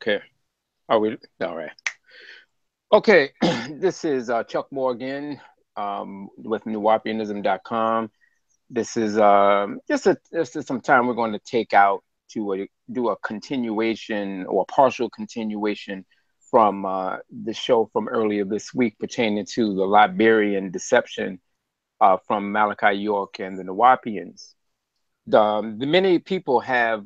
Okay. Are we all right? Okay. This is Chuck Morgan with Nuwaupianism.com. This is just some time we're going to take out to do a continuation or a partial continuation from the show from earlier this week pertaining to the Liberian deception from Malachi York and the Nuwaupians. The many people have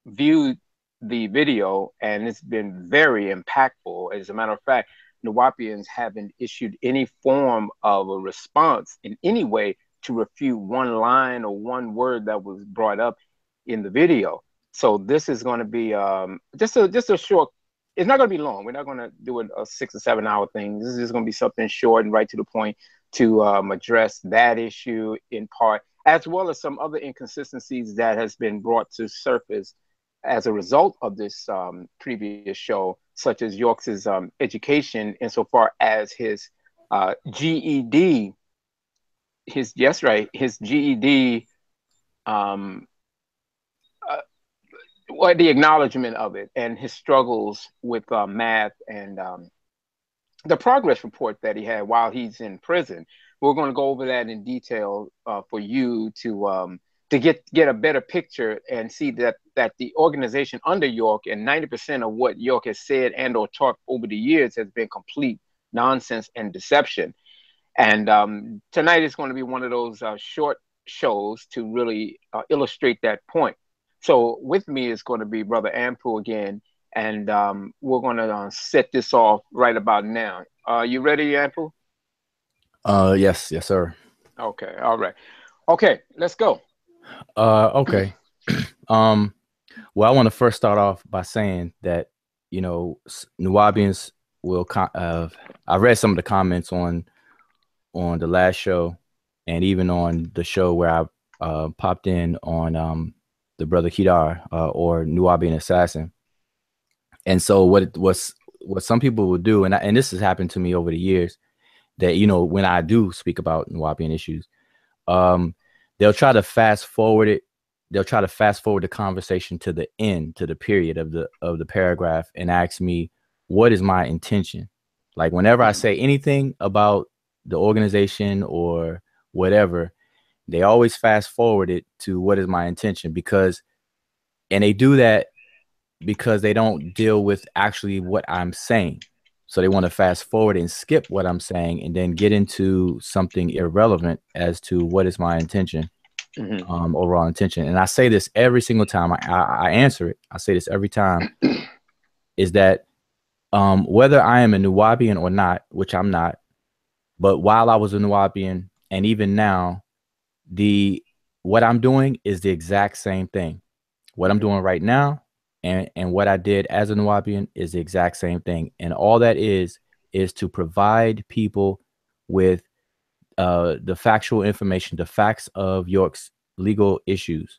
viewed the video, and it's been very impactful. As a matter of fact, Nuwaupians haven't issued any form of a response in any way to refute one line or one word that was brought up in the video. So this is going to be just a short. It's not going to be long. We're not going to do a 6 or 7 hour thing. This is just going to be something short and right to the point to address that issue in part, as well as some other inconsistencies that has been brought to surface as a result of this previous show, such as York's education insofar as his GED, his GED, or the acknowledgement of it, and his struggles with math and the progress report that he had while he's in prison. We're going to go over that in detail for you to get a better picture and see that the organization under York and 90% of what York has said and or taught over the years has been complete nonsense and deception. And tonight is going to be one of those short shows to really illustrate that point. So with me is going to be Brother Ampu again, and we're going to set this off right about now. You ready, Ampu? Yes, sir. Okay, all right. Okay, let's go. Okay. Well, I want to first start off by saying that, Nuwaubians will. I read some of the comments on the last show, and even on the show where I popped in on the brother Kedar or Nuwaubian Assassin. And so what some people will do, and this has happened to me over the years, that when I do speak about Nuwaubian issues, they'll try to fast forward it. They'll try to fast forward the conversation to the end, to the period of the paragraph, and ask me, what is my intention? Like whenever I say anything about the organization or whatever, they always fast forward it to what is my intention, and they do that because they don't deal with actually what I'm saying. So they want to fast forward and skip what I'm saying and then get into something irrelevant as to what is my intention. Overall intention. And I say this every single time I answer it. I say this every time is that whether I am a Nuwaubian or not, which I'm not, but while I was a Nuwaubian and even now, what I'm doing is the exact same thing. What I'm doing right now and what I did as a Nuwaubian is the exact same thing. And all that is to provide people with the factual information, the facts of York's legal issues,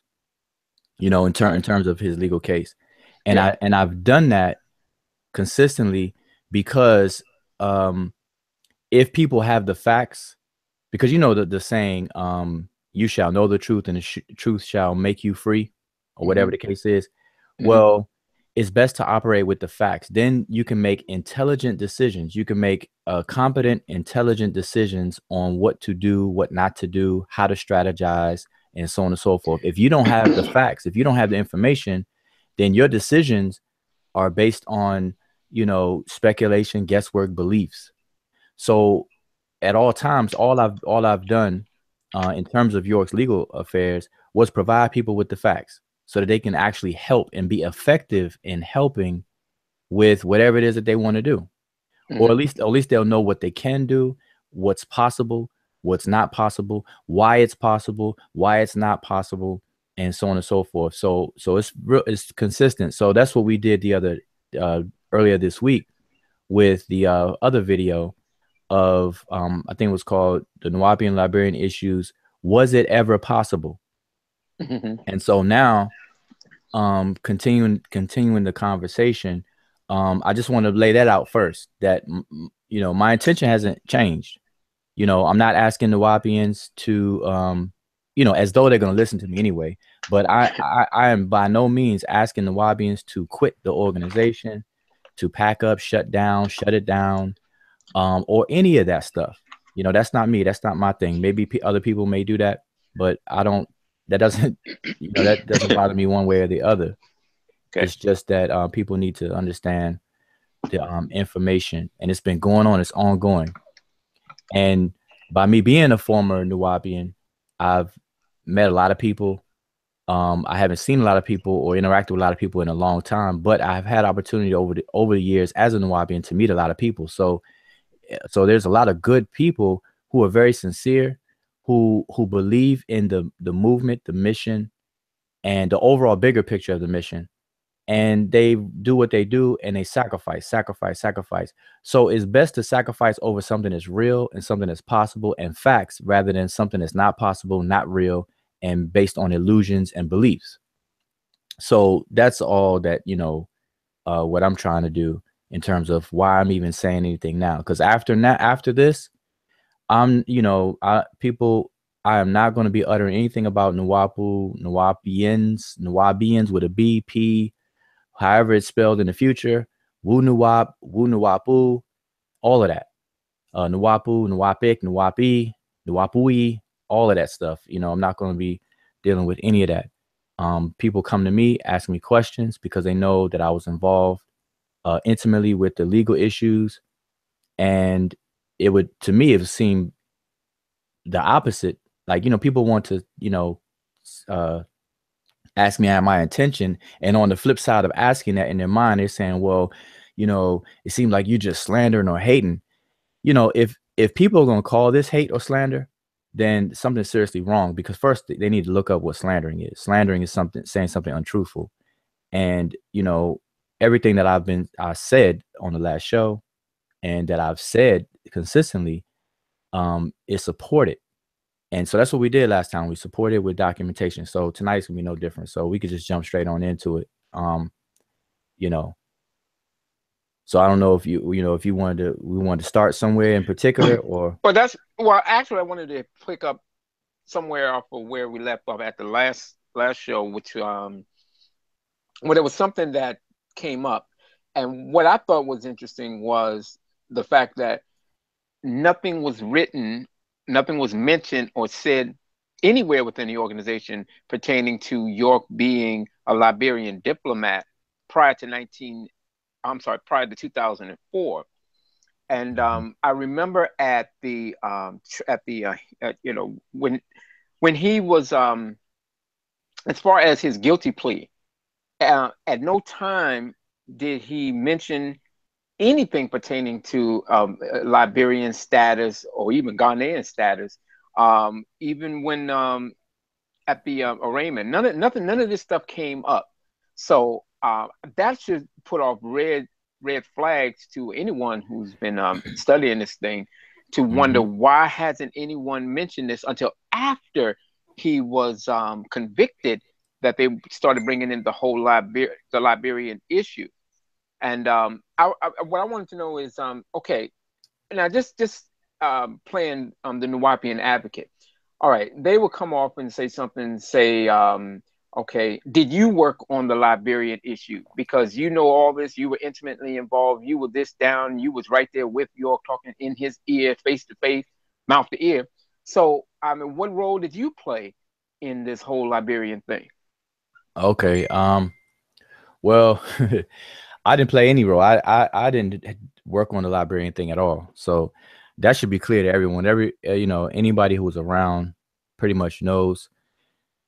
in terms of his legal case. And I've done that consistently because if people have the facts, because the saying, you shall know the truth and the truth shall make you free, or whatever the case is. Well, it's best to operate with the facts. Then you can make intelligent decisions. You can make competent, intelligent decisions on what to do, what not to do, how to strategize, and so on and so forth. If you don't have the facts, if you don't have the information, then your decisions are based on, speculation, guesswork, beliefs. So at all times, all I've done in terms of York's legal affairs was provide people with the facts so that they can actually help and be effective in helping with whatever it is that they want to do. Or at least they'll know what they can do, what's possible, what's not possible, why it's possible, why it's not possible, and so on and so forth. So it's consistent. So that's what we did earlier this week with the other video of I think it was called the Nuwaupian Liberian Issues. Was it ever possible? And so now, continuing the conversation, I just want to lay that out first, that, my intention hasn't changed. I'm not asking Nuwaupians to, as though they're going to listen to me anyway. But I am by no means asking the Nuwaubians to quit the organization, to pack up, shut it down, or any of that stuff. That's not me. That's not my thing. Maybe other people may do that, but I don't. That doesn't, that doesn't bother me one way or the other. Okay. It's just that people need to understand the information, and it's been going on. It's ongoing. And by me being a former Nuwaubian, I've met a lot of people. I haven't seen a lot of people or interacted with a lot of people in a long time, but I've had opportunity over the years as a Nuwaubian to meet a lot of people. So there's a lot of good people who are very sincere, who believe in the movement, the mission, and the overall bigger picture of the mission. And they do what they do, and they sacrifice. So it's best to sacrifice over something that's real and something that's possible and facts, rather than something that's not possible, not real, and based on illusions and beliefs. So that's all that, what I'm trying to do in terms of why I'm even saying anything now. Because after this, I am not going to be uttering anything about Nuwaubians with a B, P, however it's spelled in the future, Wu Nuwap, Wu Nuwapu, all of that. Nuwapu, Nuwapik, Nuwapi, Nuwapui, all of that stuff. I'm not going to be dealing with any of that. People come to me, ask me questions because they know that I was involved intimately with the legal issues. And it would seem the opposite. Like, people want to, ask me at my intention, and on the flip side of asking that, in their mind they're saying, well, it seems like you just slandering or hating. If people are going to call this hate or slander, then something's seriously wrong, because first they need to look up what slandering is. Slandering is saying something untruthful. And everything that I said on the last show, and that I've said consistently, is supported. And so that's what we did last time. We supported with documentation. So tonight's gonna be no different. So we could just jump straight on into it. So I don't know if we wanted to start somewhere in particular, or. Well, actually I wanted to pick up somewhere off of where we left off at the last show, which well, there was something that came up, and what I thought was interesting was the fact that nothing was written, nothing was mentioned or said anywhere within the organization pertaining to York being a Liberian diplomat prior to 2004. And I remember at the when he was as far as his guilty plea, at no time did he mention anything pertaining to Liberian status or even Ghanaian status. Even when at the arraignment, none of this stuff came up. So that should put off red flags to anyone who's been studying this thing, to wonder why hasn't anyone mentioned this until after he was convicted, that they started bringing in the whole Liberian issue. And what I wanted to know is, okay, now just playing the Nuwaupian advocate. All right, they will come off and say something, okay, did you work on the Liberian issue? Because you know all this, you were intimately involved, you were this down, you was right there with York, talking in his ear, face to face, mouth to ear. So, I mean, what role did you play in this whole Liberian thing? Okay. Well, I didn't play any role. I didn't work on the Liberian thing at all. So that should be clear to everyone. Anybody who was around pretty much knows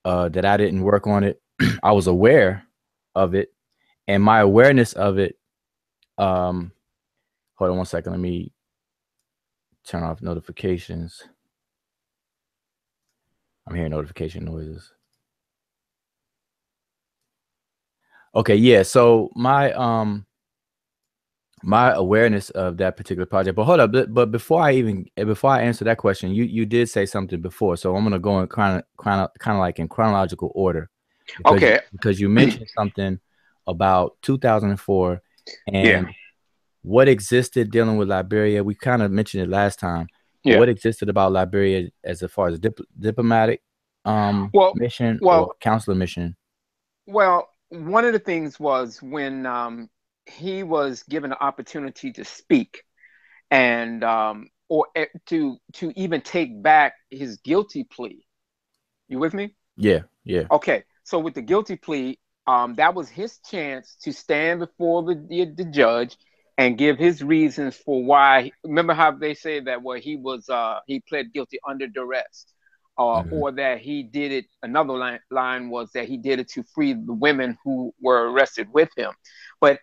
that I didn't work on it. I was aware of it, and my awareness of it. Hold on one second. Let me turn off notifications. I'm hearing notification noises. Okay, yeah. So my awareness of that particular project. But hold up, but before I answer that question, you did say something before, so I'm gonna go in kind of like in chronological order. Because you mentioned something about 2004 and what existed dealing with Liberia. We kind of mentioned it last time. Yeah. What existed about Liberia as far as diplomatic Well, mission or well, counselor mission? well. One of the things was when he was given the opportunity to speak and to even take back his guilty plea. You with me? Yeah, yeah. Okay, so with the guilty plea, that was his chance to stand before the judge and give his reasons for why. Remember how they say that well he pled guilty under duress, Mhm. or that he did it. Another line was that he did it to free the women who were arrested with him. But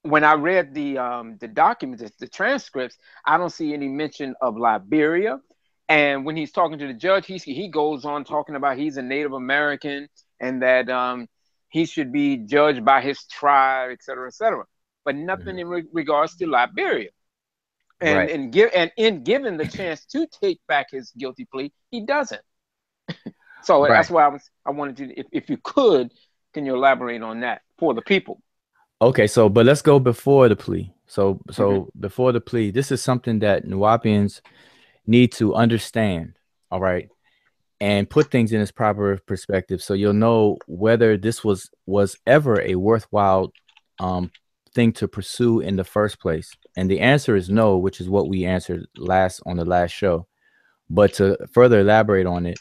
when I read the documents, the transcripts, I don't see any mention of Liberia. And when he's talking to the judge, he goes on talking about he's a Native American and that he should be judged by his tribe, et cetera, et cetera. But nothing Mhm. in regards to Liberia. Right. And in given the chance to take back his guilty plea, he doesn't. So Right. that's why I wanted you, if you could, can you elaborate on that for the people? Okay, so but let's go before the plea. So Mm-hmm. before the plea, this is something that Nuwaupians need to understand, all right, and put things in its proper perspective so you'll know whether this was ever a worthwhile um thing to pursue in the first place. And the answer is no, which is what we answered last on the last show. But to further elaborate on it,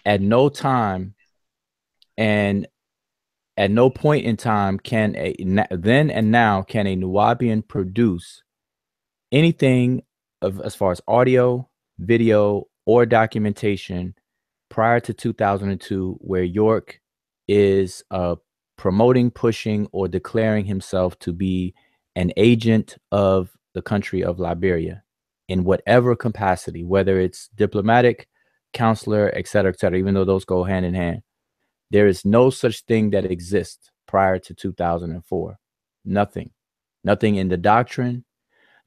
at no time and at no point in time can then and now can a Nuwaubian produce anything of as far as audio, video, or documentation prior to 2002 where York is promoting, pushing, or declaring himself to be an agent of the country of Liberia in whatever capacity, whether it's diplomatic, counselor, et cetera, even though those go hand in hand. There is no such thing that exists prior to 2004. Nothing. Nothing in the doctrine,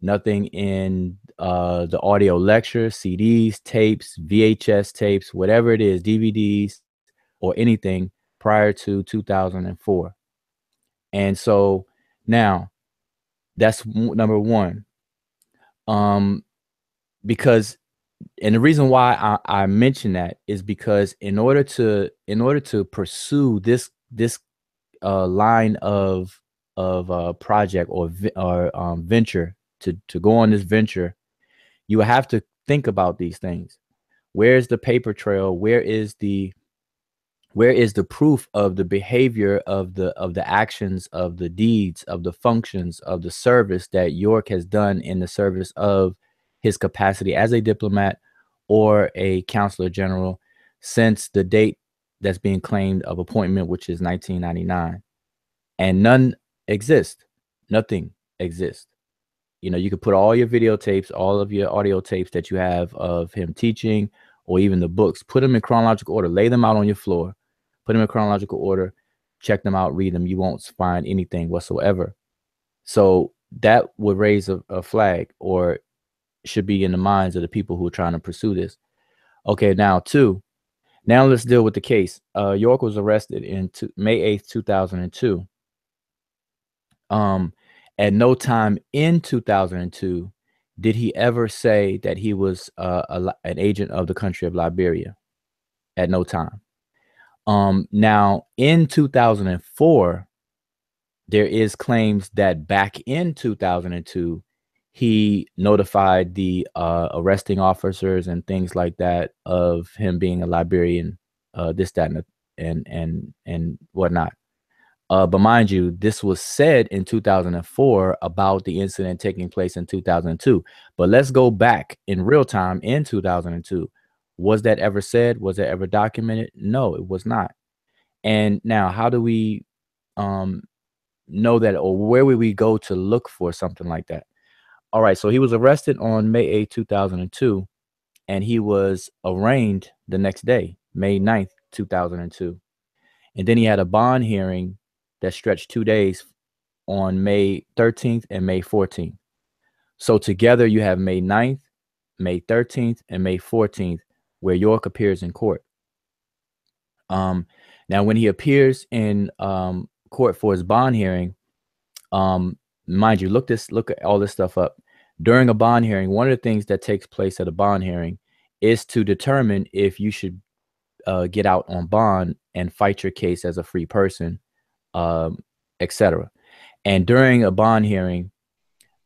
nothing in the audio lectures, CDs, tapes, VHS tapes, whatever it is, DVDs, or anything prior to 2004. And so now that's number one. Um, because and the reason why I mention that is because in order to pursue this line of project or venture to go on this venture, you have to think about these things. Where's the paper trail? Where is the proof of the behavior of the actions, of the deeds, of the functions, of the service that York has done in the service of his capacity as a diplomat or a counselor general since the date that's being claimed of appointment, which is 1999? And none exist. Nothing exists. You could put all your videotapes, all of your audio tapes that you have of him teaching, or even the books, put them in chronological order, lay them out on your floor, put them in chronological order, check them out, read them. You won't find anything whatsoever. So that would raise a flag, or should be in the minds of the people who are trying to pursue this. Okay, now let's deal with the case. York was arrested in May 8th, 2002. Um, at no time in 2002 did he ever say that he was an agent of the country of Liberia. At no time. Now in 2004, there is claims that back in 2002, he notified the arresting officers and things like that of him being a Liberian, this, that, and whatnot. But mind you, this was said in 2004 about the incident taking place in 2002. But let's go back in real time in 2002. Was that ever said? Was that ever documented? No, it was not. And now, how do we um, know that, or where would we go to look for something like that? All right, so he was arrested on May 8, 2002, and he was arraigned the next day, May 9th, 2002. And then he had a bond hearing that stretched 2 days on May 13th and May 14th. So together you have May 9th, May 13th, and May 14th, where York appears in court. Now, when he appears in court for his bond hearing, mind you, look at all this stuff up. During a bond hearing, one of the things that takes place at a bond hearing is to determine if you should get out on bond and fight your case as a free person, etc. And during a bond hearing,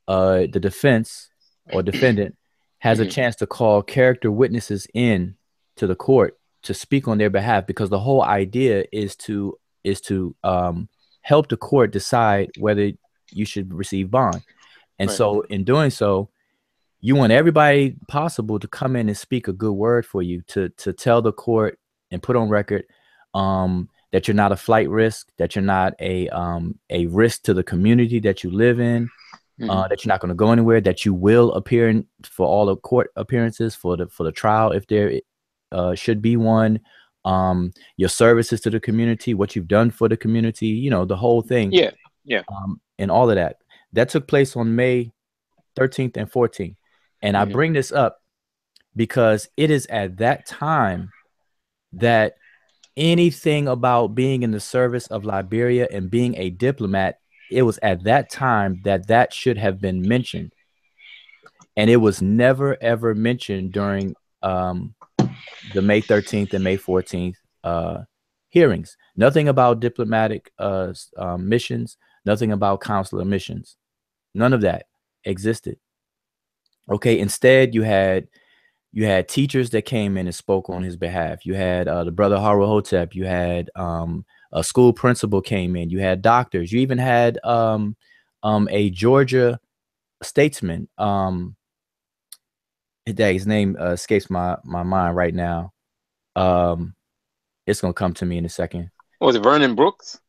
the defense or defendant has a chance to call character witnesses in to the court to speak on their behalf, because the whole idea is to help the court decide whether you should receive bond. And so in doing so, you want everybody possible to come in and speak a good word for you, to tell the court and put on record that you're not a flight risk, that you're not a risk to the community that you live in, that you're not going to go anywhere, that you will appear for all the court appearances for the trial if there should be one, your services to the community, what you've done for the community, you know, the whole thing. Yeah. And all of that. That took place on May 13th and 14th. And I bring this up because it is at that time that anything about being in the service of Liberia and being a diplomat, it was at that time that should have been mentioned. And it was never, ever mentioned during the May 13th and May 14th hearings. Nothing about diplomatic missions, nothing about consular missions. None of that existed. Okay, instead you had teachers that came in and spoke on his behalf. You had the brother Haruhotep. You had a school principal came in. You had doctors. You even had a Georgia statesman. His name escapes my mind right now. It's gonna come to me in a second. Was it Vernon Brooks?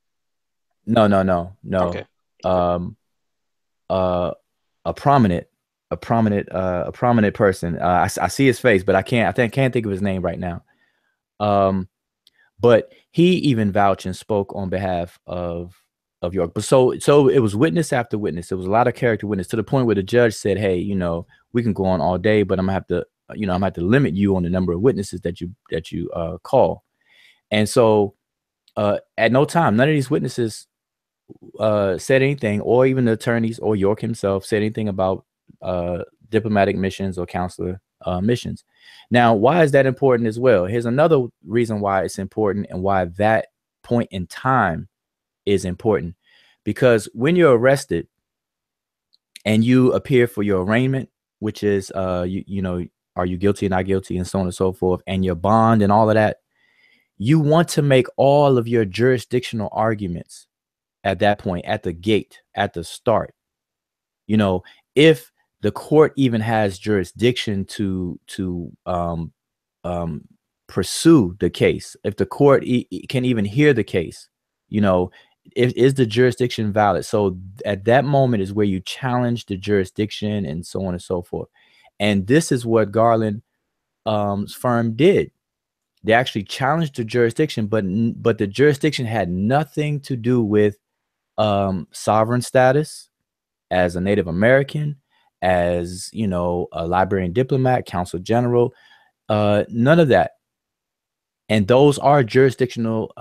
No. Okay. A prominent person. I see his face, but I can't think of his name right now. But he even vouched and spoke on behalf of York. But so it was witness after witness. It was a lot of character witness, to the point where the judge said, "Hey, you know, we can go on all day, but I'm gonna have to limit you on the number of witnesses that you call." And so at no time, none of these witnesses said anything, or even the attorneys or York himself said anything about diplomatic missions or consular missions. Now, why is that important as well? Here's another reason why it's important and why that point in time is important. Because when you're arrested and you appear for your arraignment, which is you know, are you guilty or not guilty, and so on and so forth, and your bond and all of that, you want to make all of your jurisdictional arguments at that point, at the gate, at the start. You know, if the court even has jurisdiction to pursue the case, if the court can even hear the case, you know, is the jurisdiction valid? So at that moment is where you challenge the jurisdiction and so on and so forth. And this is what Garland's firm did. They actually challenged the jurisdiction, but the jurisdiction had nothing to do with sovereign status as a Native American, as, you know, a Liberian diplomat, consul general, none of that. And those are jurisdictional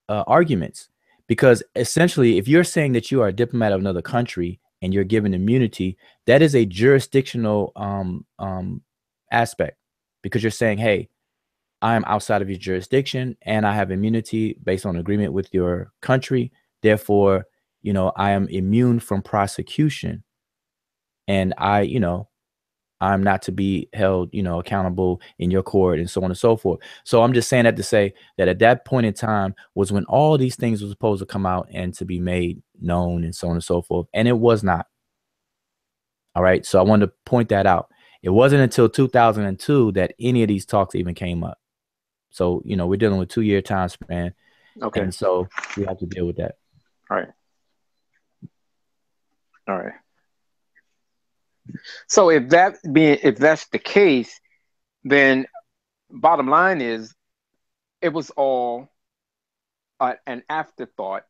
arguments, because essentially, if you're saying that you are a diplomat of another country and you're given immunity, that is a jurisdictional aspect, because you're saying, hey, I am outside of your jurisdiction and I have immunity based on agreement with your country. Therefore, you know, I am immune from prosecution, and you know, I'm not to be held, you know, accountable in your court, and so on and so forth. So I'm just saying that to say that at that point in time was when all these things were supposed to come out and to be made known, and so on and so forth. And it was not. All right. So I wanted to point that out. It wasn't until 2002 that any of these talks even came up. So, you know, we're dealing with 2-year time span. Okay. And so we have to deal with that. All right. So if that's the case, then bottom line is it was all an afterthought,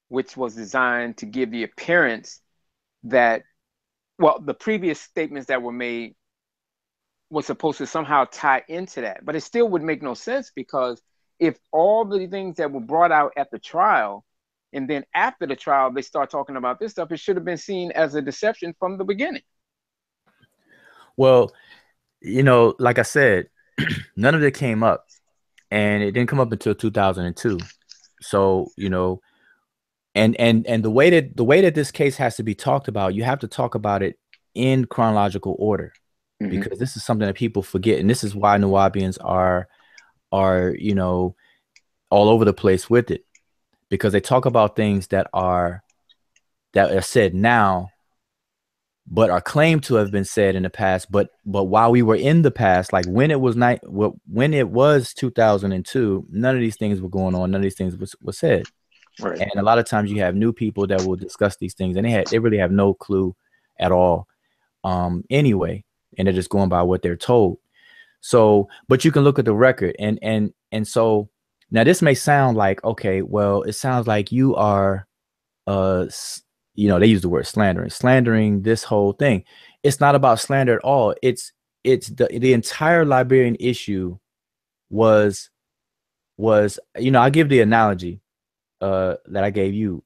which was designed to give the appearance that, well, the previous statements that were made was supposed to somehow tie into that. But it still would make no sense, because if all the things that were brought out at the trial, and then after the trial, they start talking about this stuff, it should have been seen as a deception from the beginning. Well, you know, like I said, none of it came up and it didn't come up until 2002. So, you know, and the way that this case has to be talked about, you have to talk about it in chronological order, Mm-hmm. because this is something that people forget, and this is why Nuwaubians are, you know, all over the place with it, because they talk about things that are said now, but are claimed to have been said in the past. But while we were in the past, like when it was when it was 2002, none of these things were going on. None of these things was said. Right. And a lot of times you have new people that will discuss these things, and they really have no clue at all, anyway, and they're just going by what they're told. So, but you can look at the record, and so now this may sound like, okay, well, it sounds like you are, uh, you know, they use the word slandering this whole thing. It's not about slander at all. It's the entire Liberian issue was you know, I give the analogy that I gave you,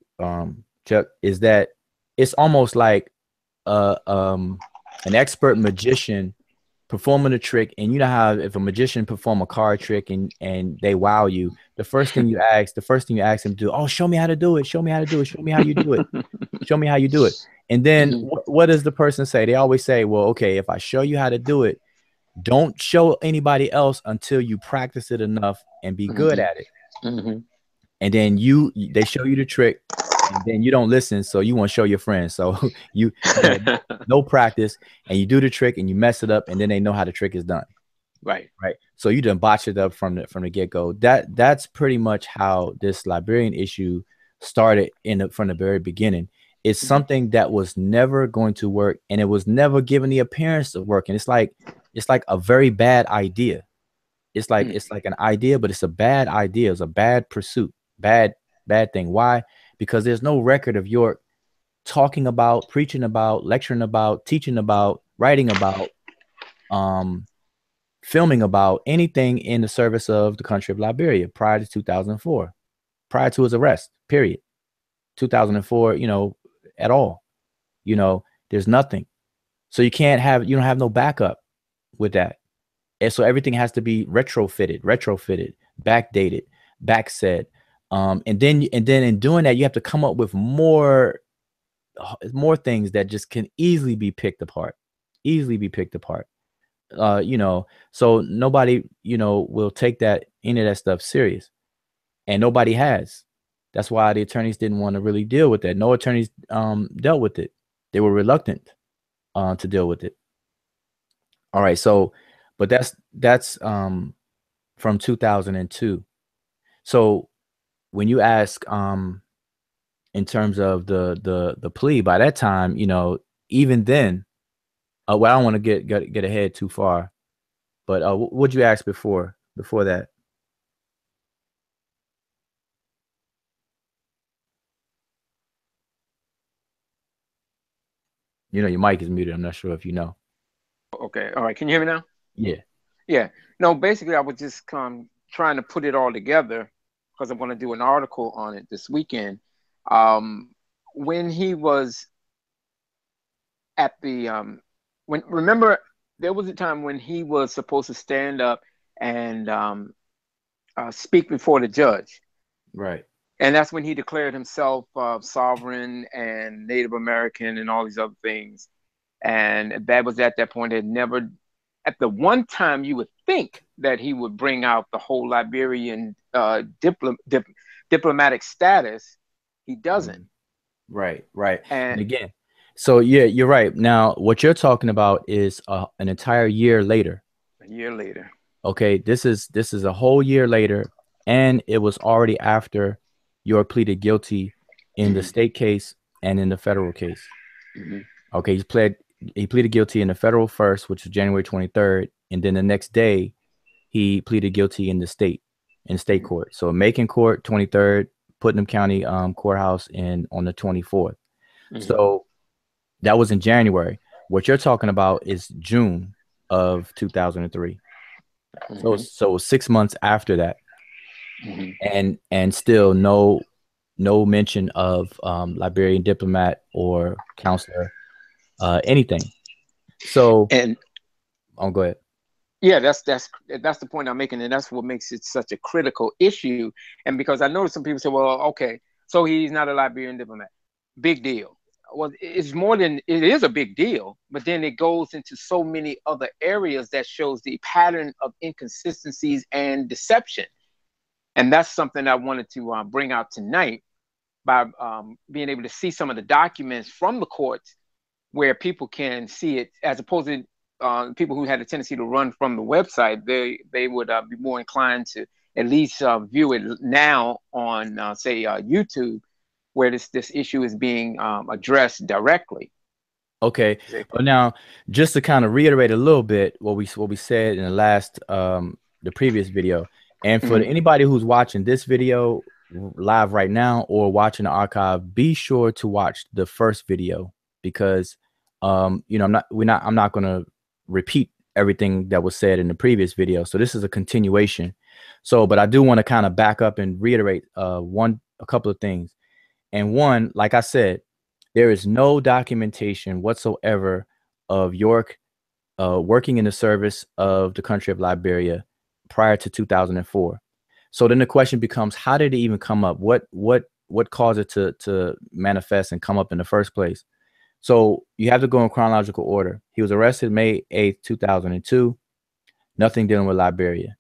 Chuck, is that it's almost like uh um an expert magician performing a trick. And you know how if a magician perform a card trick and they wow you, the first thing you ask them to do, oh, show me how to do it, show me how to do it, show me how you do it, show me how you do it. And then Mm-hmm. what does the person say? They always say, well, okay, if I show you how to do it, don't show anybody else until you practice it enough and be good at it. Mm-hmm. And then they show you the trick, and then you don't listen, so you want to show your friends. So you had no practice, and you do the trick and you mess it up, and then they know how the trick is done. Right. Right. So you done botch it up from the get-go. That's pretty much how this Liberian issue started from the very beginning. It's Mm-hmm. something that was never going to work, and it was never given the appearance of working. It's like a very bad idea. It's like an idea, but it's a bad idea. It's a bad pursuit. Bad thing. Why? Because there's no record of York talking about, preaching about, lecturing about, teaching about, writing about, um, filming about anything in the service of the country of Liberia prior to 2004, prior to his arrest, period. 2004, you know, at all. You know, there's nothing. So you don't have no backup with that. And so everything has to be retrofitted, backdated, backset. And then in doing that, you have to come up with more things that just can easily be picked apart, easily be picked apart. You know, so nobody, you know, will take any of that stuff serious, and nobody has. That's why the attorneys didn't want to really deal with that. No attorneys dealt with it. They were reluctant to deal with it. All right, so, but that's from 2002. So when you ask in terms of the plea, by that time, you know, even then, well, I don't want to get ahead too far, but what'd you ask before that? You know, your mic is muted. I'm not sure if you know. Okay. All right. Can you hear me now? Yeah. Yeah. No, basically, I was just trying to put it all together because I'm going to do an article on it this weekend. Um, when he was at the when remember there was a time when he was supposed to stand up and speak before the judge, Right. and that's when he declared himself sovereign and Native American and all these other things. And that was at that point. It never, at the one time, you would think that he would bring out the whole Liberian diplomatic status. He doesn't. Right. Right. And And again, so yeah, you're right. Now, what you're talking about is an entire year later. a year later. Okay, this is a whole year later, and it was already after you pleaded guilty in the Mm-hmm. state case and in the federal case. Mm-hmm. Okay, he pleaded guilty in the federal first, which was January 23rd, and then the next day he pleaded guilty in state court. So Macon Court 23rd, Putnam County courthouse on the 24th. Mm-hmm. So that was in January. What you're talking about is June of 2003. So 6 months after that, Mm-hmm. and still no mention of Liberian diplomat or counselor, anything. So And I'll go ahead. Yeah, that's the point I'm making, and that's what makes it such a critical issue. And because I noticed some people say, "Well, okay, so he's not a Liberian diplomat, big deal." Well, it's more than it is a big deal, but then it goes into so many other areas that shows the pattern of inconsistencies and deception, and that's something I wanted to bring out tonight by being able to see some of the documents from the courts where people can see it, as opposed to people who had a tendency to run from the website. They would be more inclined to at least view it now on say YouTube, where this issue is being addressed directly. Okay. Well, now just to kind of reiterate a little bit what we said in the last the previous video, and for anybody who's watching this video live right now or watching the archive, be sure to watch the first video, because you know, I'm not going to repeat everything that was said in the previous video. So this is a continuation. So, but I do want to kind of back up and reiterate a couple of things. And one, like I said, there is no documentation whatsoever of York working in the service of the country of Liberia prior to 2004. So then the question becomes, how did it even come up? What caused it to manifest and come up in the first place? So you have to go in chronological order. He was arrested May 8th, 2002. Nothing dealing with Liberia.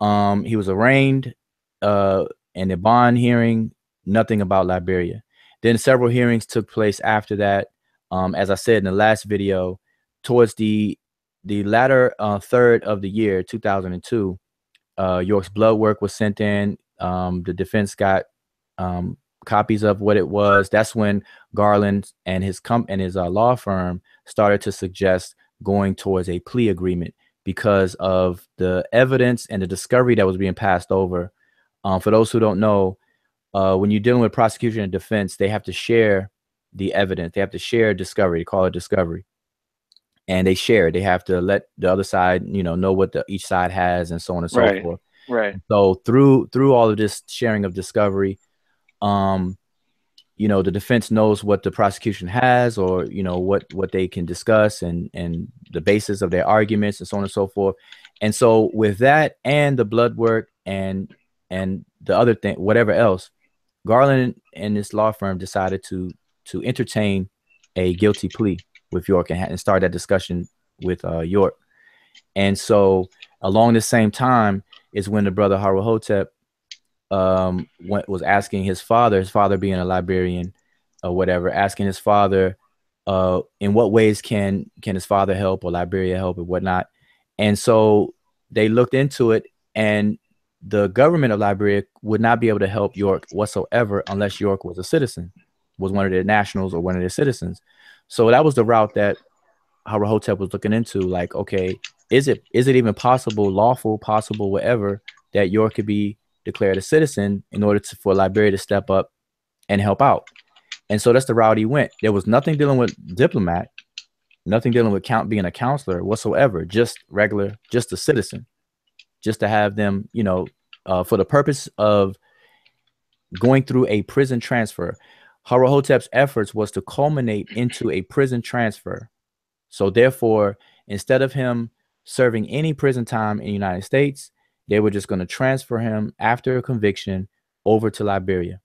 He was arraigned in a bond hearing. Nothing about Liberia. Then several hearings took place after that. As I said in the last video, towards the latter third of the year, 2002, York's blood work was sent in. The defense got copies of what it was. That's when Garland and his law firm started to suggest going towards a plea agreement because of the evidence and the discovery that was being passed over. For those who don't know, when you're dealing with prosecution and defense, they have to share the evidence. They have to share discovery. They call it discovery. And they share it. They have to let the other side, you know what each side has, and so on and so forth. Right. So through all of this sharing of discovery, you know, the defense knows what the prosecution has, or, you know, what they can discuss, and the basis of their arguments, and so on and so forth. And so with that and the blood work and the other thing, whatever else, Garland and this law firm decided to entertain a guilty plea with York and start that discussion with York. And so along the same time is when the brother Nuwaupian was asking his father being a Liberian or whatever, asking his father in what ways can his father help, or Liberia help, or whatnot. And so they looked into it, and the government of Liberia would not be able to help York whatsoever unless York was a citizen, was one of their nationals or one of their citizens. So that was the route that Nuwaupian was looking into. Like, okay, is it even possible, lawful, possible, whatever, that York could be declared a citizen in order for Liberia to step up and help out? And so that's the route he went. There was nothing dealing with diplomat, nothing dealing with being a counselor whatsoever, just a citizen, just to have them, you know, for the purpose of going through a prison transfer. Nuwaupian's efforts was to culminate into a prison transfer. So therefore, instead of him serving any prison time in the United States, they were just going to transfer him after a conviction over to Liberia.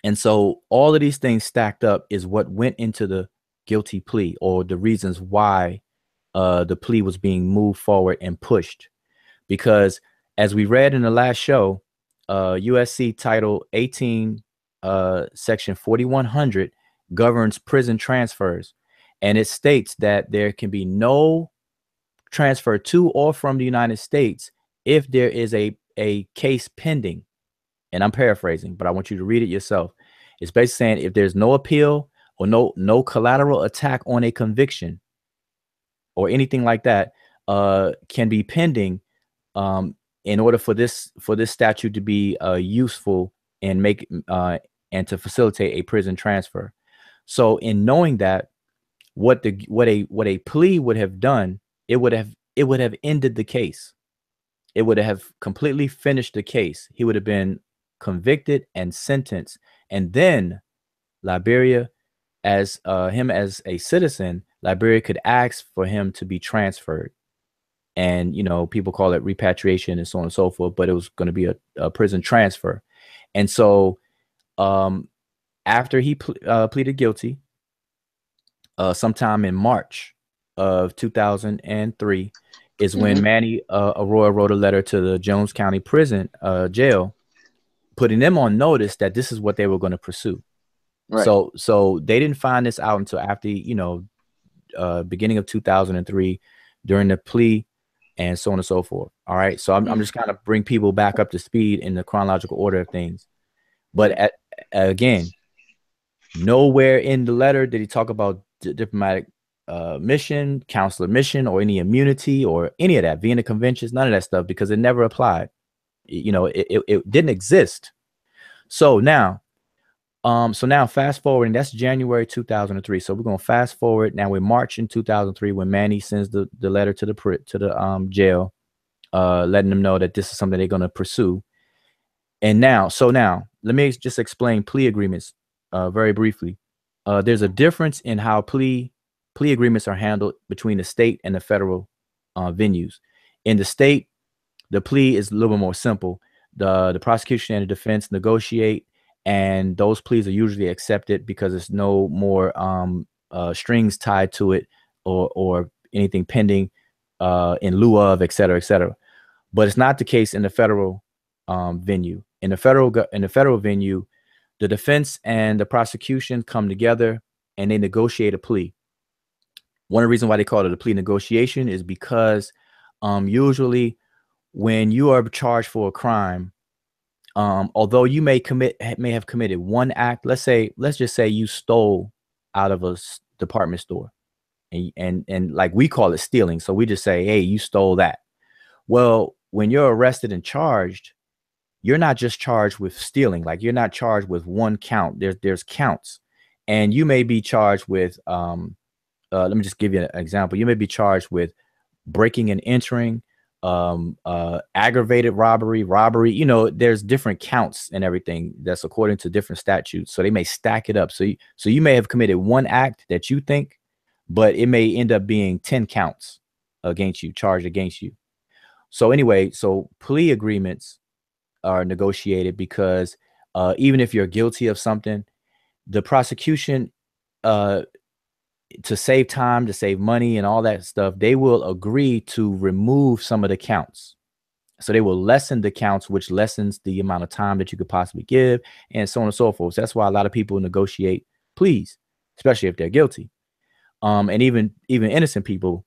And so all of these things stacked up is what went into the guilty plea, or the reasons why the plea was being moved forward and pushed. Because as we read in the last show, USC Title 18, Section 4100 governs prison transfers. And it states that there can be no transfer to or from the United States if there is a case pending. And I'm paraphrasing, but I want you to read it yourself. It's basically saying if there's no appeal or no collateral attack on a conviction or anything like that can be pending in order for this statute to be useful and and to facilitate a prison transfer. So in knowing that, what a plea would have done, it would have ended the case. It would have completely finished the case. He would have been convicted and sentenced, and then Liberia, as him as a citizen, Liberia could ask for him to be transferred. and people call it repatriation and so on and so forth, but it was going to be a prison transfer. And so after he pleaded guilty, sometime in March of 2003 is when Manny Arroyo wrote a letter to the Jones County prison jail, putting them on notice that this is what they were going to pursue. Right. So they didn't find this out until after, beginning of 2003 during the plea and so on and so forth. All right. So I'm just kind of bring people back up to speed in the chronological order of things. But again, nowhere in the letter did he talk about diplomatic mission, consular mission, or any immunity or any of that, Vienna Conventions, none of that stuff, because it never applied. It didn't exist. So now fast forward, and that's January 2003. So we're gonna fast forward. Now we're March in 2003 when Manny sends the letter to the jail, letting them know that this is something they're gonna pursue. And now let me just explain plea agreements very briefly. There's a difference in how plea agreements are handled between the state and the federal venues. In the state, the plea is a little bit more simple. The prosecution and the defense negotiate, and those pleas are usually accepted because there's no more strings tied to it or anything pending in lieu of, et cetera, et cetera. But it's not the case in the federal venue. In the federal venue, the defense and the prosecution come together and they negotiate a plea. One of the reasons why they call it a plea negotiation is because usually when you are charged for a crime, although you may have committed one act, let's just say you stole out of a department store, and like we call it stealing, so we just say, hey, you stole that. Well, when you're arrested and charged, you're not just charged with stealing. Like, you're not charged with one count. There's counts, and you may be charged with let me just give you an example. You may be charged with breaking and entering, aggravated robbery. There's different counts and everything that's according to different statutes. So they may stack it up. So you may have committed one act that you think, but it may end up being 10 counts charged against you. So anyway, so plea agreements are negotiated because even if you're guilty of something, the prosecution, to save time, to save money and all that stuff, they will agree to remove some of the counts. So they will lessen the counts, which lessens the amount of time that you could possibly give, and so on and so forth. So that's why a lot of people negotiate pleas, especially if they're guilty. And even innocent people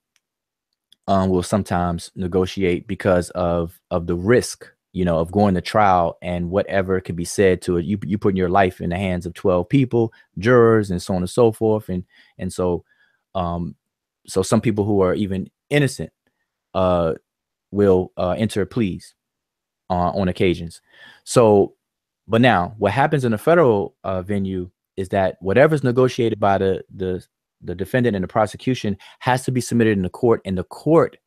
will sometimes negotiate because of the risk, of going to trial and whatever could be said to it. You putting your life in the hands of 12 people, jurors, and so on and so forth. And so some people who are even innocent will enter pleas on occasions. So, but now what happens in the federal venue is that whatever's negotiated by the defendant and the prosecution has to be submitted in the court, and the court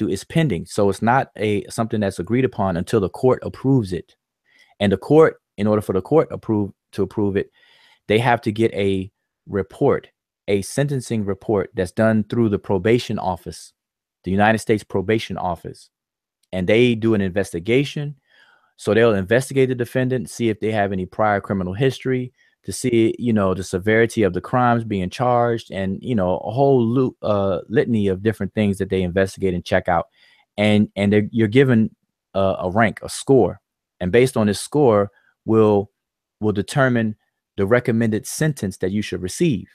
is pending. So it's not something that's agreed upon until the court approves it. And the court, in order for the court to approve it, they have to get a sentencing report that's done through the probation office, the United States Probation Office. And they do an investigation. So they'll investigate the defendant, see if they have any prior criminal history, to see, the severity of the crimes being charged, and, a whole litany of different things that they investigate and check out. And you're given a rank, a score. And based on this score will determine the recommended sentence that you should receive.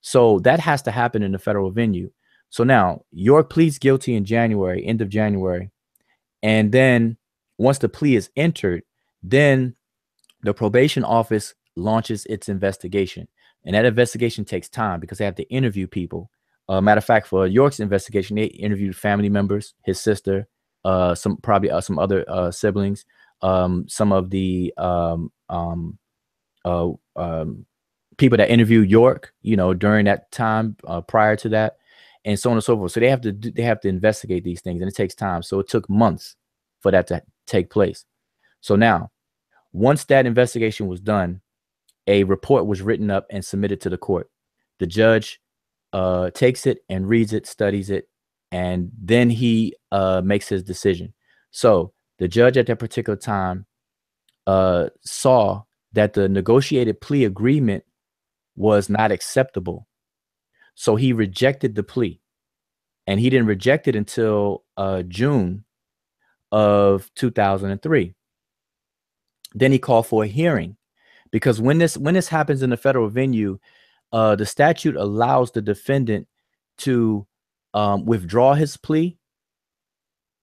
So that has to happen in the federal venue. So now York pleads guilty in January, end of January. And then once the plea is entered, then the probation office launches its investigation. And that investigation takes time because they have to interview people. Matter of fact, for York's investigation, they interviewed family members, his sister, some other siblings, some of the people that interviewed York, during that time prior to that, and so on and so forth. So they have to investigate these things, and it takes time. So it took months for that to take place. So now, once that investigation was done, a report was written up and submitted to the court. The judge takes it and reads it, studies it, and then he makes his decision. So the judge at that particular time saw that the negotiated plea agreement was not acceptable. So he rejected the plea, and he didn't reject it until June of 2003. Then he called for a hearing, because when this happens in the federal venue, the statute allows the defendant to withdraw his plea,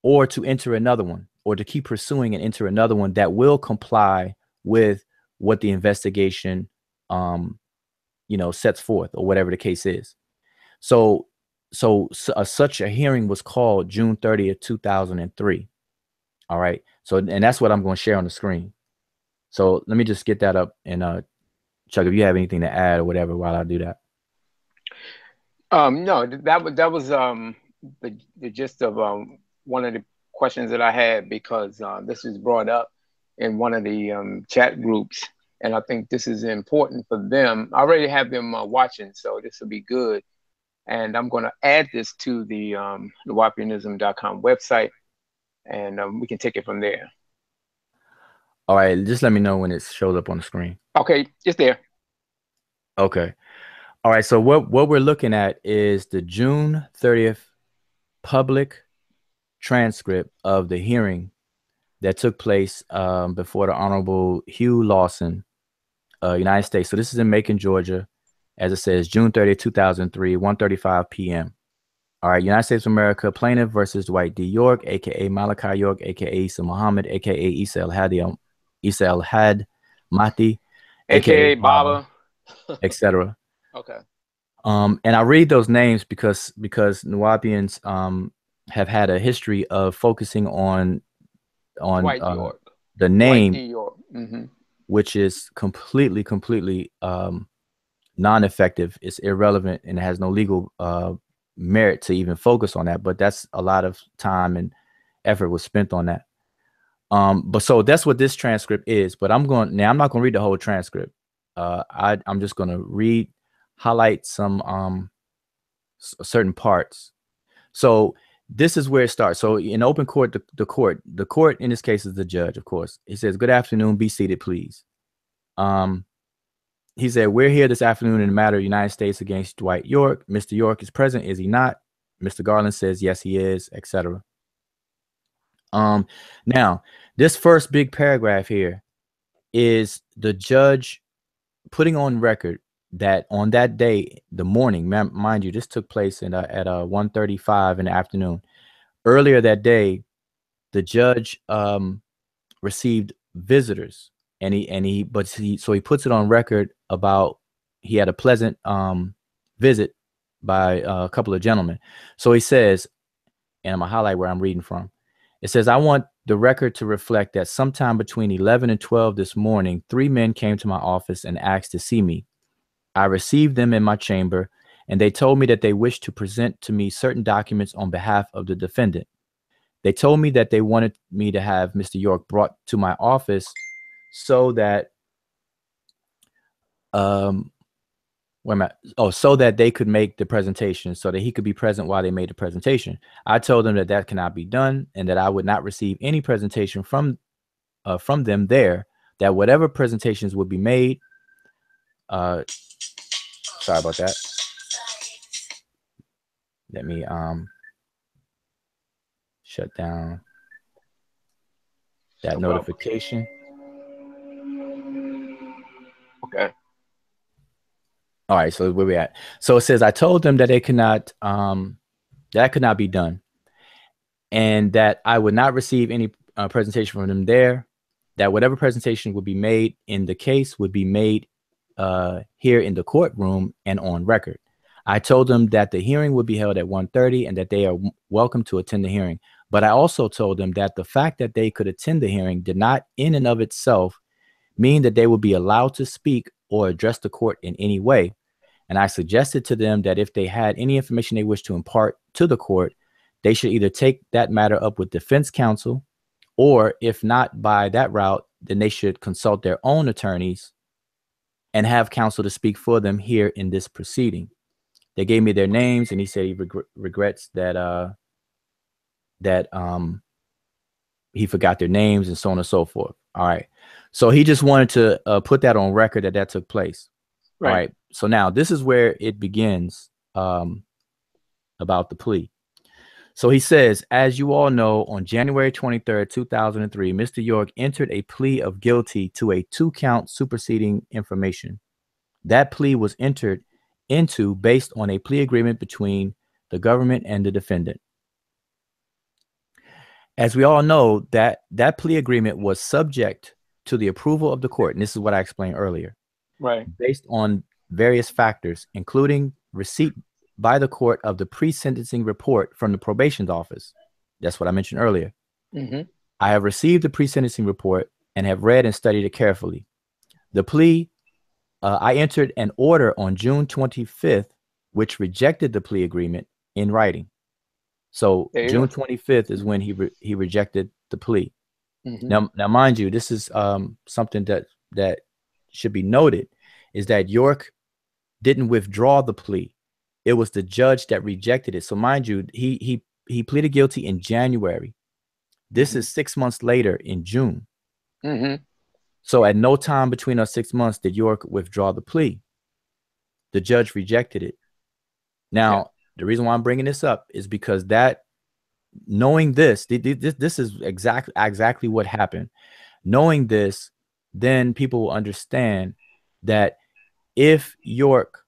or to enter another one, or to keep pursuing and enter another one that will comply with what the investigation sets forth, or whatever the case is. So such a hearing was called June 30th, 2003. All right. So, and that's what I'm going to share on the screen. So let me just get that up, and Chuck, if you have anything to add or whatever while I do that. No, that was the gist of one of the questions that I had, because this was brought up in one of the chat groups, and I think this is important for them. I already have them watching, so this will be good. And I'm going to add this to the Nuwaupianism.com website, and we can take it from there. All right, just let me know when it shows up on the screen. Okay, it's there. Okay. All right, so what we're looking at is the June 30th public transcript of the hearing that took place before the Honorable Hugh Lawson, United States. So this is in Macon, Georgia. As it says, June 30th, 2003, 1:35 p.m. All right, United States of America, plaintiff versus Dwight D. York, a.k.a. Malachi York, a.k.a. Isa Muhammad, a.k.a. Isa El Had Mati, a.k.a. Baba, etc. Okay. And I read those names because Nuwaupians have had a history of focusing on the name, York. Mm-hmm. which is completely non-effective. It's irrelevant, and it has no legal merit to even focus on that. But that's a lot of time and effort was spent on that. But so that's what this transcript is. But I'm not going to read the whole transcript. I'm just going to highlight some certain parts. So this is where it starts. So in open court, the court in this case is the judge, of course. He says, "Good afternoon. Be seated, please." He said, "We're here this afternoon in the matter of United States against Dwight York. Mr. York is present, is he not?" Mr. Garland says, "Yes, he is," etc. Now, this first big paragraph here is the judge putting on record that on that day, the morning, mind you, this took place at 1:35 in the afternoon. Earlier that day, the judge received visitors, and he puts it on record about he had a pleasant visit by a couple of gentlemen. So he says, and I'm gonna highlight where I'm reading from. It says, "I want the record to reflect that sometime between 11 and 12 this morning, 3 men came to my office and asked to see me. I received them in my chamber, and they told me that they wished to present to me certain documents on behalf of the defendant. They told me that they wanted me to have Mr. York brought to my office so that so that they could make the presentation, so that he could be present while they made the presentation. I told them that that cannot be done, and that I would not receive any presentation from them there, that whatever presentations would be made, sorry about that. Let me shut down that notification. Okay. All right, so where we at? So it says, I told them that they could not, that could not be done, and that I would not receive any presentation from them there, that whatever presentation would be made in the case would be made here in the courtroom and on record. I told them that the hearing would be held at 1:30 and that they are welcome to attend the hearing. But I also told them that the fact that they could attend the hearing did not in and of itself mean that they would be allowed to speak or address the court in any way. And I suggested to them that if they had any information they wished to impart to the court, they should either take that matter up with defense counsel, or if not by that route, then they should consult their own attorneys and have counsel to speak for them here in this proceeding. They gave me their names, and he said he regrets that that he forgot their names and so on and so forth. All right. So he just wanted to put that on record that took place. Right. All right. So now this is where it begins about the plea. So he says, as you all know, on January 23rd, 2003, Mr. York entered a plea of guilty to a 2-count superseding information. That plea was entered into based on a plea agreement between the government and the defendant. As we all know, that plea agreement was subject to the approval of the court. And this is what I explained earlier. Right. Based on various factors, including receipt by the court of the pre-sentencing report from the probation office. That's what I mentioned earlier. Mm-hmm. I have received the pre-sentencing report and have read and studied it carefully. The plea, I entered an order on June 25th, which rejected the plea agreement in writing. So June 25th is when he rejected the plea. Mm-hmm. Now, mind you, this is something that should be noted, is that York didn't withdraw the plea. It was the judge that rejected it. So mind you, he pleaded guilty in January. This mm-hmm. is 6 months later in June. Mm-hmm. So at no time between those 6 months did York withdraw the plea. The judge rejected it. Now, the reason why I'm bringing this up is because that, knowing this is exactly what happened. Knowing this, then people will understand that if York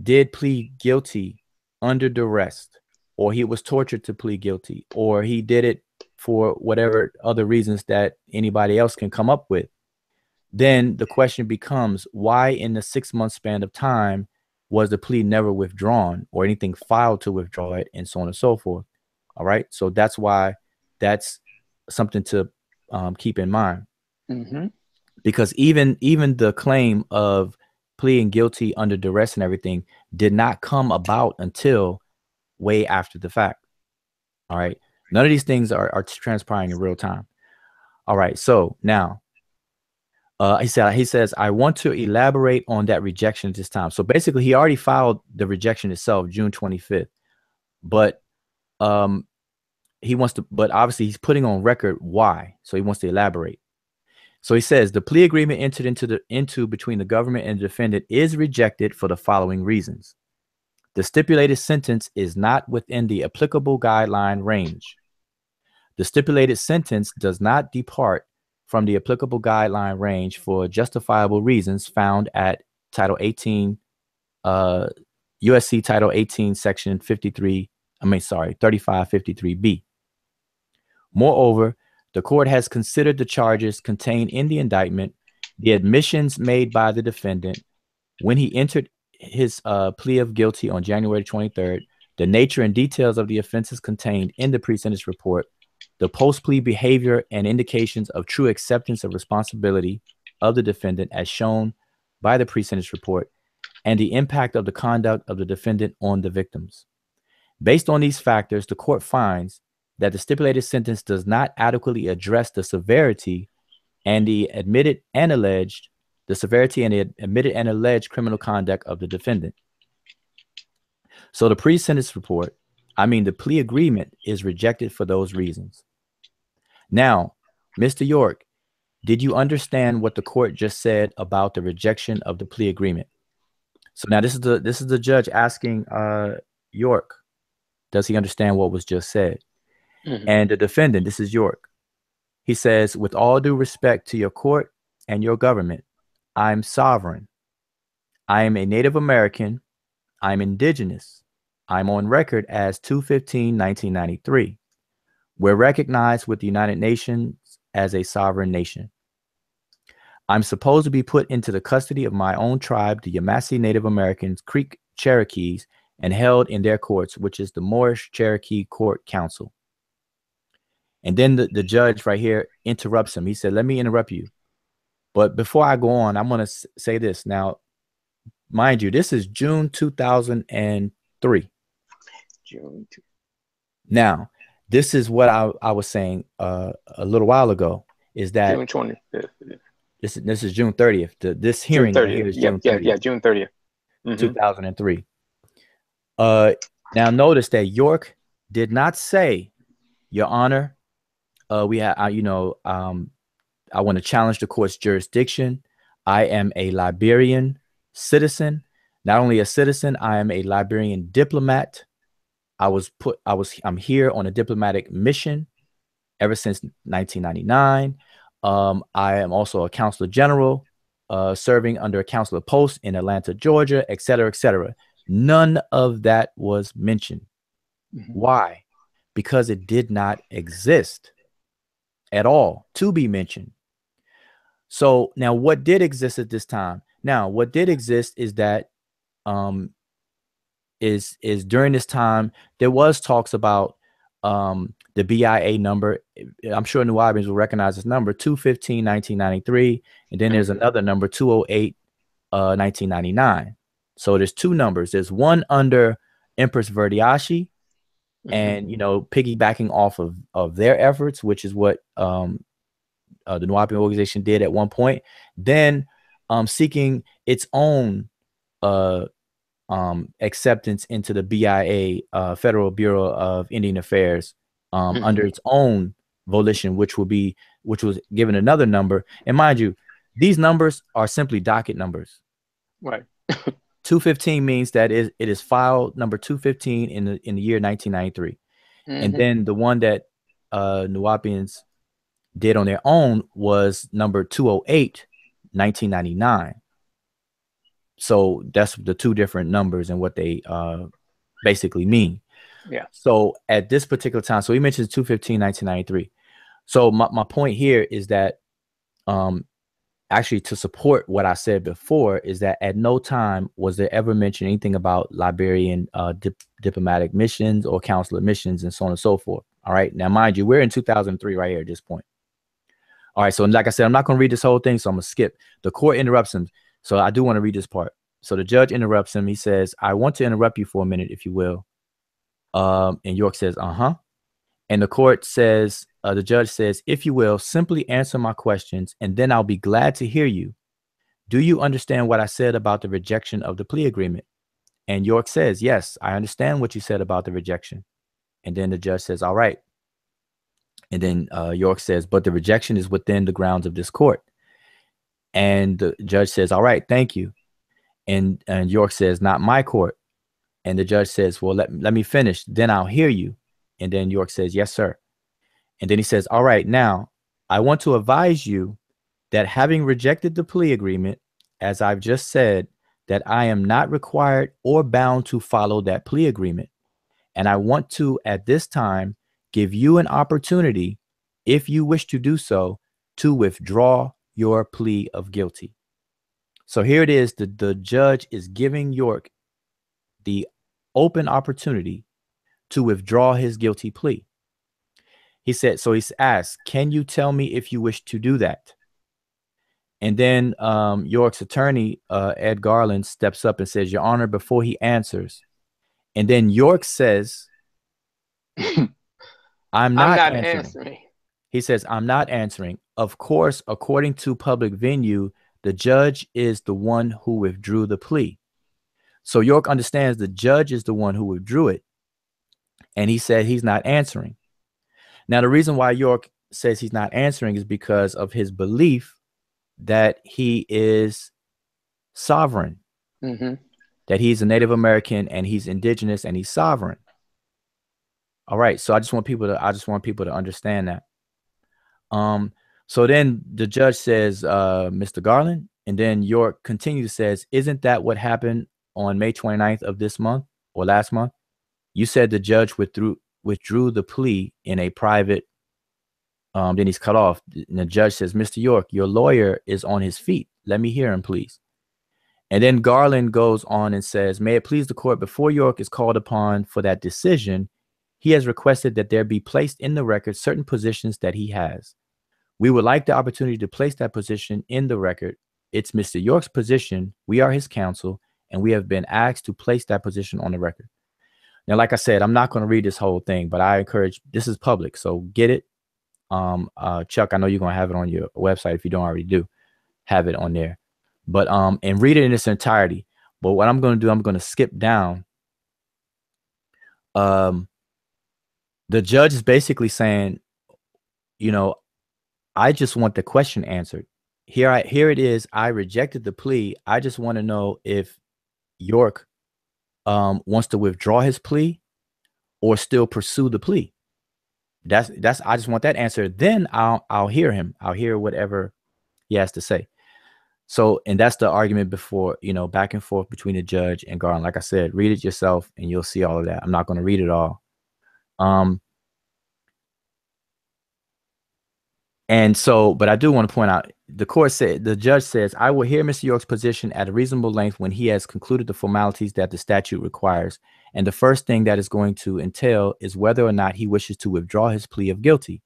did plead guilty under duress, or he was tortured to plead guilty, or he did it for whatever other reasons that anybody else can come up with, then the question becomes, why in the 6-month span of time was the plea never withdrawn or anything filed to withdraw it, and so on and so forth? All right. So that's why that's something to keep in mind. Mm-hmm. Because even the claim of pleading guilty under duress and everything did not come about until way after the fact. All right. None of these things are transpiring in real time. All right. So now he says, I want to elaborate on that rejection at this time. So basically he already filed the rejection itself, June 25th, but he wants to, but obviously he's putting on record why. So he wants to elaborate. So he says the plea agreement entered into between the government and the defendant is rejected for the following reasons. The stipulated sentence is not within the applicable guideline range. The stipulated sentence does not depart from the applicable guideline range for justifiable reasons found at Title 18, USC Title 18, Section 3553B. Moreover, the court has considered the charges contained in the indictment, the admissions made by the defendant when he entered his plea of guilty on January 23rd, the nature and details of the offenses contained in the pre-sentence report, the post-plea behavior and indications of true acceptance of responsibility of the defendant as shown by the pre-sentence report, and the impact of the conduct of the defendant on the victims. Based on these factors, the court finds that the stipulated sentence does not adequately address the severity and the admitted and alleged criminal conduct of the defendant. So the pre-sentence report, the plea agreement, is rejected for those reasons. Now, Mr. York, did you understand what the court just said about the rejection of the plea agreement? So now this is the judge asking York, does he understand what was just said? Mm-hmm. And the defendant, this is York. He says, with all due respect to your court and your government, I'm sovereign. I am a Native American. I'm indigenous. I'm on record as 2/15/1993. We're recognized with the United Nations as a sovereign nation. I'm supposed to be put into the custody of my own tribe, the Yamasee Native Americans, Creek Cherokees, and held in their courts, which is the Moorish Cherokee Court Council. And then the judge right here interrupts him. He said, let me interrupt you. But before I go on, I'm going to say this. Now, mind you, this is June 2003. June 2. Now, this is what I was saying a little while ago, is that June 25th. This is June 30th. This hearing June 30th. Right here is June 30th. Yeah, June 30th. 2003. Now notice that York did not say, Your Honor, we have, I want to challenge the court's jurisdiction. I am a Liberian citizen. Not only a citizen, I am a Liberian diplomat. I'm here on a diplomatic mission ever since 1999. I am also a counselor general, serving under a counselor post in Atlanta, Georgia, et cetera, et cetera. None of that was mentioned. Why? Because it did not exist at all to be mentioned. So now what did exist at this time? Now, what did exist is that is during this time there was talks about the BIA number. I'm sure Nuwaubians will recognize this number, 215 1993, and then there's another number, 208 1999. So there's two numbers. There's one under Empress Verdiashi, and piggybacking off of their efforts, which is what the Nuwaupian organization did at one point, then seeking its own acceptance into the BIA, Federal Bureau of Indian Affairs, under its own volition, which was given another number. And mind you, these numbers are simply docket numbers. Right. 215 means that it is file number 215 in the year 1993. And then the one that Nuwaupians did on their own was number 208 1999. So that's the two different numbers and what they basically mean. Yeah. So at this particular time, so he mentions 215 1993. So my point here is that actually, to support what I said before, is that at no time was there ever mentioned anything about Liberian diplomatic missions or consular missions and so on and so forth. All right. Now, mind you, we're in 2003 right here at this point. All right. So like I said, I'm not going to read this whole thing, so I'm going to skip. The court interrupts him. So I do want to read this part. So the judge interrupts him. He says, I want to interrupt you for a minute, if you will. And York says, And the court says, the judge says, if you will, simply answer my questions, and then I'll be glad to hear you. Do you understand what I said about the rejection of the plea agreement? And York says, yes, I understand what you said about the rejection. And then the judge says, all right. And then York says, but the rejection is within the grounds of this court. And the judge says, all right, thank you. And York says, not my court. And the judge says, well, let me finish, then I'll hear you. And then York says, yes, sir. And then he says, all right, now I want to advise you that having rejected the plea agreement, as I've just said, that I am not required or bound to follow that plea agreement. And I want to, at this time, give you an opportunity, if you wish to do so, to withdraw your plea of guilty. So here it is. The judge is giving York the open opportunity to withdraw his guilty plea. He said, so he's asked, can you tell me if you wish to do that? And then York's attorney, Ed Garland, steps up and says, Your Honor, before he answers. And then York says, I'm not answering. He says, I'm not answering. Of course, according to public venue, the judge is the one who withdrew the plea. So York understands the judge is the one who withdrew it. And he said he's not answering. Now, the reason why York says he's not answering is because of his belief that he is sovereign, that he's a Native American and he's indigenous and he's sovereign. All right. So I just want people to understand that. So then the judge says, Mr. Garland, and then York continues, says, isn't that what happened on May 29th of this month or last month? You said the judge withdrew the plea in a private, then he's cut off. And the judge says, Mr. York, your lawyer is on his feet. Let me hear him, please. And then Garland goes on and says, may it please the court, before York is called upon for that decision, he has requested that there be placed in the record certain positions that he has. We would like the opportunity to place that position in the record. It's Mr. York's position. We are his counsel, and we have been asked to place that position on the record. Now, like I said, I'm not going to read this whole thing, but I encourage, this is public, so get it. Chuck, I know you're going to have it on your website. If you don't already do, have it on there. But and read it in its entirety. But what I'm going to do, I'm going to skip down The judge is basically saying, you know, I just want the question answered. Here it is. I rejected the plea. I just want to know if York wants to withdraw his plea or still pursue the plea. That's I just want that answer. Then I'll hear him. I'll hear whatever he has to say. So, and that's the argument before, back and forth between the judge and Garland. Like I said, read it yourself and you'll see all of that. I'm not going to read it all. And so, but I do want to point out, the judge says, I will hear Mr. York's position at a reasonable length when he has concluded the formalities that the statute requires. And the first thing that is going to entail is whether or not he wishes to withdraw his plea of guilty.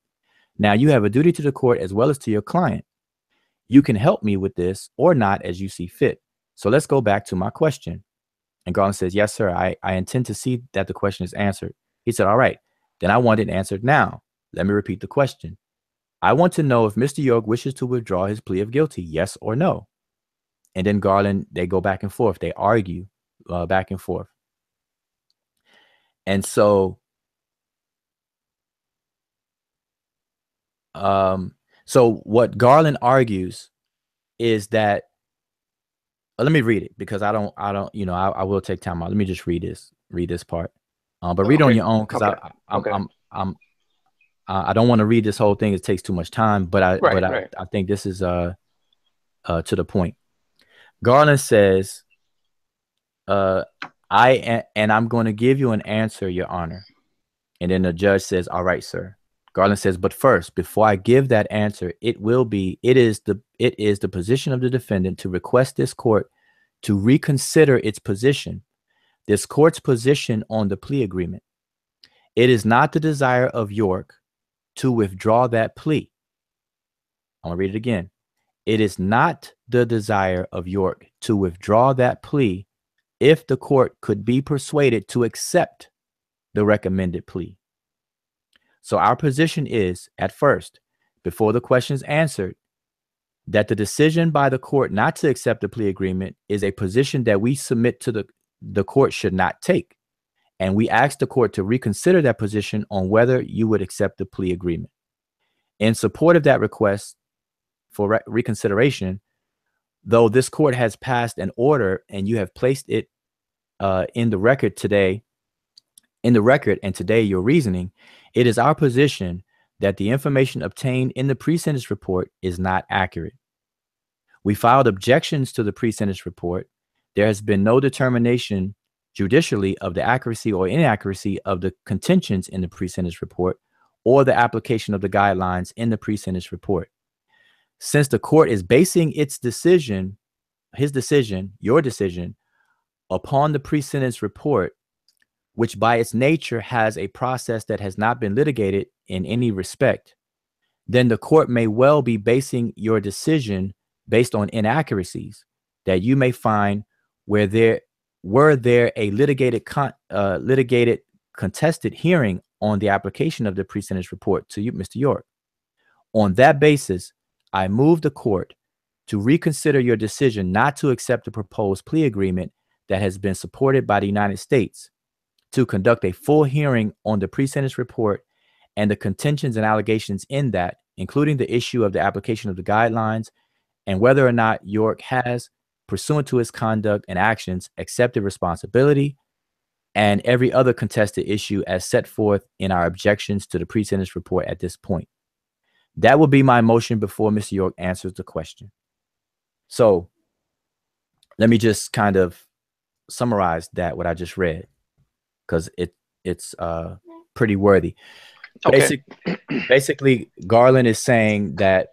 Now, you have a duty to the court as well as to your client. You can help me with this or not as you see fit. So let's go back to my question. And Garland says, yes, sir, I intend to see that the question is answered. He said, all right, then I want it answered now. Let me repeat the question. I want to know if Mr. York wishes to withdraw his plea of guilty, yes or no. And then Garland, they go back and forth. They argue back and forth. And so, so what Garland argues is that, let me read it because I will take time out. Let me just read this part. But read on your own because I don't want to read this whole thing. It takes too much time, but I think this is to the point. Garland says, I'm going to give you an answer, Your Honor. And then the judge says, all right, sir. Garland says, but first, before I give that answer, it is the position of the defendant to request this court to reconsider its position, this court's position on the plea agreement. It is not the desire of York to withdraw that plea. I'm going to read it again. It is not the desire of York to withdraw that plea if the court could be persuaded to accept the recommended plea. So our position is, at first, before the question is answered, that the decision by the court not to accept the plea agreement is a position that we submit to the court should not take. And we ask the court to reconsider that position on whether you would accept the plea agreement. In support of that request for reconsideration, though this court has passed an order and you have placed it in the record and today your reasoning, it is our position that the information obtained in the pre-sentence report is not accurate. We filed objections to the pre-sentence report. There has been no determination judicially of the accuracy or inaccuracy of the contentions in the pre-sentence report or the application of the guidelines in the pre-sentence report. Since the court is basing its decision, your decision, upon the pre-sentence report, which by its nature has a process that has not been litigated in any respect, then the court may well be basing your decision based on inaccuracies that you may find were there a litigated contested hearing on the application of the pre-sentence report to you, Mr. York. On that basis, I move the court to reconsider your decision not to accept the proposed plea agreement that has been supported by the United States, to conduct a full hearing on the pre-sentence report and the contentions and allegations in that, including the issue of the application of the guidelines and whether or not York has, pursuant to his conduct and actions, accepted responsibility, and every other contested issue as set forth in our objections to the pre-sentence report at this point. That will be my motion before Mr. York answers the question. So let me just kind of summarize what I just read, because it's pretty worthy. Okay. Basically, Garland is saying that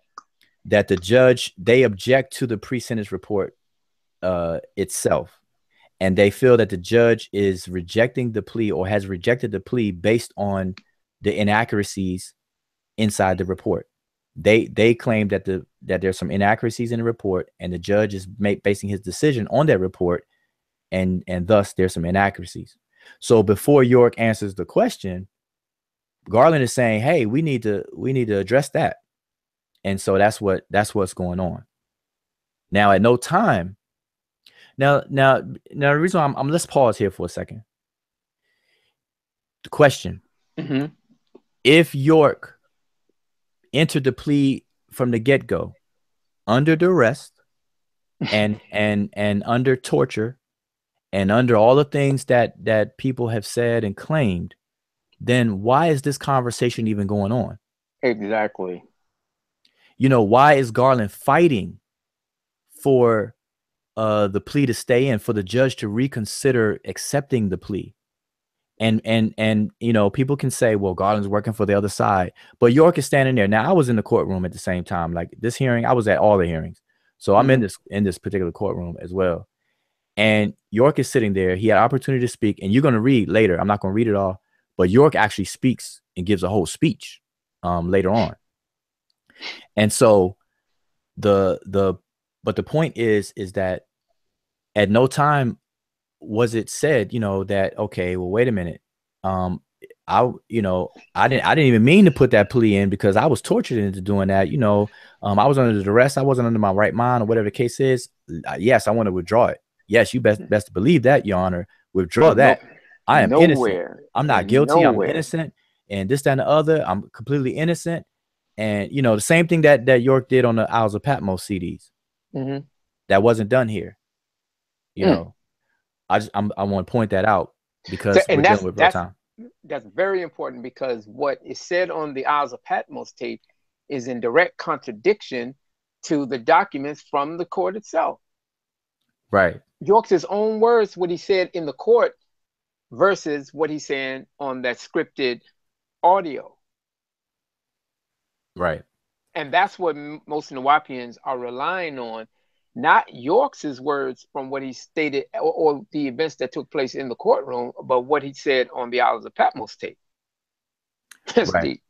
the judge, they object to the pre-sentence report itself, and they feel that the judge is rejecting the plea or has rejected the plea based on the inaccuracies inside the report. They claim that there's some inaccuracies in the report, and the judge is basing his decision on that report, and thus there's some inaccuracies. So before York answers the question, Garland is saying, hey, we need to address that. And so that's what's going on. Now, at no time. Now the reason let's pause here for a second. The question: if York entered the plea from the get-go under duress and under torture and under all the things that people have said and claimed, then why is this conversation even going on? Exactly. You know, why is Garland fighting for the plea to stay in, for the judge to reconsider accepting the plea? And you know, people can say, well, Garland's working for the other side, but York is standing there. Now, I was in the courtroom at the same time, like this hearing. I was at all the hearings, so I'm in this particular courtroom as well. And York is sitting there. He had opportunity to speak, and you're going to read later. I'm not going to read it all, but York actually speaks and gives a whole speech later on. And so but the point is that at no time was it said, you know, that, okay, well, wait a minute. I didn't even mean to put that plea in because I was tortured into doing that. You know, I was under duress. I wasn't under my right mind, or whatever the case is. Yes, I want to withdraw it. Yes, you best believe that, Your Honor. Withdraw that. I am innocent. I'm not guilty. I'm innocent. And this, that, and the other. I'm completely innocent. And, you know, the same thing that York did on the Isles of Patmos CDs. That wasn't done here. You know, I want to point that out because we're dealing with real time. That's very important, because what is said on the Isles of Patmos tape is in direct contradiction to the documents from the court itself. Right. York's own words, what he said in the court versus what he's saying on that scripted audio. Right. And that's what most Nuwaupians are relying on, not York's words from what he stated or the events that took place in the courtroom, but what he said on the Isles of Patmos tape. That's right. deep.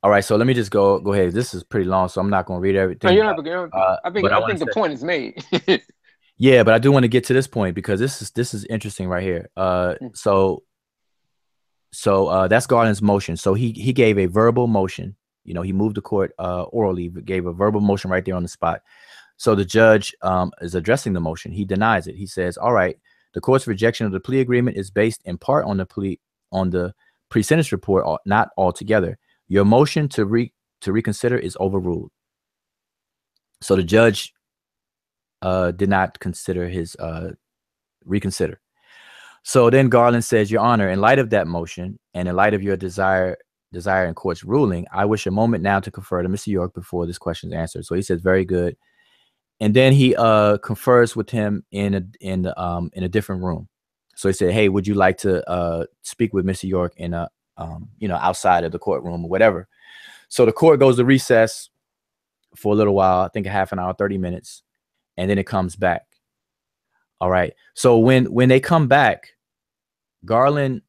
All right, so let me just go ahead. This is pretty long, so I'm not going to read everything. No, you're not going to. I think the point is made. Yeah, but I do want to get to this point because this is interesting right here. So that's Garland's motion. So he gave a verbal motion. You know, he moved the court orally, but gave a verbal motion right there on the spot. So the judge is addressing the motion. He denies it. He says, all right, the court's rejection of the plea agreement is based in part on the pre-sentence report, not altogether. Your motion to reconsider is overruled. So the judge did not consider his reconsider. So then Garland says, Your Honor, in light of that motion and in light of your desire in court's ruling, I wish a moment now to confer to Mr. York before this question is answered. So he says, very good. And then he confers with him in a different room. So he said, hey, would you like to speak with Mr. York in a outside of the courtroom or whatever? So the court goes to recess for a little while, I think a half an hour, 30 minutes, and then it comes back. All right. So when they come back, Garland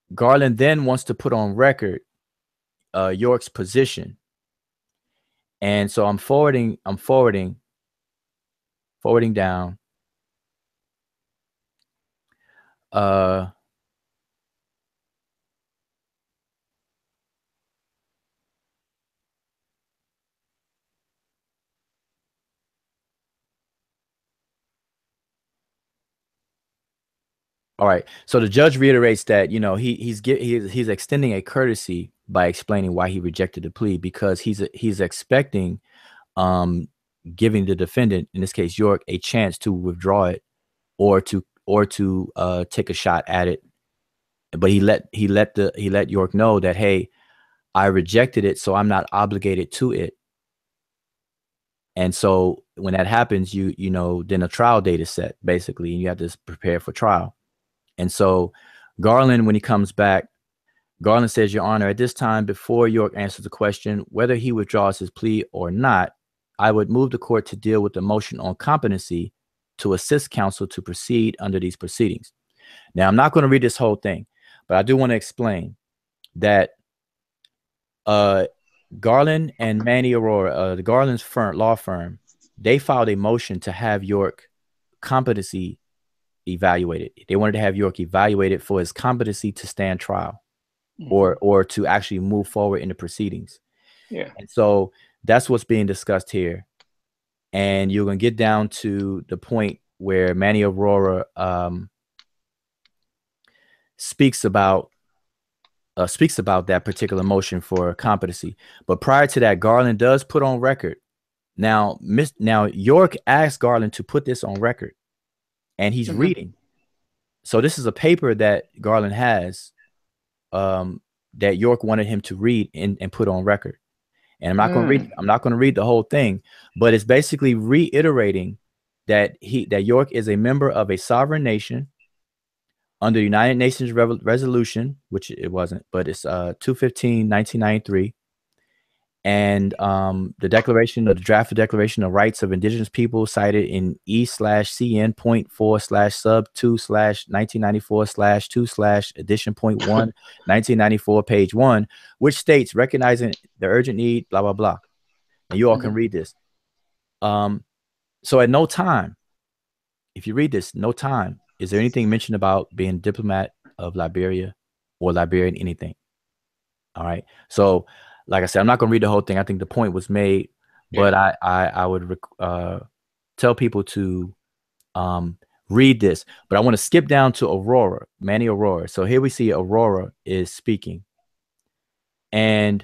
then wants to put on record York's position. And so I'm forwarding down. All right. So the judge reiterates that, you know, he's extending a courtesy by explaining why he rejected the plea, because he's expecting giving the defendant, in this case York, a chance to withdraw it or to take a shot at it. But he let York know that, hey, I rejected it, so I'm not obligated to it. And so when that happens, you know, then a trial date is set, basically, and you have to prepare for trial. And so Garland, when he comes back, Garland says, Your Honor, at this time, before York answers the question, whether he withdraws his plea or not, I would move the court to deal with the motion on competency to assist counsel to proceed under these proceedings. Now, I'm not going to read this whole thing, but I do want to explain that Garland and Manny Aurora, the Garland's law firm, they filed a motion to have York competency evaluated. They wanted to have York evaluated for his competency to stand trial or to actually move forward in the proceedings. Yeah. And so that's what's being discussed here. And you're going to get down to the point where Manny Aurora speaks about that particular motion for competency. But prior to that, Garland does put on record. Now, York asked Garland to put this on record, and he's reading. So this is a paper that Garland has, that York wanted him to read and put on record. And I'm not going to read the whole thing, but it's basically reiterating that York is a member of a sovereign nation under the United Nations resolution, which it wasn't, but it's 215, 1993. And the draft declaration of rights of indigenous people cited in E/CN.4/sub2/1994/2/edition.1 1994 page 1, which states recognizing the urgent need, blah blah blah. And you all can read this. So at no time, if you read this, no time is there anything mentioned about being diplomat of Liberia or Liberian anything. All right. So like I said, I'm not going to read the whole thing. I think the point was made, but I would tell people to read this. But I want to skip down to Manny Aurora. So here we see Aurora is speaking, and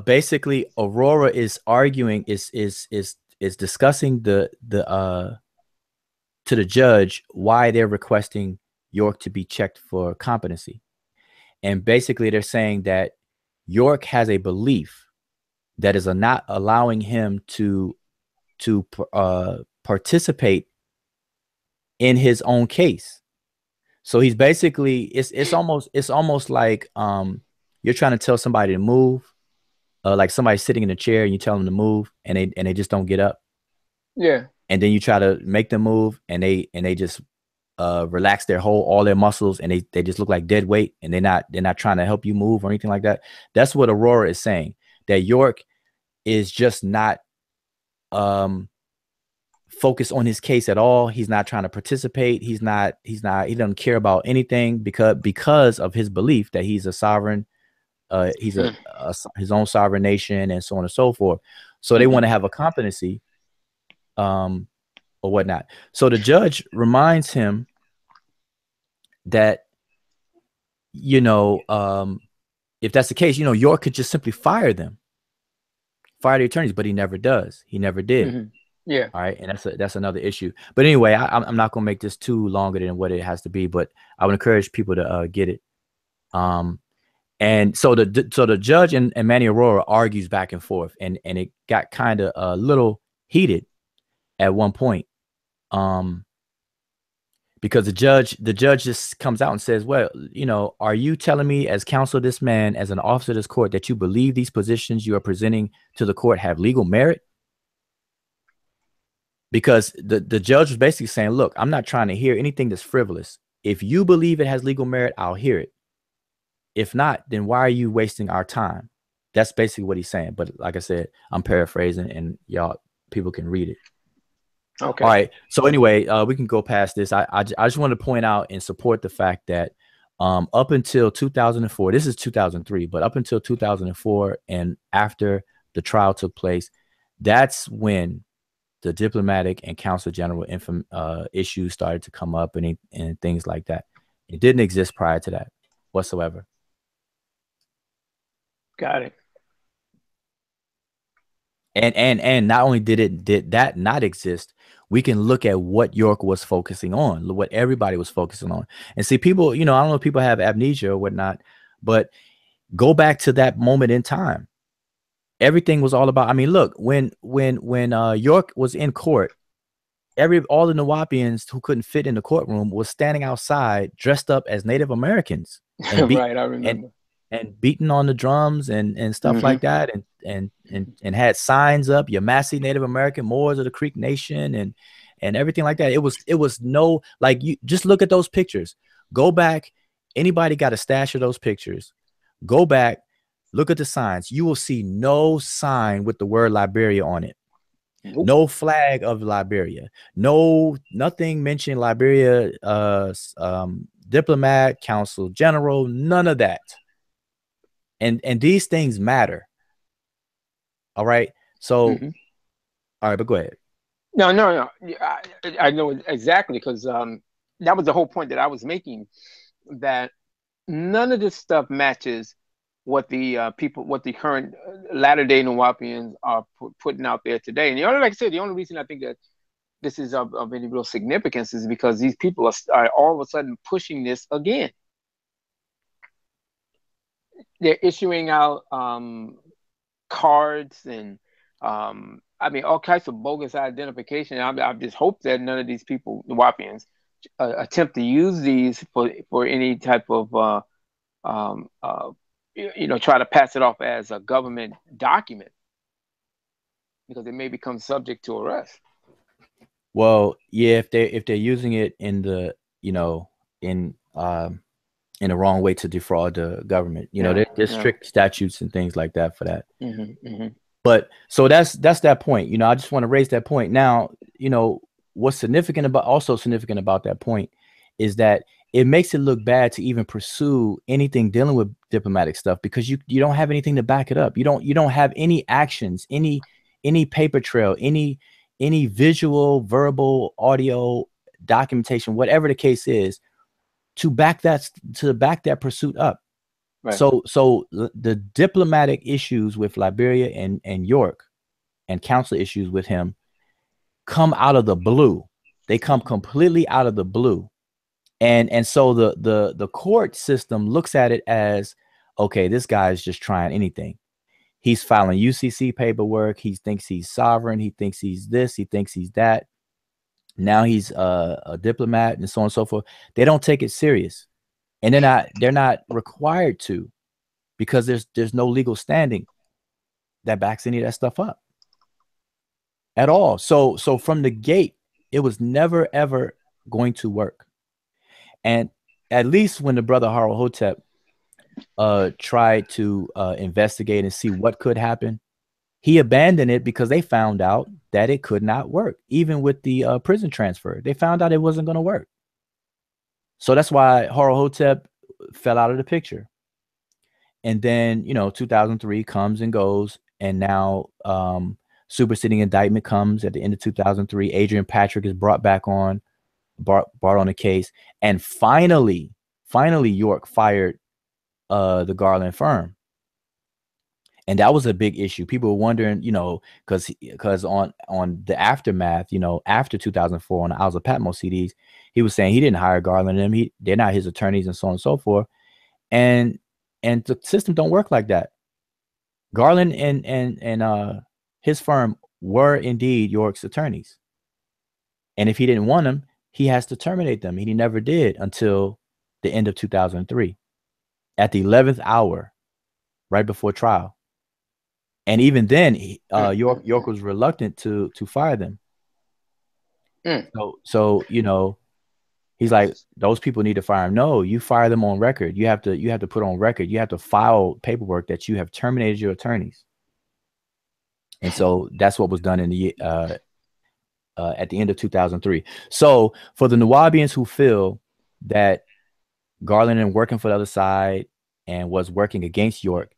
basically Aurora is arguing, is discussing to the judge why they're requesting York to be checked for competency. And basically they're saying that York has a belief that is not allowing him to participate in his own case. So he's basically, it's almost like you're trying to tell somebody to move, like somebody's sitting in a chair and you tell them to move and they just don't get up. Yeah. And then you try to make them move and they just relax all their muscles, and they just look like dead weight, and they're not trying to help you move or anything like that. That's what Aurora is saying, that York is just not focused on his case at all. He's not trying to participate. He doesn't care about anything because of his belief that he's a sovereign, he's his own sovereign nation, and so on and so forth. So they want to have a competency or whatnot. So the judge reminds him that, if that's the case, York could just simply fire the attorneys, but he never does. He never did. Yeah. All right. And that's another issue. But anyway, I'm not going to make this too longer than what it has to be, but I would encourage people to get it. And so the judge and Manny Aurora argues back and forth, and it got kind of a little heated at one point, because the judge just comes out and says, well, are you telling me as counsel of this man, as an officer of this court, that you believe these positions you are presenting to the court have legal merit? Because the judge was basically saying, look, I'm not trying to hear anything that's frivolous. If you believe it has legal merit, I'll hear it. If not, then why are you wasting our time? That's basically what he's saying. But like I said, I'm paraphrasing, and people can read it. Okay. All right. So anyway, we can go past this. I just want to point out and support the fact that up until 2004, this is 2003, but up until 2004 and after the trial took place, that's when the diplomatic and consul general issues started to come up and things like that. It didn't exist prior to that whatsoever. Got it. And not only did that not exist, we can look at what York was focusing on, what everybody was focusing on. And see, people, I don't know if people have amnesia or whatnot, but go back to that moment in time. Everything was all about, look, when York was in court, all the Nuwaupians who couldn't fit in the courtroom was standing outside dressed up as Native Americans. And right, I remember. And beating on the drums and stuff like that, and had signs up, Yamasee Native American, Moors of the Creek Nation, and everything like that. It was no, like, you just look at those pictures. Go back. Anybody got a stash of those pictures? Go back, look at the signs. You will see no sign with the word Liberia on it. Nope. No flag of Liberia. Nothing mentioning Liberia, diplomat, consul general, none of that. And these things matter. All right. So, all right, but go ahead. No. I know exactly, because that was the whole point that I was making, that none of this stuff matches what the people, what the current latter-day Nuwaupians are putting out there today. And the only, like I said, the only reason I think that this is of any real significance is because these people are all of a sudden pushing this again. They're issuing out cards and I mean all kinds of bogus identification. I just hope that none of these people, the Nuwaupians, attempt to use these for any type of um, uh, try to pass it off as a government document, because it may become subject to arrest. Well, yeah, if they're using it in the in the wrong way to defraud the government, there's strict statutes and things like that for that. Mm-hmm, mm-hmm. But so that's that point. I just want to raise that point. Now, what's significant about that point is that it makes it look bad to even pursue anything dealing with diplomatic stuff, because you don't have anything to back it up. You don't have any actions, any paper trail, any visual, verbal, audio documentation, whatever the case is, to back that pursuit up. Right. So the diplomatic issues with Liberia and York, and consular issues with him, come out of the blue. They come completely out of the blue. And so the court system looks at it as, okay, this guy is just trying anything. He's filing UCC paperwork. He thinks he's sovereign. He thinks he's this. He thinks he's that. Now he's a diplomat, and so on and so forth. They don't take it serious, and they're not required to, because there's no legal standing that backs any of that stuff up at all. So from the gate, it was never ever going to work. And at least when the brother Horahotep tried to investigate and see what could happen, he abandoned it because they found out that it could not work. Even with the prison transfer, they found out it wasn't going to work. So that's why Horahotep fell out of the picture. And then, 2003 comes and goes, and now superseding indictment comes at the end of 2003. Adrian Patrick is brought on the case, and finally York fired the Garland firm. And that was a big issue. People were wondering, because on the aftermath, after 2004 on the Isles of Patmos CDs, he was saying he didn't hire Garland and them. They're not his attorneys, and so on and so forth. And the system don't work like that. Garland and his firm were indeed York's attorneys. And if he didn't want them, he has to terminate them. And he never did until the end of 2003, at the 11th hour, right before trial. And even then, York was reluctant to fire them. So he's like, those people need to fire him. No, you fire them on record. You have to put on record. You have to file paperwork that you have terminated your attorneys. And so that's what was done in the at the end of 2003. So for the Nuwaubians who feel that Garland and working for the other side and was working against York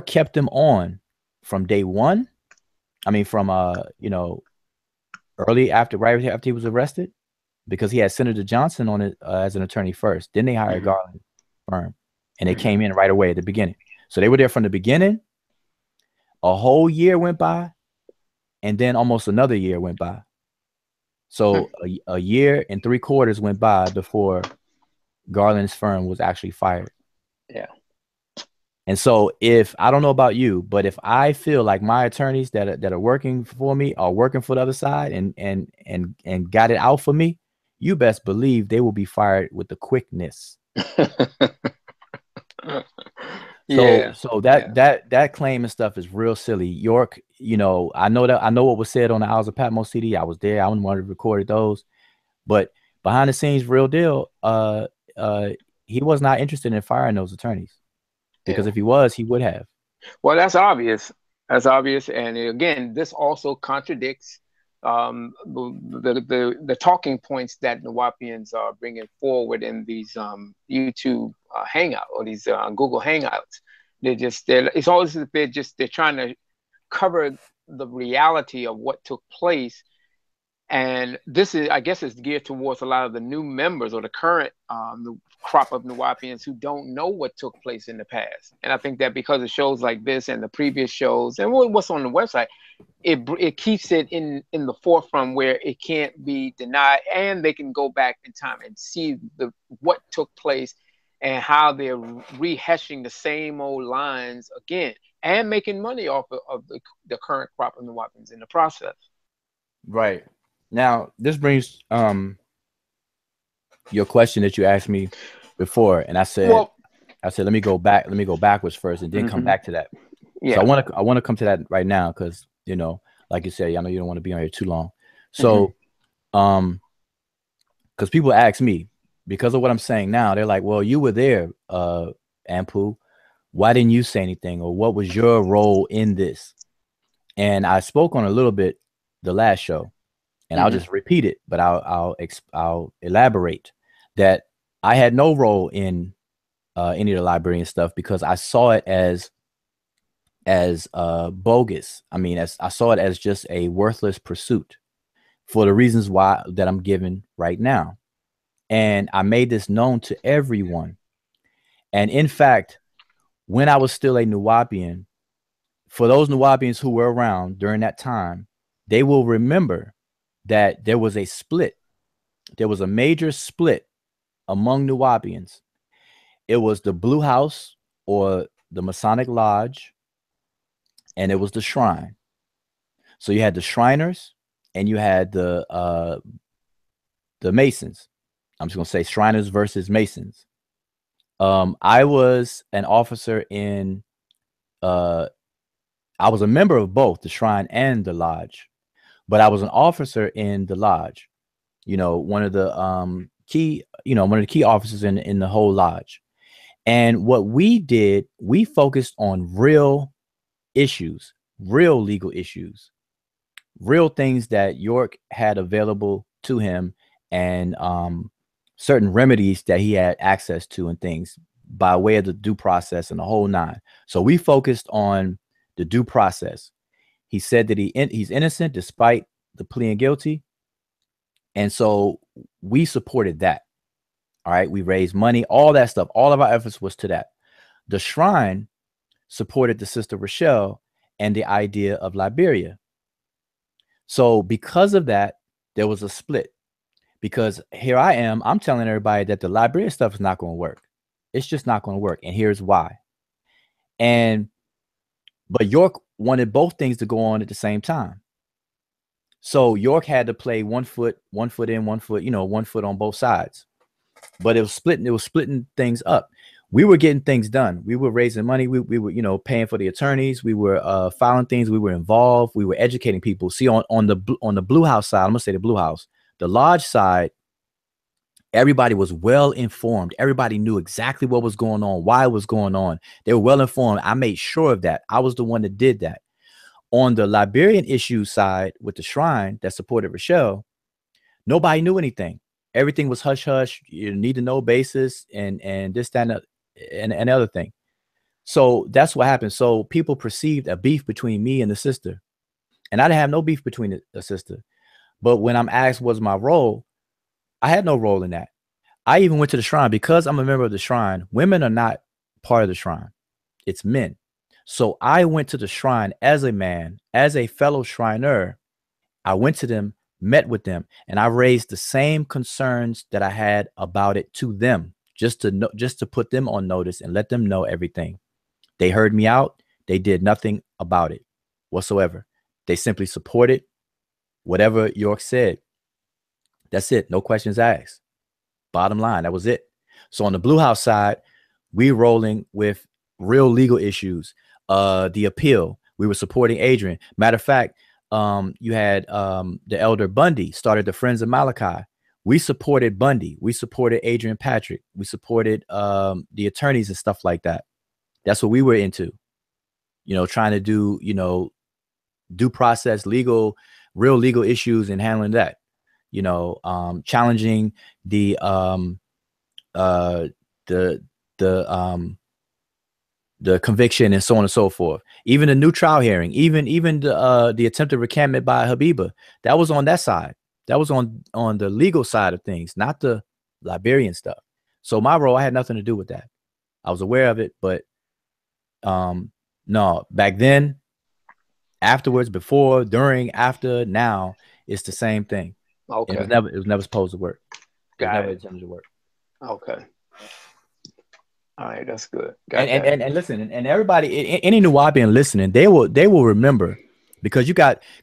kept them on from day one. I mean, from right after he was arrested, because he had Senator Johnson on it as an attorney first. Then they hired Garland firm, and they came in right away at the beginning. So they were there from the beginning. A whole year went by, and then almost another year went by. So a year and 3/4 went by before Garland's firm was actually fired. Yeah. And so I don't know about you, but if I feel like my attorneys that are working for me are working for the other side and got it out for me, you best believe they will be fired with the quickness. So that claim and stuff is real silly. York, I know what was said on the Isles of Patmos CD. I was there. I wouldn't want to record those, but behind the scenes, real deal. He was not interested in firing those attorneys, because if he was, he would have. Well, that's obvious. That's obvious, and again, this also contradicts the talking points that Nuwaupians are bringing forward in these YouTube hangout or these Google Hangouts. It's always they're trying to cover the reality of what took place And this is, I guess, it's geared towards a lot of the new members or the current the crop of Nuwaupians who don't know what took place in the past. And I think that because of shows like this and the previous shows and what's on the website, it keeps it in the forefront where it can't be denied, and they can go back in time and see what took place and how they're rehashing the same old lines again and making money off of the current crop of Nuwaupians in the process. Right. Now, this brings your question that you asked me before, and I said, let me go backwards first, and then come back to that. Yeah. So I want to come to that right now because, you know, like you said, I know you don't want to be on here too long. So, because people ask me because of what I'm saying now, they're like, "Well, you were there, Ampu. Why didn't you say anything, or what was your role in this?" And I spoke on a little bit the last show. And I'll just repeat it, but I'll elaborate that I had no role in any of the Liberian stuff because I saw it as bogus. I mean, I saw it as just a worthless pursuit for the reasons why that I'm giving right now. And I made this known to everyone. And in fact, when I was still a Nuwaupian, for those Nuwaupians who were around during that time, they will remember that there was a split. There was a major split among Nuwaupians. It was the Blue House or the Masonic Lodge, and it was the Shrine. So you had the Shriners and you had the Masons. I'm just gonna say Shriners versus Masons. I was an officer in I was a member of both the Shrine and the Lodge. But I was an officer in the Lodge, you know, one of the key officers in the whole Lodge. And what we did, we focused on real issues, real legal issues, real things that York had available to him, and certain remedies that he had access to and things by way of the due process and the whole nine. So we focused on the due process. He said that he's innocent despite the pleading guilty. And so we supported that. All right. We raised money, all that stuff. All of our efforts was to that. The Shrine supported the Sister Rochelle and the idea of Liberia. So because of that, there was a split. Because here I am, I'm telling everybody that the Liberia stuff is not going to work. It's just not going to work. And here's why. But York wanted both things to go on at the same time. So York had to play one foot in, 1 foot, you know, 1 foot on both sides. But it was splitting things up. We were getting things done. We were raising money. We were, you know, paying for the attorneys. We were filing things. We were involved. We were educating people. See, on the Blue House side, I'm gonna say the Blue House, the Lodge side, everybody was well informed. Everybody knew exactly what was going on, why it was going on. They were well informed. I made sure of that. I was the one that did that. On the Liberian issue side with the Shrine that supported Rochelle, nobody knew anything. Everything was hush hush. You need to know basis and this, that, and other thing. So that's what happened. So people perceived a beef between me and the sister, and I didn't have no beef between the sister. But when I'm asked what's my role, I had no role in that. I even went to the Shrine because I'm a member of the Shrine. Women are not part of the Shrine. It's men. So I went to the Shrine as a man, as a fellow Shriner. I went to them, met with them, and I raised the same concerns that I had about it to them, just to put them on notice and let them know everything. They heard me out. They did nothing about it whatsoever. They simply supported whatever York said. That's it. No questions asked. Bottom line, that was it. So on the Blue House side, we rolling with real legal issues. The appeal, we were supporting Adrian. Matter of fact, you had the Elder Bundy started the Friends of Malachi. We supported Bundy. We supported Adrian Patrick. We supported the attorneys and stuff like that. That's what we were into, you know, trying to do, you know, due process, real legal issues and handling that, you know, challenging the conviction and so on and so forth. Even the new trial hearing, even the attempted recantment by Habiba, that was on that side. That was on the legal side of things, not the Liberian stuff. So my role, I had nothing to do with that. I was aware of it, but no, back then, afterwards, before, during, after, now, it's the same thing. Okay. It was never supposed to work. It was never intended to work. Okay. All right, that's good. And listen, and everybody, any Nuwaupian listening, they will remember, because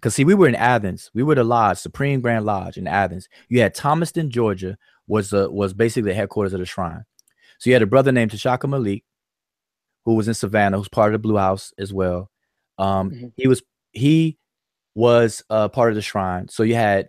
see, we were in Athens. We were the lodge, Supreme Grand Lodge in Athens. You had Thomaston, Georgia, was basically the headquarters of the shrine. So you had a brother named Tashaka Malik, who was in Savannah, who's part of the Blue House as well. He was part of the shrine. So you had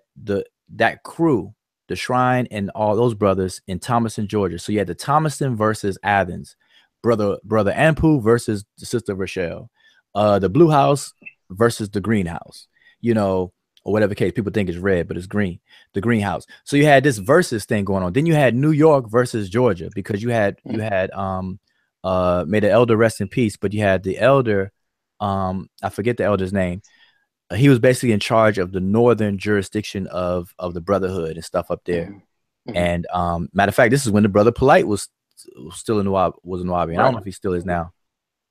that crew, the shrine, and all those brothers in Thomaston, Georgia. So you had the Thomaston versus Athens, brother Ampu versus the sister Rochelle, the Blue House versus the Greenhouse, or whatever case. People think it's red, but it's green. The Greenhouse. So you had this versus thing going on. Then you had New York versus Georgia, because you had may the elder rest in peace, but you had the elder, I forget the elder's name. He was basically in charge of the northern jurisdiction of the Brotherhood and stuff up there. And matter of fact, this is when the brother Polite was still in Nuwaubian. Right. I don't know if he still is now.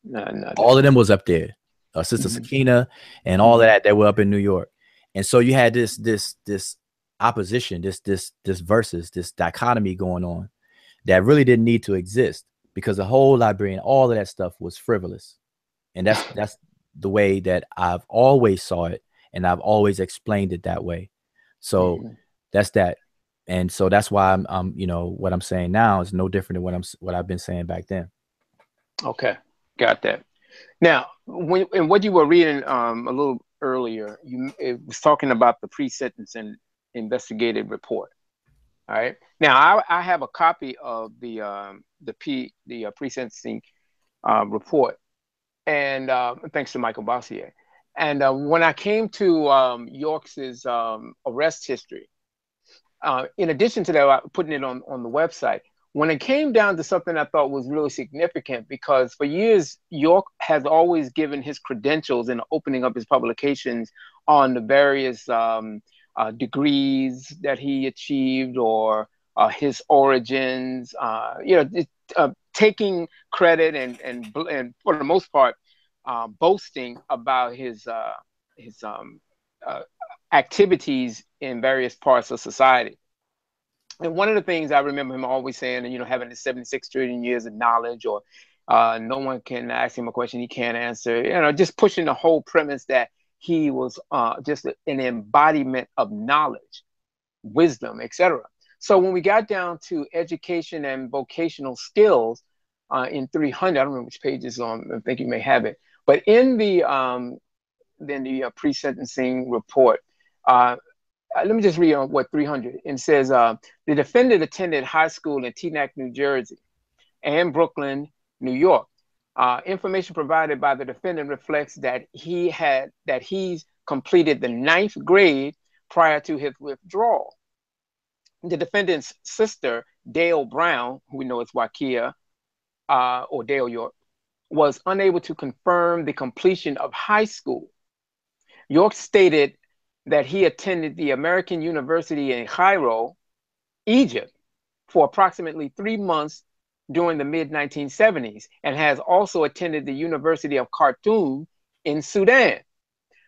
No, all of them was up there. Sister Sakina and all that, they were up in New York. And so you had this opposition, this versus, this dichotomy going on that really didn't need to exist, because the whole Liberian, all of that stuff was frivolous. And that's the way that I've always saw it, and I've always explained it that way. So that's that. And so that's why I'm what I'm saying now is no different than what I've been saying back then. Okay, got that. Now, what you were reading a little earlier, it was talking about the pre-sentencing investigative report. All right. Now, I have a copy of the pre-sentencing report, and thanks to Michael Bossier. And when I came to York's arrest history, in addition to that, putting it on the website, when it came down to something I thought was really significant, because for years, York has always given his credentials in opening up his publications on the various degrees that he achieved, or his origins, taking credit and for the most part, boasting about his activities in various parts of society. And one of the things I remember him always saying, having the 76 trillion years of knowledge, or no one can ask him a question he can't answer, just pushing the whole premise that he was just an embodiment of knowledge, wisdom, etc. So when we got down to education and vocational skills in 300, I don't remember which page it's on, I think you may have it, but in the pre-sentencing report, let me just read on what 300. It says, the defendant attended high school in Teaneck, New Jersey, and Brooklyn, New York. Information provided by the defendant reflects that he's completed the 9th grade prior to his withdrawal. The defendant's sister, Dale Brown, who we know as Wakia, or Dale York, was unable to confirm the completion of high school. York stated that he attended the American University in Cairo, Egypt, for approximately 3 months during the mid-1970s, and has also attended the University of Khartoum in Sudan.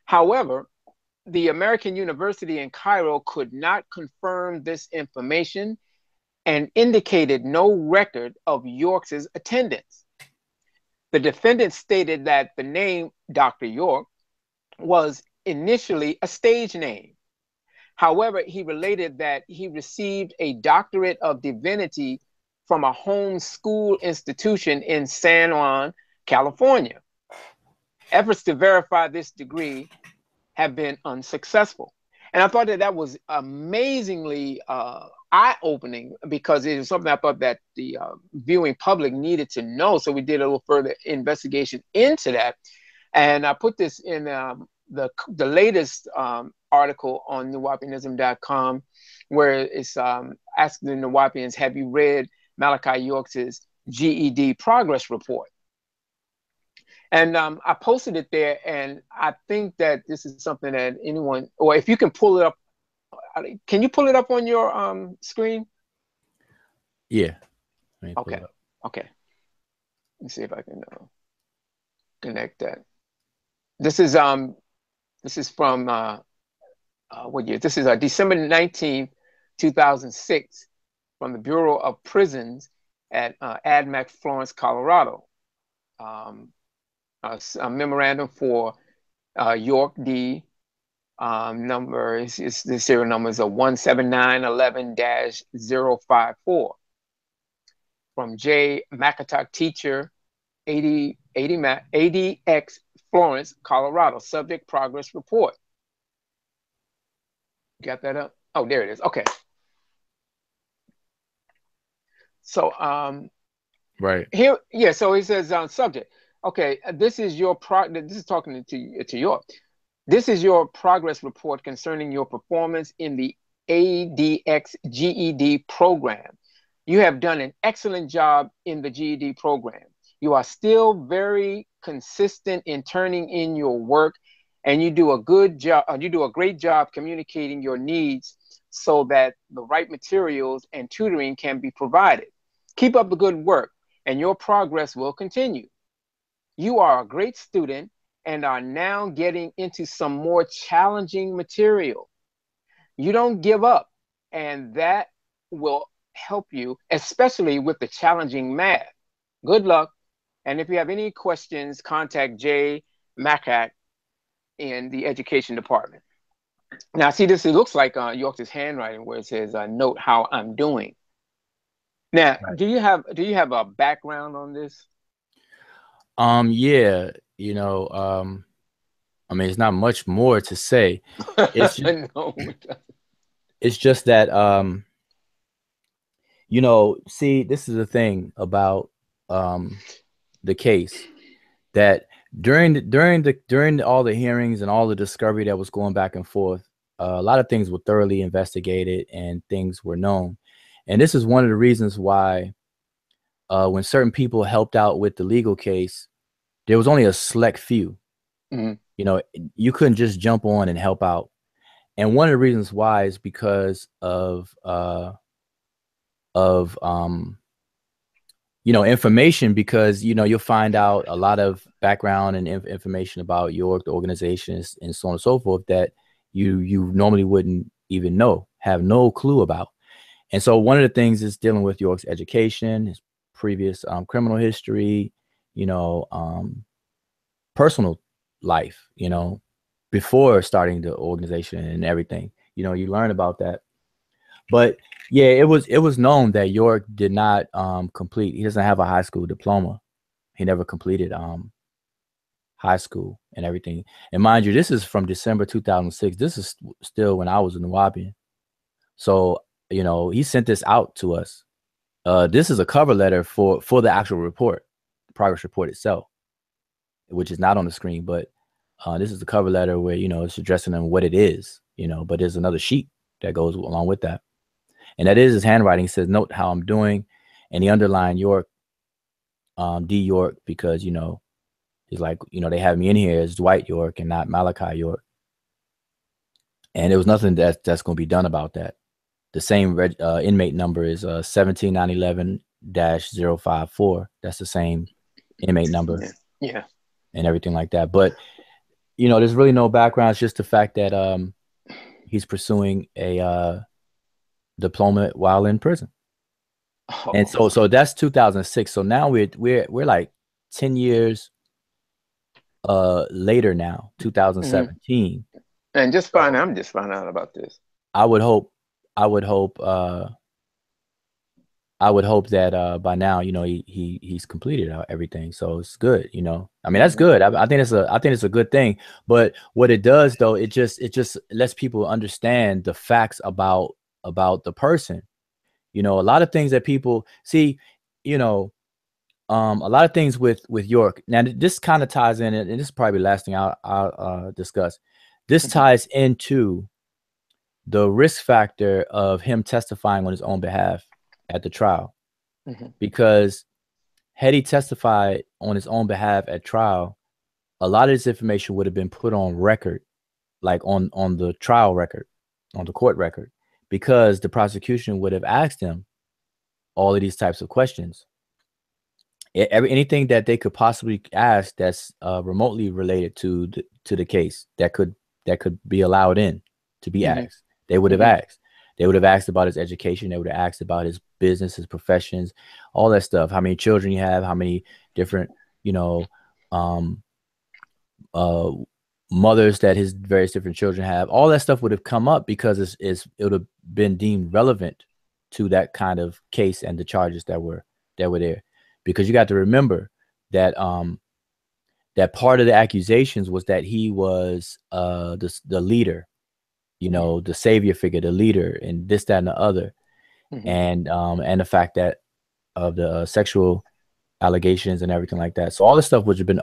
However, the American University in Cairo could not confirm this information and indicated no record of York's attendance. The defendant stated that the name Dr. York was initially a stage name. However, he related that he received a doctorate of divinity from a home school institution in San Juan, California. Efforts to verify this degree have been unsuccessful. And I thought that was amazingly eye-opening, because it was something I thought that the viewing public needed to know. So we did a little further investigation into that. And I put this in the latest article on Nuwaupianism.com, where it's asking the Nuwaupians, have you read Malachi York's GED progress report? And I posted it there, and I think that this is something that anyone, or if you can pull it up Can you pull it up on your screen? Yeah. Let me pull Okay. it up. Okay. Let's see if I can connect that. This is from what year? This is December 19th, 2006, from the Bureau of Prisons at ADMAC, Florence, Colorado. Um, a memorandum for York D. The serial number is a 17911-054 from J. McIntosh, teacher, 80 ADX, Florence, Colorado. Subject progress report. Got that up? Oh, there it is. Okay. So Right. here, yeah. So he says on subject. Okay, this is your This is talking to York. This is your progress report concerning your performance in the ADX GED program. You have done an excellent job in the GED program. You are still very consistent in turning in your work, and you do a good job. You do a great job communicating your needs so that the right materials and tutoring can be provided. Keep up the good work, and your progress will continue. You are a great student and are now getting into some more challenging material. You don't give up, and that will help you, especially with the challenging math. Good luck. And if you have any questions, contact Jay Macac in the education department. Now, see, this it looks like York's handwriting where it says, "Note how I'm doing." Now, Right. do you have a background on this? Yeah, I mean, it's not much more to say. It's just, No. it's just that, see, this is the thing about the case, that during all the hearings and all the discovery that was going back and forth, a lot of things were thoroughly investigated and things were known. And this is one of the reasons why, when certain people helped out with the legal case, there was only a select few. Mhm. You know, you couldn't just jump on and help out. And one of the reasons why is because of information, because you'll find out a lot of background and information about York, the organizations, and so on and so forth, that you normally wouldn't even have no clue about. And so one of the things is dealing with York's education, his previous criminal history, personal life, before starting the organization and everything. You learn about that. But yeah, it was known that York did not complete. He doesn't have a high school diploma. He never completed high school and everything. And mind you, this is from December 2006. This is still when I was in Nuwaupian. So he sent this out to us. This is a cover letter for the actual report, the progress report itself, which is not on the screen. But this is the cover letter where it's addressing them what it is. But there's another sheet that goes along with that. And that is his handwriting. He says, "Note how I'm doing," and he underlined York, D York, because he's like, they have me in here as Dwight York and not Malachi York, and there was nothing that's going to be done about that. The same inmate number is 17911-054. That's the same inmate number, Yeah. and everything like that. But there's really no background. It's just the fact that he's pursuing a diploma while in prison. Oh. And so that's 2006. So now we're like 10 years later now, 2017. Mm-hmm. And So I'm just finding out about this. I would hope I would hope that by now he's completed everything. So it's good. I mean, that's good. I think it's a good thing. But what it does, though, it just lets people understand the facts about the person. A lot of things that people see, a lot of things with York. Now, this kind of ties in, and this is probably the last thing I'll discuss. This ties into the risk factor of him testifying on his own behalf at the trial. Because had he testified on his own behalf at trial, a lot of this information would have been put on record, like on the trial record, on the court record, because the prosecution would have asked him all of these types of questions. Anything that they could possibly ask that's remotely related to the case that could be allowed in to be asked, they would have asked. They would have asked about his education. They would have asked about his business, his professions, all that stuff. How many children you have, how many different, mothers that his various different children have. All that stuff would have come up because it would have been deemed relevant to that kind of case and the charges that were there. Because you got to remember that that part of the accusations was that he was the leader, the savior figure, the leader, and this, that, and the other, and the fact that of the sexual allegations and everything like that. So all this stuff would have been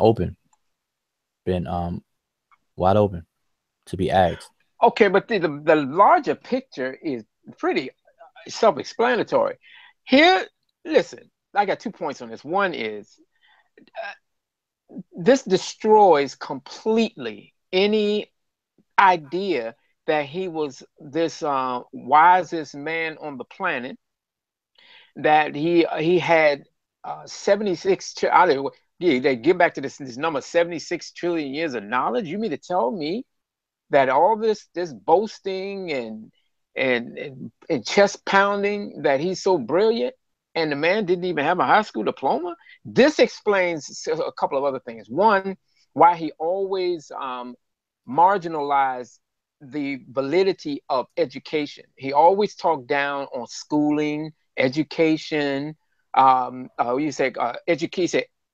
wide open to be asked. Okay, but the larger picture is pretty self-explanatory. Here, listen, I got 2 points on this. One is this destroys completely any idea that he was this wisest man on the planet, that he had 76 they get back to this number, 76 trillion years of knowledge. You mean to tell me that all this boasting and chest pounding, that he's so brilliant, and the man didn't even have a high school diploma? This explains a couple of other things. One, why he always marginalized the validity of education. He always talked down on schooling, education.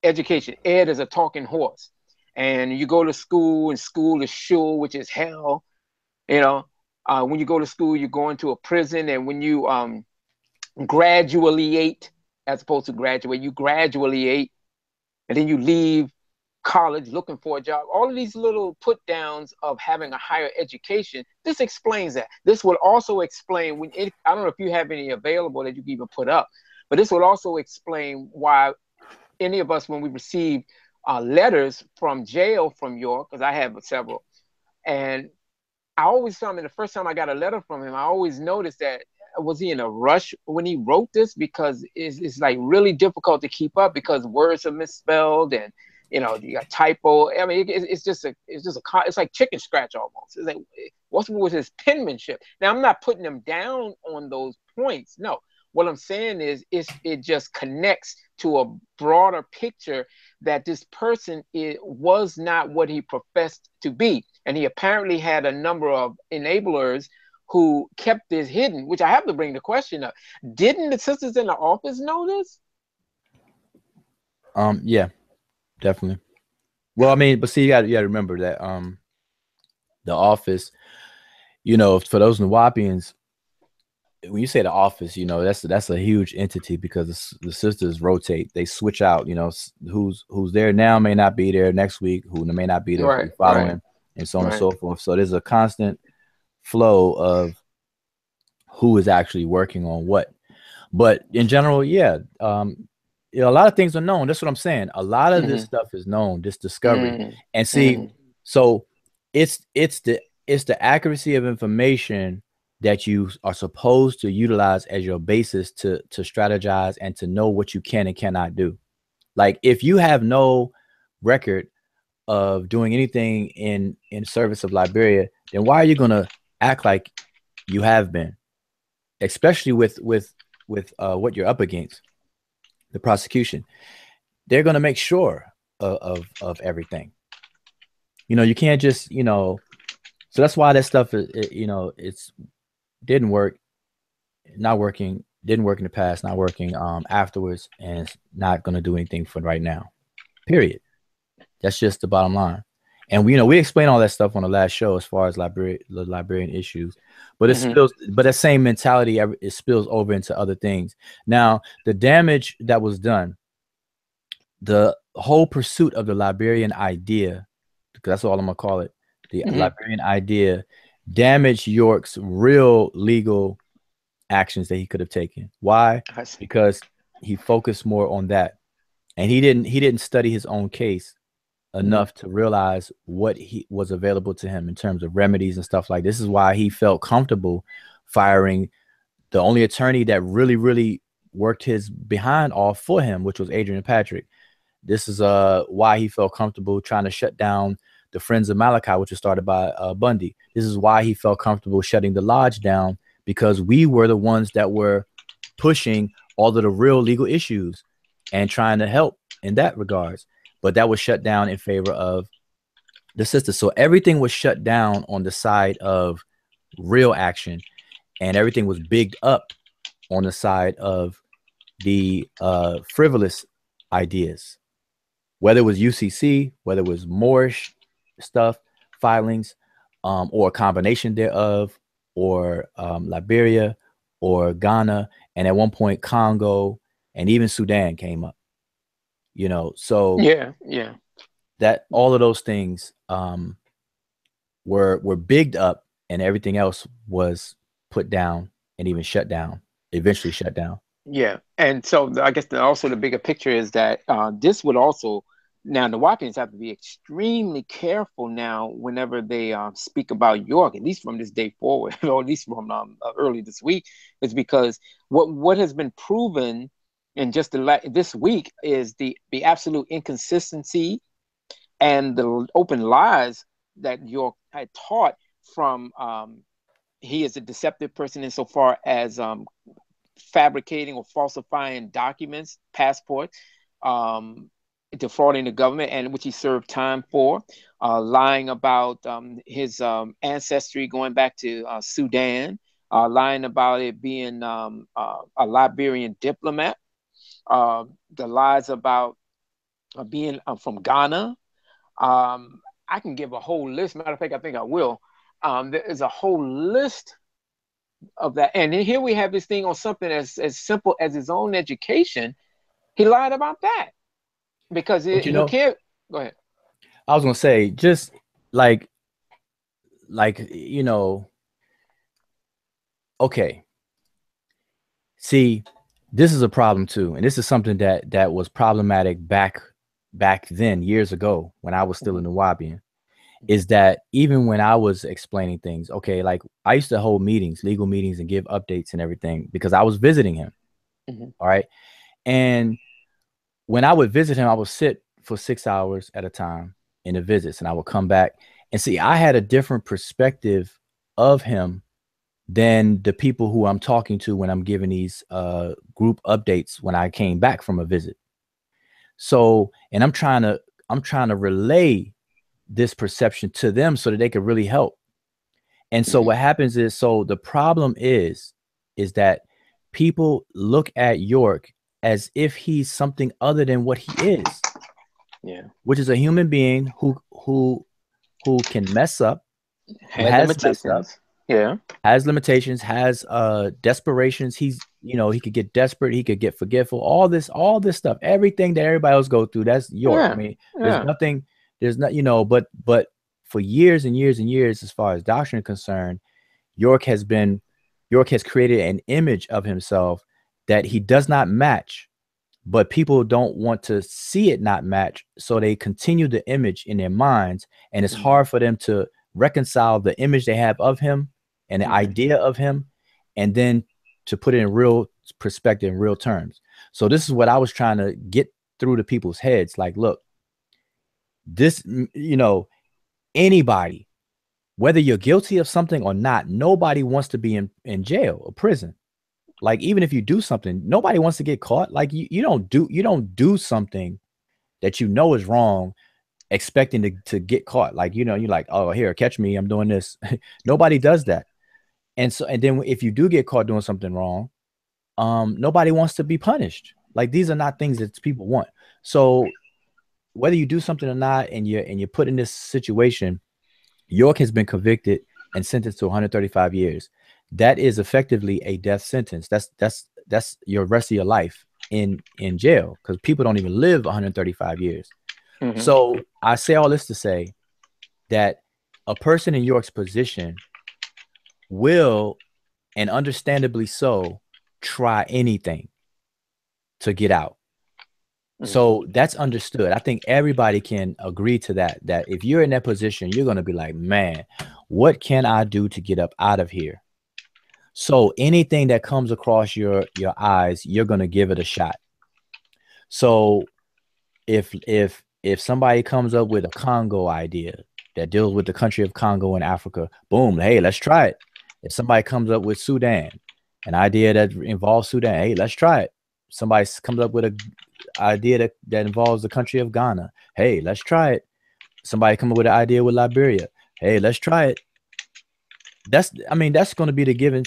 Education. Ed is a talking horse, and you go to school, and school is shul, which is hell. When you go to school, you go into a prison, and when you graduate, as opposed to graduate, you graduate, and then you leave college looking for a job. All of these little put downs of having a higher education, this explains that. This will also explain I don't know if you have any available that you can even put up, but this will also explain why any of us, when we receive letters from jail from York, because I have several, and I always found that the first time I got a letter from him, I always noticed that, was he in a rush when he wrote this? Because it's like really difficult to keep up, because words are misspelled, and you got typo. I mean, it's like chicken scratch almost. It's like, what's with his penmanship? Now, I'm not putting him down on those points. No, what I'm saying is, it just connects to a broader picture that this person was not what he professed to be. And he apparently had a number of enablers who kept this hidden, which I have to bring the question up. Didn't the sisters in the office know this? Yeah, definitely. Well, I mean, but see, you got to remember that the office, for those Nuwaupians, when you say the office, that's a huge entity, because the sisters rotate. They switch out. Who's there now may not be there next week. Who may not be there for the following, and so on and so forth. So there's a constant flow of who is actually working on what. But in general, yeah, a lot of things are known. That's what I'm saying. A lot of this stuff is known. This discovery, and see, so it's the accuracy of information that you are supposed to utilize as your basis to strategize and to know what you can and cannot do. Like, if you have no record of doing anything in service of Liberia, then why are you going to act like you have been, especially with what you're up against, the prosecution? They're going to make sure of everything. You can't just, so that's why that stuff is, it's didn't work in the past, not working afterwards, and it's not going to do anything for right now, period. That's just the bottom line. And we explain all that stuff on the last show as far as the Liberian issues, but that same mentality, it spills over into other things. Now, the damage that was done, the whole pursuit of the Liberian idea, because that's all I'm gonna call it, the Liberian idea, damaged York's real legal actions that he could have taken. Why? Because he focused more on that, and he didn't study his own case enough to realize what he was available to him in terms of remedies and stuff like this. This is why he felt comfortable firing the only attorney that really worked his behind off for him, which was Adrian Patrick. This is why he felt comfortable trying to shut down the Friends of Malachi, which was started by Bundy. This is why he felt comfortable shutting the lodge down, because we were the ones that were pushing all of the real legal issues and trying to help in that regards. But that was shut down in favor of the sisters. So everything was shut down on the side of real action, and everything was bigged up on the side of the frivolous ideas, whether it was UCC, whether it was Moorish stuff, filings, or a combination thereof, or Liberia or Ghana, and at one point Congo, and even Sudan came up. You know, so yeah, that all of those things were bigged up, and everything else was put down and even shut down, eventually shut down. yeah. And so I guess also the bigger picture is that this would also, now the Nuwaupians have to be extremely careful now whenever they speak about York, at least from this day forward, or at least from early this week, is because what has been proven in just this week is the absolute inconsistency and the open lies that York had taught from. He is a deceptive person insofar as fabricating or falsifying documents, passports, defrauding the government, and which he served time for, lying about his ancestry going back to Sudan, lying about it being a Liberian diplomat, the lies about being from Ghana. I can give a whole list. Matter of fact, I think I will. There is a whole list of that. And then here we have this thing on something as simple as his own education. He lied about that because But you he know, can't. Go ahead. I was gonna say, just like you know, okay. See, this is a problem too, and this is something that was problematic back then, years ago, when I was still in Nuwaupian. Is that even when I was explaining things, okay, like I used to hold meetings, legal meetings, and give updates and everything because I was visiting him. All right. And when I would visit him, I would sit for 6 hours at a time in the visits, and I would come back and see, I had a different perspective of him than the people who I'm talking to when I'm giving these group updates when I came back from a visit. So, and I'm trying to relay this perception to them so that they could really help. And so what happens is, so the problem is that people look at York as if he's something other than what he is. Yeah. Which is a human being who can mess up, has messed up, yeah, has limitations, has desperations. He's, he could get desperate, he could get forgetful, all this stuff, everything that everybody else go through. That's York. I mean, there's not, but for years and years and years, as far as doctrine is concerned, York has created an image of himself that he does not match, but people don't want to see it not match. So they continue the image in their minds, and it's hard for them to reconcile the image they have of him and the idea of him, and then to put it in real perspective, in real terms. So this is what I was trying to get through to people's heads. Like, look, this, anybody, whether you're guilty of something or not, nobody wants to be in jail or prison. Like, even if you do something, nobody wants to get caught. Like, you don't do something that you know is wrong expecting to get caught. Like, you're like, oh, here, catch me, I'm doing this. Nobody does that. And then if you do get caught doing something wrong, nobody wants to be punished. Like, these are not things that people want. So whether you do something or not, and you're put in this situation, York has been convicted and sentenced to 135 years. That is effectively a death sentence. That's your rest of your life in jail, because people don't even live 135 years. So I say all this to say that a person in York's position will, and understandably so, try anything to get out. So that's understood. I think everybody can agree to that, that if you're in that position, you're going to be like, man, what can I do to get up out of here? So anything that comes across your eyes, you're going to give it a shot. So if somebody comes up with a Congo idea that deals with the country of Congo in Africa, boom, hey, let's try it. If somebody comes up with Sudan, an idea that involves Sudan, hey, let's try it. Somebody comes up with a idea that involves the country of Ghana, hey, let's try it. Somebody come up with an idea with Liberia, hey, let's try it. That's going to be the given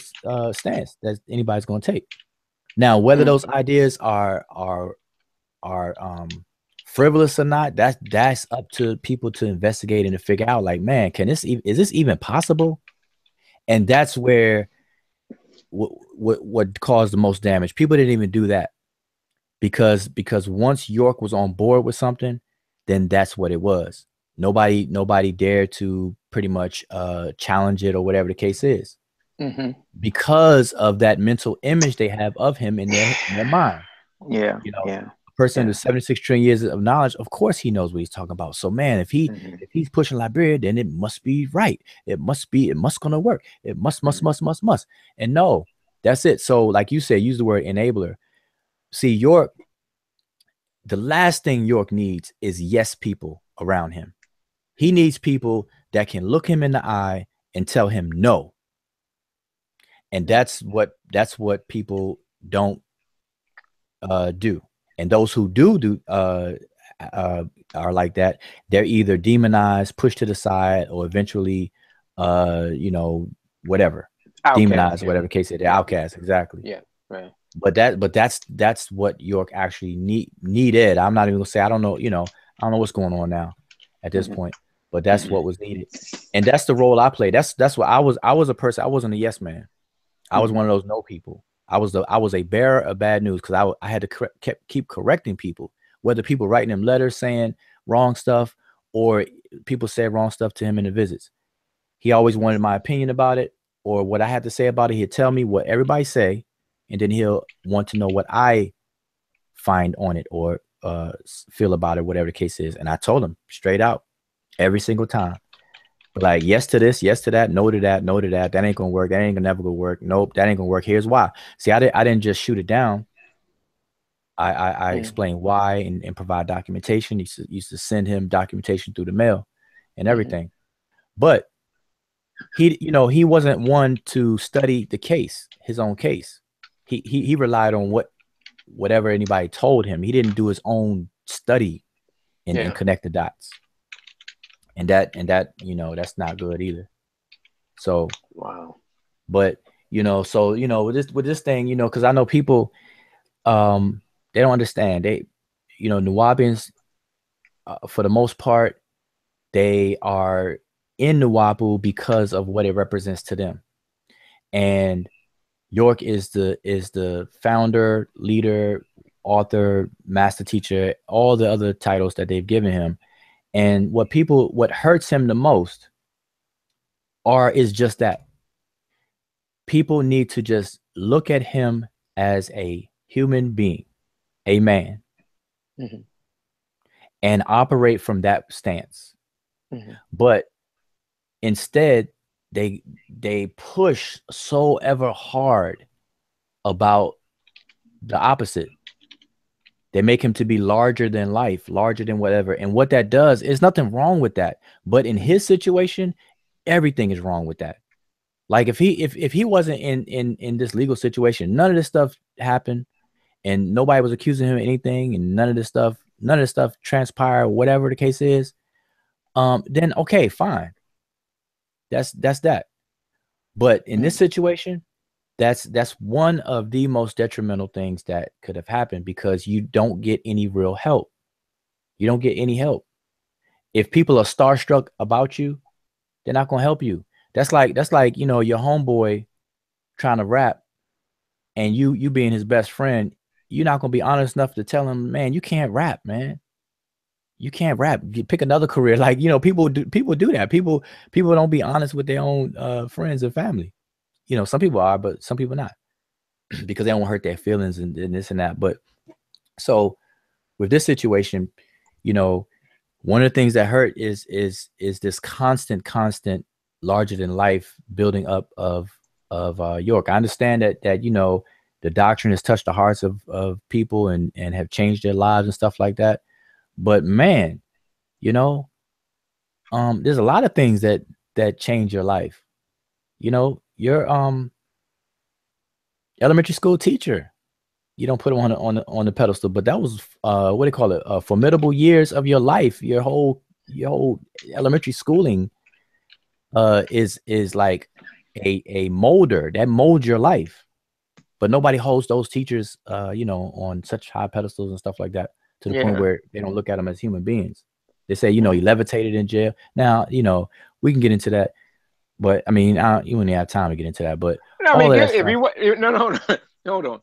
stance that anybody's going to take. Now, whether those ideas are frivolous or not, that's up to people to investigate and to figure out, like, man, is this even possible? And that's where what caused the most damage. People didn't even do that because once York was on board with something, then that's what it was. Nobody dared to pretty much challenge it or whatever the case is, because of that mental image they have of him in their mind. Yeah, you know, a person with 76 trillion years of knowledge, of course he knows what he's talking about. So man, if he's pushing Liberia, then it must be right. It must gonna work. It must. And no, that's it. So like you said, use the word enabler. See, York, the last thing York needs is yes people around him. He needs people that can look him in the eye and tell him no. And that's what people don't do. And those who do are like that. They're either demonized, pushed to the side, or eventually whatever, outcast, demonized, whatever case it is. They're outcasts, exactly. Yeah, right. But that's what York actually needed. I'm not even gonna say, I don't know what's going on now at this point, but that's what was needed. And that's the role I played. That's what I was a person. I wasn't a yes man. I was one of those no people. I was a bearer of bad news, because I had to keep correcting people, whether people writing them letters saying wrong stuff or people said wrong stuff to him in the visits. He always wanted my opinion about it, or what I had to say about it. He'd tell me what everybody say, and then he'll want to know what I find on it or feel about it, whatever the case is. And I told him straight out every single time. Like, yes to this, yes to that, no to that, no to that. That ain't gonna work. That ain't gonna never gonna work. Nope, that ain't gonna work. Here's why. See, I didn't just shoot it down. I explained why and provide documentation. Used to send him documentation through the mail and everything. But he wasn't one to study the case, his own case. He relied on whatever anybody told him. He didn't do his own study and connect the dots. And that that's not good either. So wow. But with this thing, because I know people they don't understand. They Nuwaubians, for the most part, they are in Nuwaubu because of what it represents to them. And York is the founder, leader, author, master teacher, all the other titles that they've given him. And what hurts him the most is just that. People need to just look at him as a human being, a man, and operate from that stance. But instead, they push so ever hard about the opposite. They make him to be larger than life, larger than whatever. And what that does is nothing wrong with that. But in his situation, everything is wrong with that. Like if he wasn't in this legal situation, none of this stuff happened, and nobody was accusing him of anything, and none of this stuff transpired, whatever the case is, then okay, fine. That's that. But in this situation, that's one of the most detrimental things that could have happened, because you don't get any real help. You don't get any help. If people are starstruck about you, they're not gonna help you. That's like your homeboy trying to rap, and you being his best friend, you're not gonna be honest enough to tell him, man, you can't rap, man. You can't rap. Pick another career. Like, people do that. People don't be honest with their own friends and family. Some people are, but some people not, because they don't hurt their feelings and this and that. But so with this situation, you know, one of the things that hurt is this constant larger than life building up of York. I understand that you know the doctrine has touched the hearts of people and have changed their lives and stuff like that. But man, you know, there's a lot of things that change your life. You know, your elementary school teacher, you don't put him on the pedestal, but that was what do you call it? Formidable years of your life. Your whole elementary schooling is like a molder that molds your life. But nobody holds those teachers you know, on such high pedestals and stuff like that, to the point Yeah. where they don't look at them as human beings. They say, you know, he levitated in jail. Now, you know, we can get into that, but I mean, you wouldn't have time to get into that. But No, I all mean, of yeah, that if stuff. you no, no, no, hold on.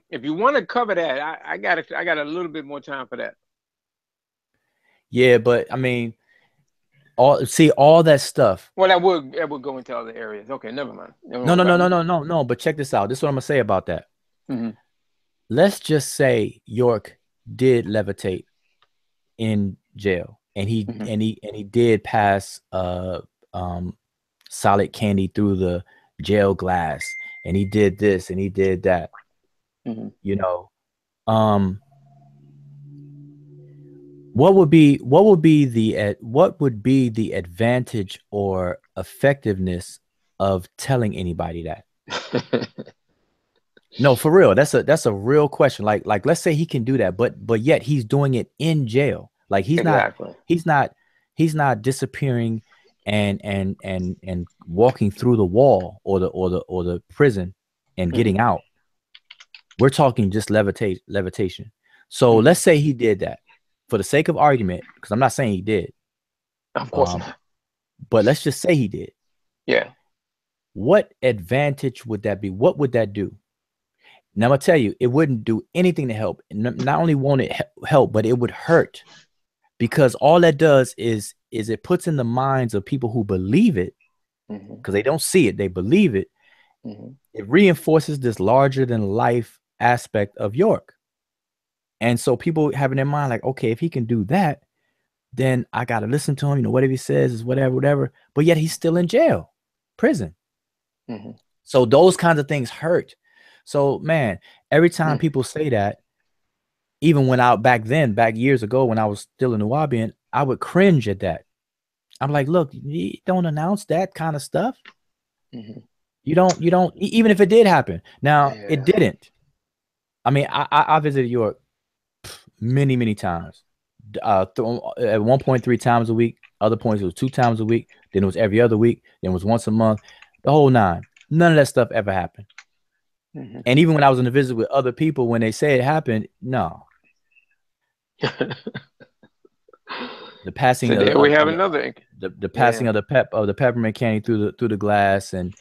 If you want to cover that, I got a little bit more time for that. Yeah, but I mean, all that stuff. Well, that would go into other areas. Okay, never mind. No, No, no, no, no, no, no, no. But check this out. This is what I'm gonna say about that. mm-hmm. Let's just say York did levitate in jail, and he Mm-hmm. and he and he did pass um solid candy through the jail glass, and he did this and he did that. Mm-hmm. You know, um, what would be the advantage or effectiveness of telling anybody that? No, for real. That's a real question. Like let's say he can do that, but yet he's doing it in jail. Like Exactly. he's not he's not disappearing and walking through the wall or the prison and Mm-hmm. getting out. We're talking just levitation. So Mm-hmm. let's say he did that for the sake of argument, because I'm not saying he did. Of course Um, not. but let's just say he did. Yeah. What advantage would that be? What would that do? Now I'm gonna tell you, it wouldn't do anything to help. Not only won't it help, but it would hurt, because all that does is it puts in the minds of people who believe it, Mm-hmm. because they don't see it, they believe it. Mm-hmm. It reinforces this larger than life aspect of York, and so people have in their mind like, okay, if he can do that, then I gotta listen to him. You know, whatever he says is whatever. But yet he's still in jail, prison. Mm-hmm. So those kinds of things hurt. So man, every time people say that, even when I back years ago when I was still in Nuwaupian, I would cringe at that. I'm like, look, you don't announce that kind of stuff. Mm-hmm. You don't even if it did happen. Now it Yeah. didn't. I mean, I visited York many times. At 1.3 times a week. Other points it was 2 times a week. Then it was every other week. Then it was once a month. The whole nine. None of that stuff ever happened. Mm-hmm. And even when I was in a visit with other people, when they say it happened, no. The So passing there we have another. the passing Yeah. of the peppermint candy through the glass and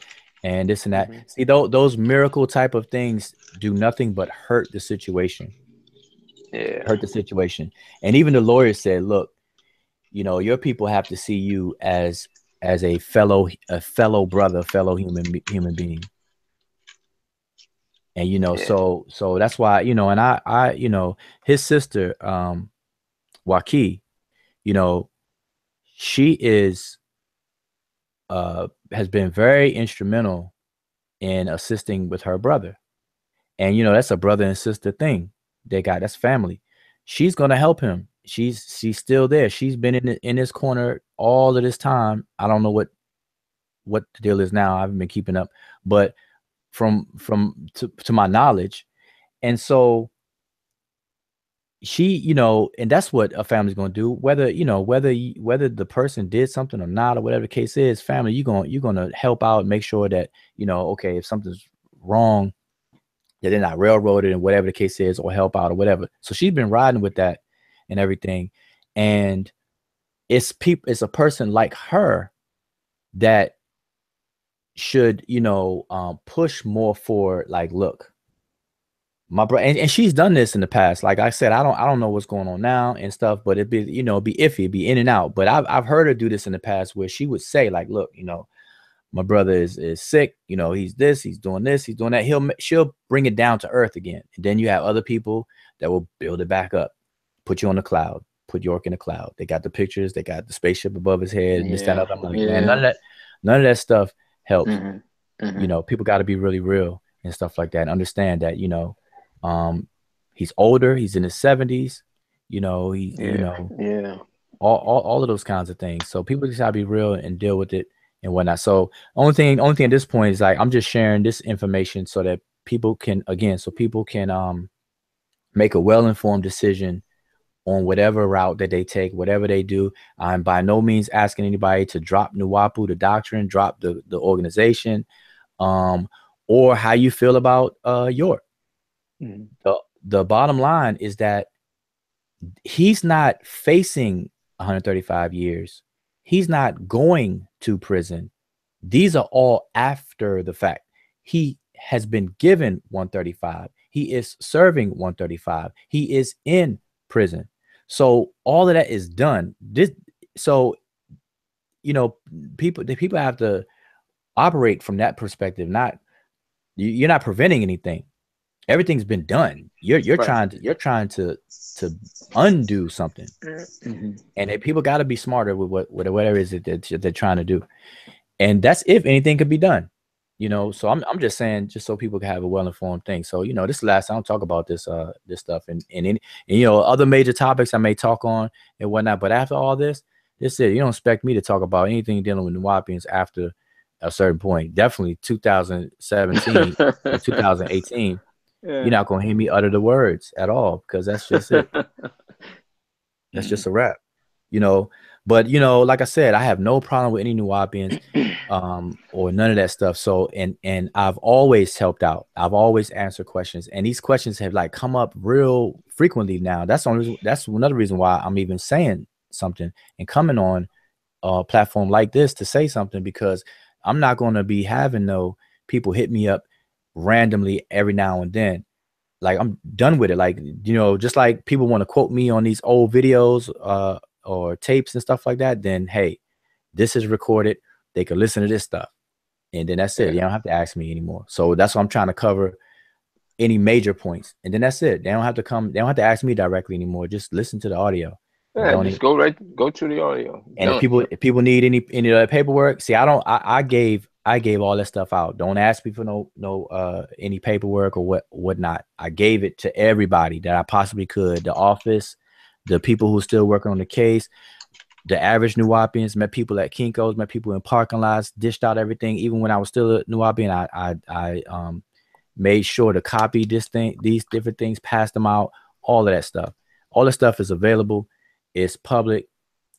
this and that. Mm-hmm. See, those miracle type of things do nothing but hurt the situation. Yeah. Hurt the situation. And even the lawyer said, look, you know, your people have to see you as a fellow brother, fellow human being. And you know, Yeah. so that's why, you know, and I you know, his sister Waki, you know, she is has been very instrumental in assisting with her brother. And you know, that's a brother and sister thing. That's family. She's gonna help him. She's still there. She's been in this corner all of this time. I don't know what the deal is now. I haven't been keeping up, but to my knowledge, and so she, you know, and that's what a family's gonna do. Whether you know whether the person did something or not, or whatever the case is, family, you're gonna help out, make sure that you know, okay, if something's wrong, that they're not railroaded and whatever the case is, or help out or whatever. So she's been riding with that and everything, and it's a person like her that should, you know, push more for like, look, my bro, and she's done this in the past. Like I said, I don't know what's going on now and stuff, but it'd be, you know, it'd be iffy, it'd be in and out. But I've heard her do this in the past where she would say like, look, you know, my brother is sick, you know, he's this, he's doing this, he's doing that. She'll bring it down to earth again. And then you have other people that will build it back up. put you on the cloud, put York in the cloud. They got the pictures, they got the spaceship above his head, and this, that, and other. I'm like, man, none of that stuff helps. You know, people got to be really real and stuff like that, and understand that, you know, he's older, he's in his 70s, you know, all of those kinds of things. So people just gotta be real and deal with it and whatnot. So only thing at this point is like I'm just sharing this information so that people can make a well-informed decision on whatever route that they take, whatever they do. I'm by no means asking anybody to drop Nuwaupu, the doctrine, drop the organization, or how you feel about York. The bottom line is that he's not facing 135 years. He's not going to prison. These are all after the fact. He has been given 135. He is serving 135. He is in prison. So all of that is done. So, you know, people have to operate from that perspective. You're not preventing anything. Everything's been done. You're trying to undo something, and people got to be smarter with whatever it is that they're trying to do. And that's if anything could be done, you know. So I'm just saying, just so people can have a well-informed thing. So, you know, this last I don't talk about this stuff and you know, other major topics I may talk on and whatnot. But after all this is it. You don't expect me to talk about anything dealing with Nuwaupians after a certain point. Definitely 2017 or 2018. You're not gonna hear me utter the words at all, because that's just it. That's just a wrap, you know. But, you know, like I said, I have no problem with any Nuwaupians or none of that stuff. So and I've always helped out. I've always answered questions, and these questions have like come up real frequently now. That's another reason why I'm even saying something and coming on a platform like this to say something, because I'm not going to be having no people hit me up randomly every now and then. Like, I'm done with it. Like, you know, just like people want to quote me on these old videos or tapes and stuff like that, then hey, this is recorded. They can listen to this stuff, and then that's it. You don't have to ask me anymore. So that's what I'm trying to cover, any major points, and then that's it. They don't have to ask me directly anymore. Just listen to the audio. Just go to the audio. And if people need any paperwork, see, I gave all that stuff out. Don't ask me for no any paperwork or whatnot. I gave it to everybody that I possibly could. The office, the people who are still working on the case, the average Nuwaupians, met people at Kinko's, met people in parking lots, dished out everything. Even when I was still a Nuwaupian, I made sure to copy these different things, passed them out, all of that stuff. All the stuff is available. It's public.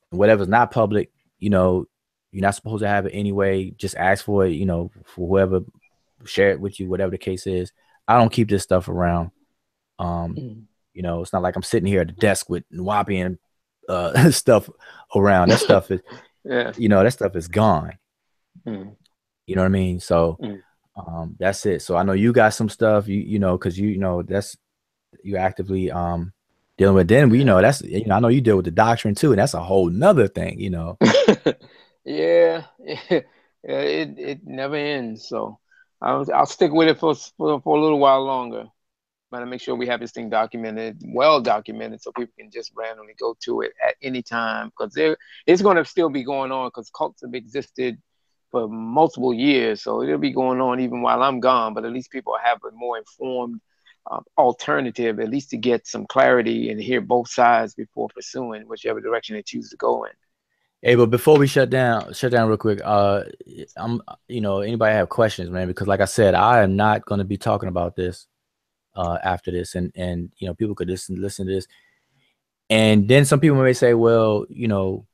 Whatever's not public, you know, you're not supposed to have it anyway. Just ask for it, you know, for whoever, share it with you, whatever the case is. I don't keep this stuff around. You know, it's not like I'm sitting here at the desk with Nuwaupian stuff around. That stuff is, you know, that stuff is gone. You know what I mean? So that's it. So I know you got some stuff, you know, because you know that's you actively dealing with. Then you know that's, you know, I know you deal with the doctrine too, and that's a whole nother thing, you know. It never ends. So I'll stick with it for a little while longer. But I make sure we have this thing well documented, so people can just randomly go to it at any time, because it's going to still be going on, because cults have existed for multiple years. So it'll be going on even while I'm gone. But at least people have a more informed alternative, at least to get some clarity and hear both sides before pursuing whichever direction they choose to go in. Hey, but before we shut down real quick, you know, anybody have questions, man? Because like I said, I am not going to be talking about this after this, and you know, people could listen to this, and then some people may say, well, you know,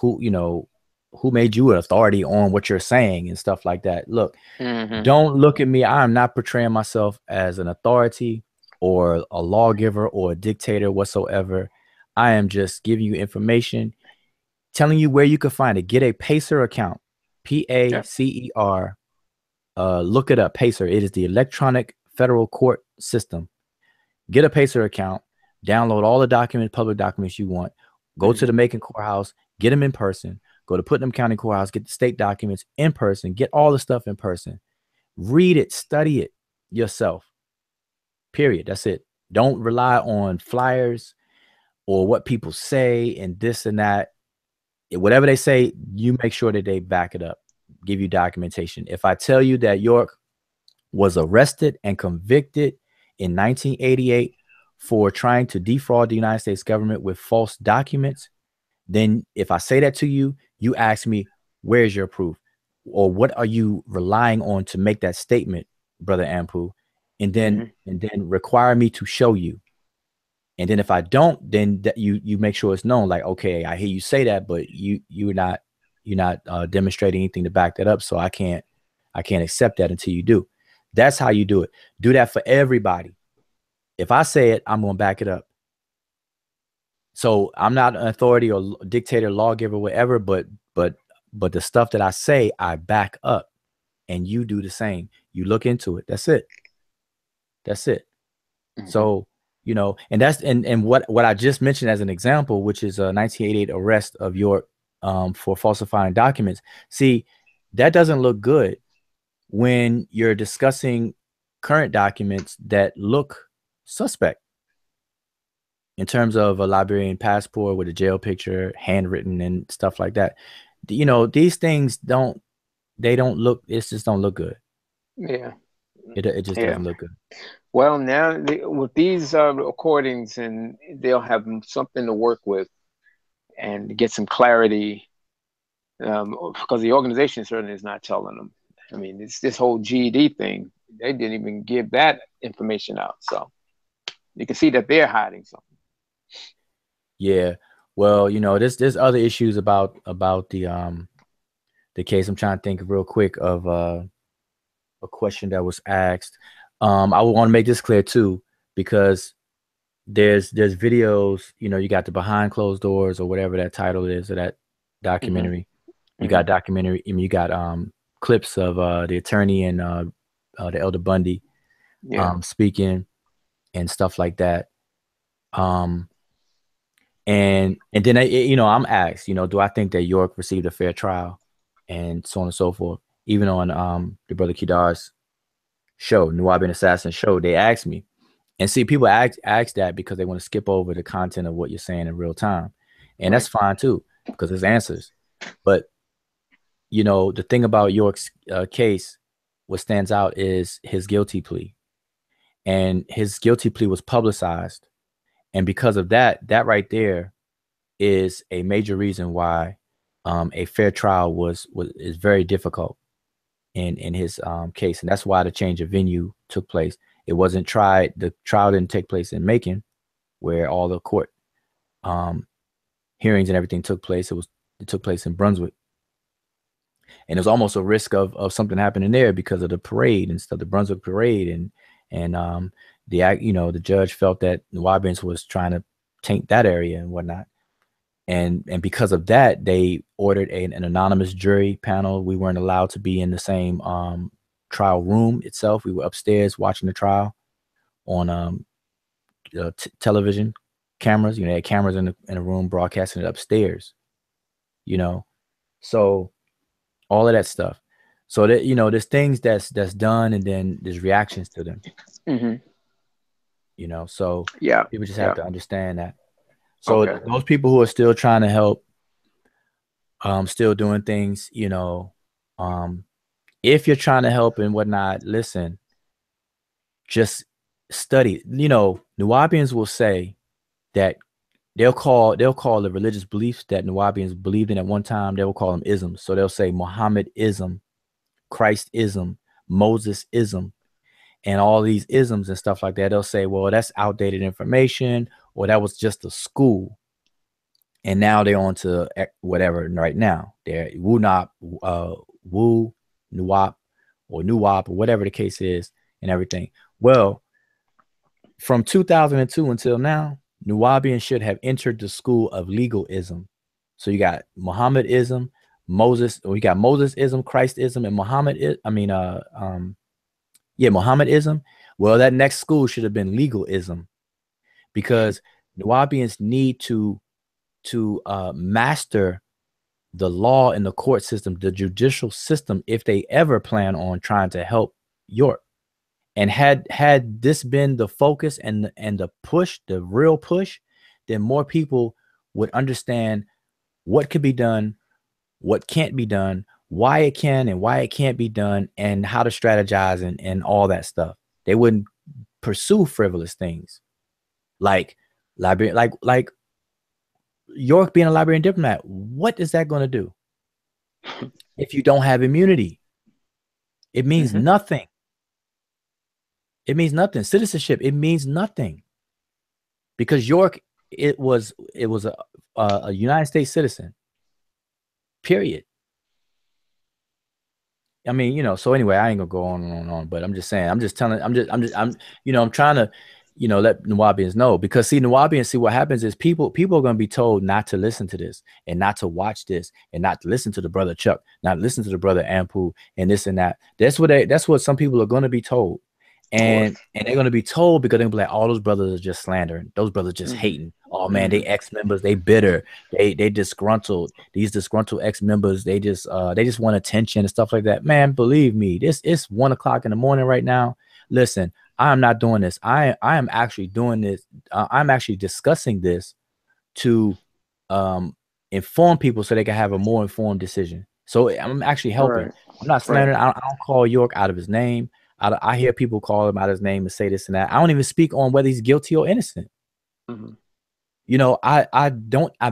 who made you an authority on what you're saying and stuff like that. Look, don't look at me. I am not portraying myself as an authority or a lawgiver or a dictator whatsoever. I am just giving you information, telling you where you can find it. Get a Pacer account, PACER. Look it up, Pacer. It is the electronic federal court system. Get a Pacer account, download all the public documents you want. Go to the Macon courthouse, get them in person. Go to Putnam County Courthouse, get the state documents in person. Get all the stuff in person. Read it, study it yourself. Period. That's it. Don't rely on flyers, or what people say and this and that. Whatever they say, you make sure that they back it up, give you documentation. If I tell you that York was arrested and convicted in 1988 for trying to defraud the United States government with false documents, then if I say that to you, you ask me, where's your proof? Or what are you relying on to make that statement, Brother Ampu? And then require me to show you. And then if I don't, then that you make sure it's known, like, okay, I hear you say that, but you're not demonstrating anything to back that up. So I can't accept that until you do. That's how you do it. Do that for everybody. If I say it, I'm going to back it up. So I'm not an authority or dictator, lawgiver, whatever, but the stuff that I say, I back up, and you do the same. You look into it. That's it. That's it. So, you know, and that's, and what I just mentioned as an example, which is a 1988 arrest of York for falsifying documents. See, that doesn't look good when you're discussing current documents that look suspect in terms of a Liberian passport with a jail picture, handwritten and stuff like that. You know, these things don't look, it just don't look good. Yeah. It just doesn't look good. Well, now with these recordings, and they'll have something to work with and get some clarity, because the organization certainly is not telling them. I mean, it's this whole GED thing. They didn't even give that information out. So you can see that they're hiding something. Yeah. Well, you know, there's other issues about the case. I'm trying to think real quick of a question that was asked. I would want to make this clear too, because there's videos, you know, you got the behind closed doors or whatever that title is of that documentary. You got documentary, I mean, you got clips of the attorney and the Elder Bundy speaking and stuff like that. And then you know, I'm asked, you know, do I think that York received a fair trial, and so on and so forth. Even on the Brother Kidar's show, Nuwaupian Assassin show, they asked me. And see, people ask that because they want to skip over the content of what you're saying in real time. And that's fine too, because there's answers. But, you know, the thing about York's case, what stands out is his guilty plea. And his guilty plea was publicized. And because of that right there is a major reason why a fair trial is very difficult in his case. And that's why the change of venue took place. It wasn't tried. The trial didn't take place in Macon, where all the court hearings and everything took place. It took place in Brunswick. And there's almost a risk of something happening there because of the parade and stuff, the Brunswick parade. And the judge felt that Nuwaubians was trying to taint that area and whatnot. And because of that, they ordered an anonymous jury panel. We weren't allowed to be in the same trial room itself. We were upstairs watching the trial on television cameras. You know, they had cameras in a room broadcasting it upstairs. You know, so all of that stuff. So that, you know, there's things that's done, and then there's reactions to them. You know, so people just have to understand that. So those people who are still trying to help, still doing things, you know, if you're trying to help and whatnot, listen, just study. You know, Nuwaubians will say that they'll call the religious beliefs that Nuwaubians believed in at one time, they will call them isms. So they'll say Muhammad-ism, Christ-ism, Moses-ism, and all these isms and stuff like that. They'll say, well, that's outdated information, or that was just a school. And now they're on to whatever right now. They're Nuwaup, or Nuwaup, or whatever the case is, and everything. Well, from 2002 until now, Nuwaubians should have entered the school of legalism. So you got Muhammad-ism, we got Moses-ism, Christ-ism, and Muhammad-ism. Well, that next school should have been legalism, because Nuwaubians need to master the law and the court system, the judicial system, if they ever plan on trying to help York. And had this been the focus and the push, the real push, then more people would understand what could be done, what can't be done, why it can and why it can't be done, and how to strategize and all that stuff. They wouldn't pursue frivolous things like library, like York being a Liberian diplomat. What is that going to do if you don't have immunity? It means nothing. It means nothing. Citizenship, it means nothing, because York, it was a United States citizen. Period. I mean, you know, so anyway, I ain't gonna go on and on, but I'm just saying, I'm trying to, you know, let Nuwaubians know, because see, Nuwaubians, see what happens is people are gonna be told not to listen to this and not to watch this and not to listen to the brother Chuck, not listen to the brother Ampu and this and that. That's what some people are gonna be told. And they're gonna be told because they're gonna be like, all those brothers are just slandering, those brothers just hating. Oh man, they ex-members, they bitter, they disgruntled. These disgruntled ex-members, they just want attention and stuff like that. Man, believe me, it's 1 o'clock in the morning right now. Listen, I am not doing this. I am actually doing this. I'm actually discussing this to inform people so they can have a more informed decision. So I'm actually helping. I'm not slandering. I don't call York out of his name. I hear people call him out of his name and say this and that. I don't even speak on whether he's guilty or innocent. You know, I've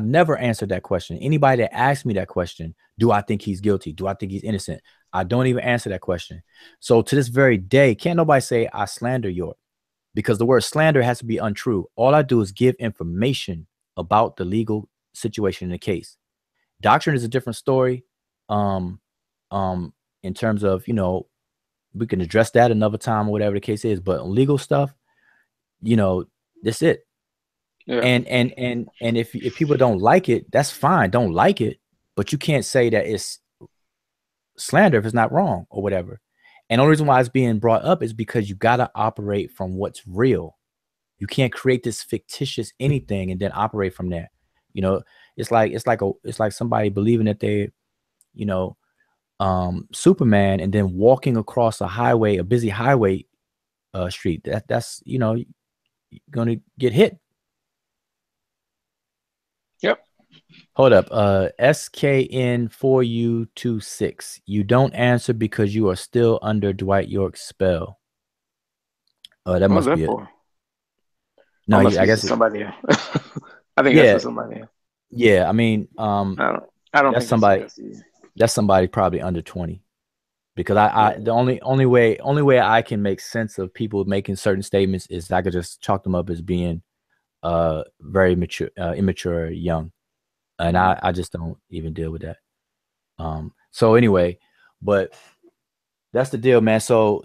never answered that question. Anybody that asks me that question, do I think he's guilty? Do I think he's innocent? I don't even answer that question. So to this very day, can't nobody say I slander York, because the word slander has to be untrue. All I do is give information about the legal situation in the case. Doctrine is a different story. In terms of, you know, we can address that another time or whatever the case is, but on legal stuff, you know, that's it. Yeah. And if people don't like it, that's fine. Don't like it, but you can't say that it's slander if it's not wrong or whatever. And the only reason why it's being brought up is because you got to operate from what's real. You can't create this fictitious anything and then operate from there. You know, it's like somebody believing that they, you know, Superman, and then walking across a highway, a busy highway street. That's, you know, you're gonna get hit. Yep. Hold up. SKN4U26. You don't answer because you are still under Dwight York's spell. That must be it. No, I guess somebody else. I think that's for somebody else. Yeah, I mean, I don't think somebody. That's somebody probably under 20, because the only way I can make sense of people making certain statements is I could just chalk them up as being very mature, immature, young, and I just don't even deal with that. So anyway, but that's the deal, man. So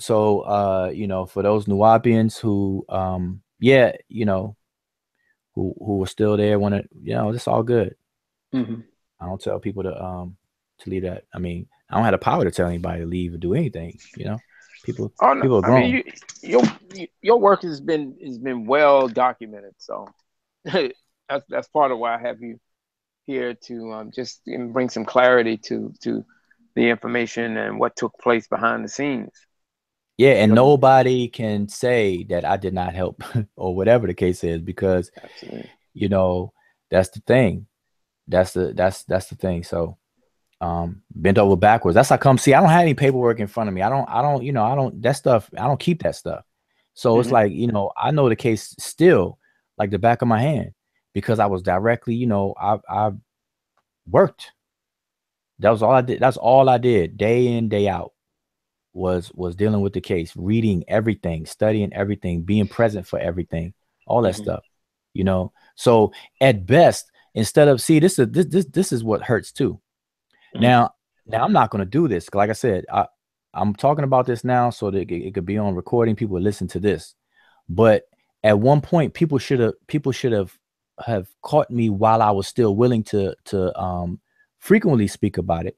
you know, for those Nuwaupians who you know, who are still there, want to, you know, it's all good. I don't tell people to leave that. I mean, I don't have the power to tell anybody to leave or do anything. You know, people are grown. I mean, your work has been well documented, so that's part of why I have you here, to just bring some clarity to the information and what took place behind the scenes. Yeah, and nobody can say that I did not help or whatever the case is, because you know, that's the thing. That's the thing. So bent over backwards. That's how come. See, I don't have any paperwork in front of me. I don't, you know, that stuff, I don't keep that stuff. So it's like, you know, I know the case still like the back of my hand, because I was directly, you know, I worked. That was all I did. That's all I did, day in, day out, was dealing with the case, reading everything, studying everything, being present for everything, all that stuff, you know. So at best, instead of, see, this is what hurts too. Now I'm not going to do this. Like I said, I'm talking about this now so that it could be on recording. People would listen to this. But at one point, people should have caught me while I was still willing to frequently speak about it,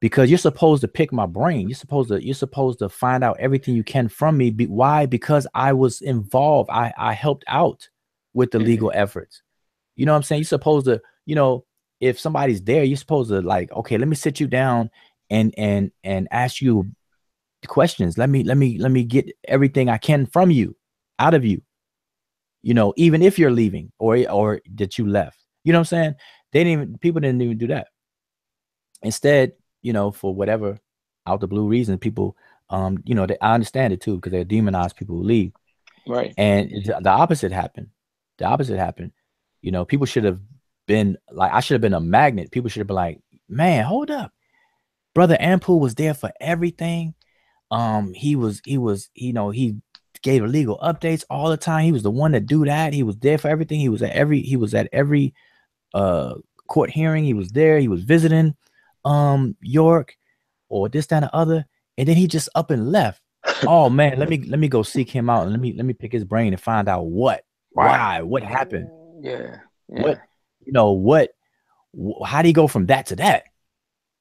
because you're supposed to pick my brain. You're supposed to find out everything you can from me. Why? Because I was involved. I helped out with the legal efforts. You know what I'm saying? You're supposed to, you know, if somebody's there, you're supposed to, like, okay, let me sit you down and ask you questions. Let me get everything I can from you, out of you. you know, even if you're leaving or that you left. You know what I'm saying? People didn't even do that. Instead, you know, for whatever out the blue reason, people, you know, I understand it too because they demonize people who leave. Right. And the opposite happened. The opposite happened. You know, people should have been like, I should have been a magnet. People should have been like, man, hold up. Brother Ampool was there for everything. You know, he gave legal updates all the time. He was the one to do that. He was there for everything. He was at every court hearing. He was there. He was visiting York or this, that, and the other. And then he just up and left. Oh man, let me go seek him out and let me pick his brain and find out what happened. Yeah. What, you know, how do you go from that to that?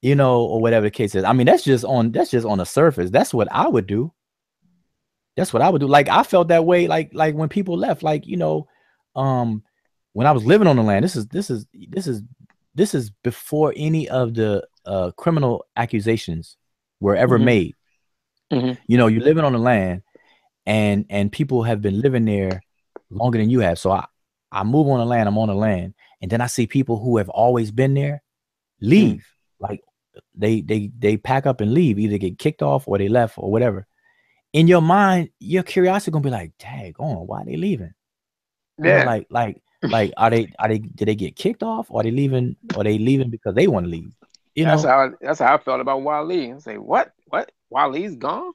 You know, or whatever the case is. I mean, that's just on the surface. That's what I would do. That's what I would do. Like I felt that way, like when people left, like, you know, when I was living on the land, this is before any of the criminal accusations were ever made. You know, you're living on the land and people have been living there longer than you have. So I move on the land, I'm on the land, and then I see people who have always been there leave. Like they pack up and leave, either get kicked off or they left or whatever. In your mind, your curiosity gonna be like, dang on, why are they leaving? Yeah. You know, like are they did they get kicked off or are they leaving because they want to leave? You that's know, that's how I felt about Wale. I say, what? Wale's gone?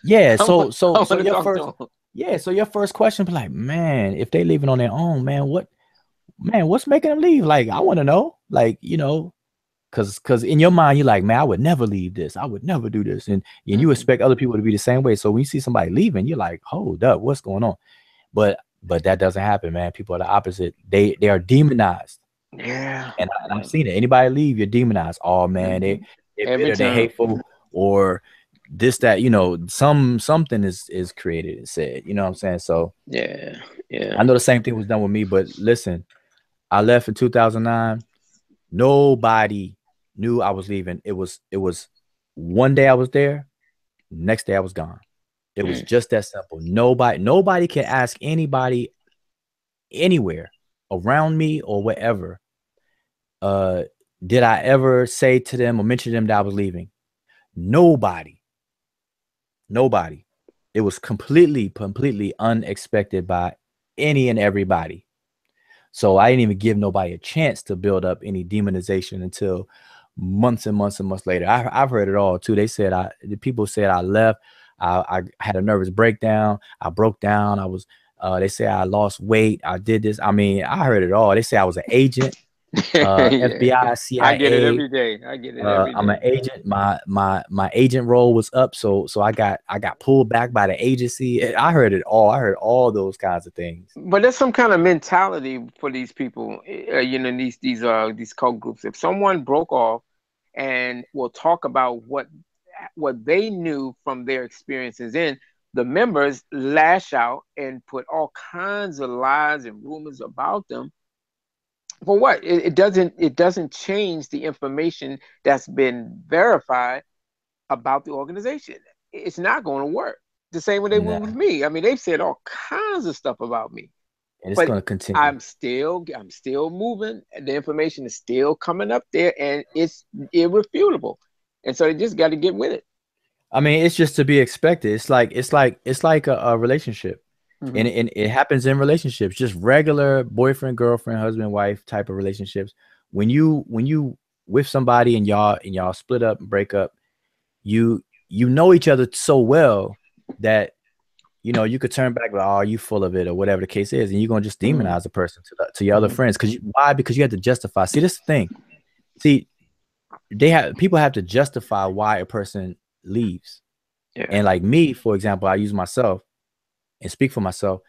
yeah. I So want to your talk to first, him. yeah. So your first question be like, man, if they leaving on their own, man, what's making them leave? Like, I want to know, like, you know, because in your mind you're like, man, I would never leave this, I would never do this, and you expect other people to be the same way. So when you see somebody leaving, you're like, hold up, what's going on? But that doesn't happen, man. People are the opposite. They are demonized. Yeah. And I've seen it. Anybody leave, you're demonized. Oh man, they're Every bitter, they're time. hateful, or this, that, you know, something is created and said. You know what I'm saying? So Yeah. I know the same thing was done with me. But listen, I left in 2009. Nobody knew I was leaving. It was one day I was there, next day I was gone. It was just that simple. Nobody can ask anybody anywhere around me or wherever. Did I ever say to them or mention to them that I was leaving? Nobody. It was completely unexpected by any and everybody. So I didn't even give nobody a chance to build up any demonization until months and months and months later. I've heard it all too. They said the people said I left. I had a nervous breakdown. I broke down. I was. They say I lost weight. I did this. I mean, I heard it all. They say I was an agent. FBI, CIA. I get it every day. I get it every day. I'm an agent. My agent role was up, so I got pulled back by the agency. I heard it all. I heard all those kinds of things. But there's some kind of mentality for these people, you know, these cult groups. If someone broke off and will talk about what they knew from their experiences, in the members lash out and put all kinds of lies and rumors about them. For what? It doesn't change the information that's been verified about the organization. It's not going to work. The same way they were with me. I mean, they've said all kinds of stuff about me, and it's but going to continue. I'm still moving, and the information is still coming up there, and it's irrefutable. And so they just got to get with it. I mean, it's just to be expected. It's like a relationship, and it happens in relationships, just regular boyfriend, girlfriend, husband, wife type of relationships. When you with somebody and y'all split up and break up, you know each other so well that, you know, you could turn back like, oh, you full of it, or whatever the case is, and you're gonna just demonize the person to your other friends. Why? Because you have to justify. See, this is the thing. See, people have to justify why a person leaves. Yeah. And like me, for example, I use myself and speak for myself.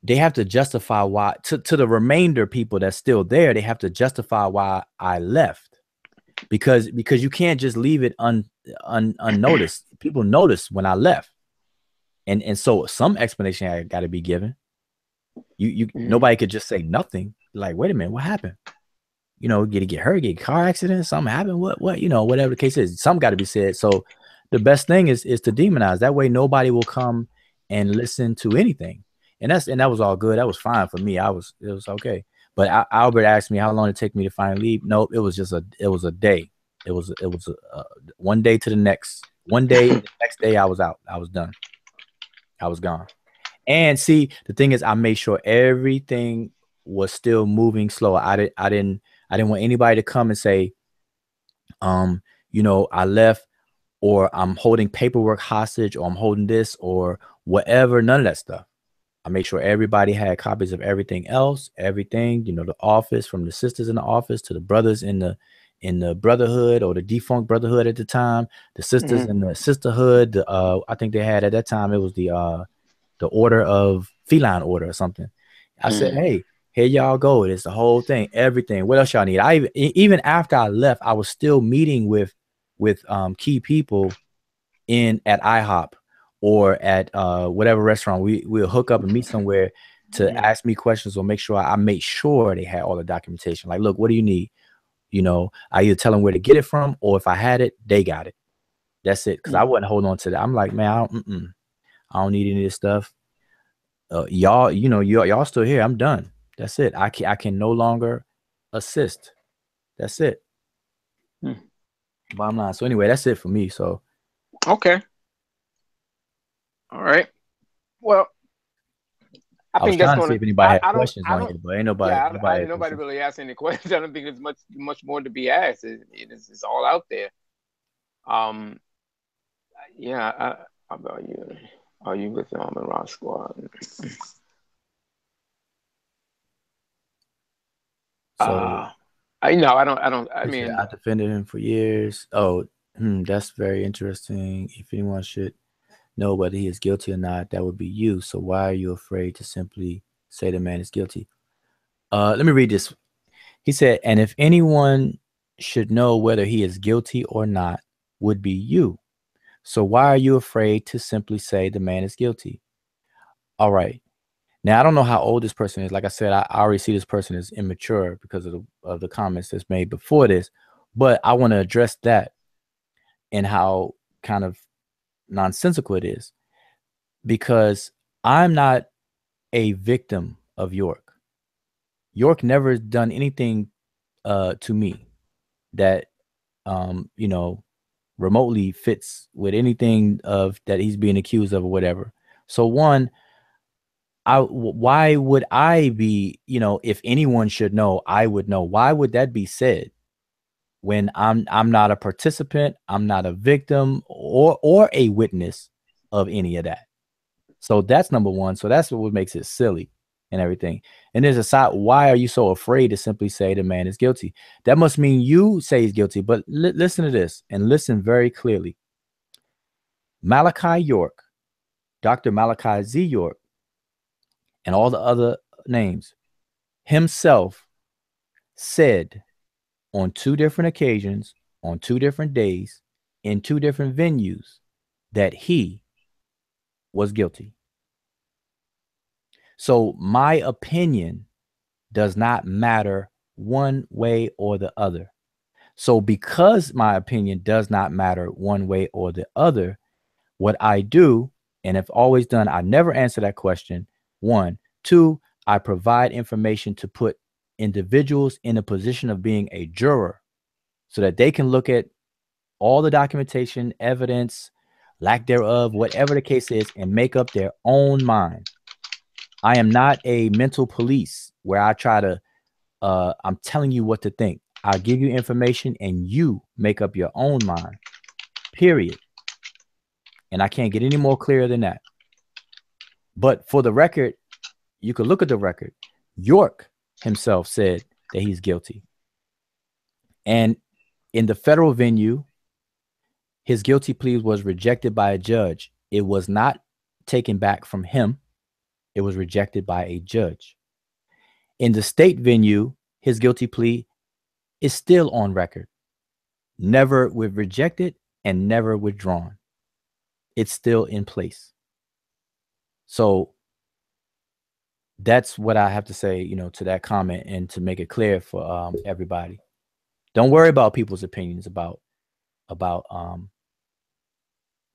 They have to justify why to the remainder people that's still there. They have to justify why I left, because you can't just leave it unnoticed. People notice when I left, and so some explanation got to be given. Nobody could just say nothing. Like, wait a minute, what happened? You know, get hurt, get a car accident, something happened. What, you know, whatever the case is, something got to be said. So the best thing is to demonize. That way nobody will come and listen to anything. And that was all good. That was fine for me. It was okay. But Albert asked me how long it take me to finally leave. Nope, it was a day. It was one day to the next. One day, the next day I was out. I was done. I was gone. And see, the thing is, I made sure everything was still moving slow. I didn't want anybody to come and say, I left, or I'm holding paperwork hostage, or I'm holding this, or whatever. None of that stuff. I made sure everybody had copies of everything else, everything, the office, from the sisters in the office to the brothers in the brotherhood, or the defunct brotherhood at the time, the sisters in the sisterhood. I think they had at that time, it was the order of feline order or something. I said, hey, here y'all go. It's the whole thing, everything. What else y'all need? Even after I left, I was still meeting with key people at IHOP or at whatever restaurant. We'll hook up and meet somewhere to ask me questions, or make sure I make sure they had all the documentation. Like, look, what do you need? I either tell them where to get it from, or if I had it, they got it. That's it. Because I wasn't holding on to that. I'm like, man, I don't need any of this stuff. Y'all still here. I'm done. That's it. I can no longer assist. That's it. Bottom line. So anyway, that's it for me. So okay. All right. Well, I was think that's trying to see going if to. anybody had questions on here, but ain't nobody. Yeah, nobody nobody really asked any questions. I don't think there's much more to be asked. It's all out there. Yeah. How about you? Are you with the Almond Rock Squad? So I know. I don't. I mean, I defended him for years. Oh, that's very interesting. If anyone should know whether he is guilty or not, that would be you. So why are you afraid to simply say the man is guilty? Let me read this. He said, and if anyone should know whether he is guilty or not, would be you. So why are you afraid to simply say the man is guilty? All right. Now, I don't know how old this person is. Like I said, I already see this person as immature because of the comments that's made before this. But I want to address that and how kind of nonsensical it is, because I'm not a victim of York. York never done anything to me that remotely fits with anything of that he's being accused of or whatever. So one, why would I be, if anyone should know, I would know. Why would that be said when I'm not a participant, I'm not a victim or a witness of any of that? So that's number one. So that's what makes it silly and everything. And there's a side, why are you so afraid to simply say the man is guilty? That must mean you say he's guilty. But listen to this and listen very clearly. Malachi York, Dr. Malachi Z. York, and all the other names, himself said on 2 different occasions, on 2 different days, in 2 different venues, that he was guilty. So my opinion does not matter one way or the other. So because my opinion does not matter one way or the other, what I do, and have always done, I never answer that question. 1. 2, I provide information to put individuals in a position of being a juror so that they can look at all the documentation, evidence, lack thereof, whatever the case is, and make up their own mind. I am not a mental police where I try to, I'm telling you what to think. I'll give you information and you make up your own mind, period. And I can't get any more clear than that. But for the record, you could look at the record. York himself said that he's guilty. And in the federal venue, his guilty plea was rejected by a judge. It was not taken back from him. It was rejected by a judge. In the state venue, his guilty plea is still on record. Never rejected and never withdrawn. It's still in place. So that's what I have to say, to that comment, and to make it clear for everybody. Don't worry about people's opinions about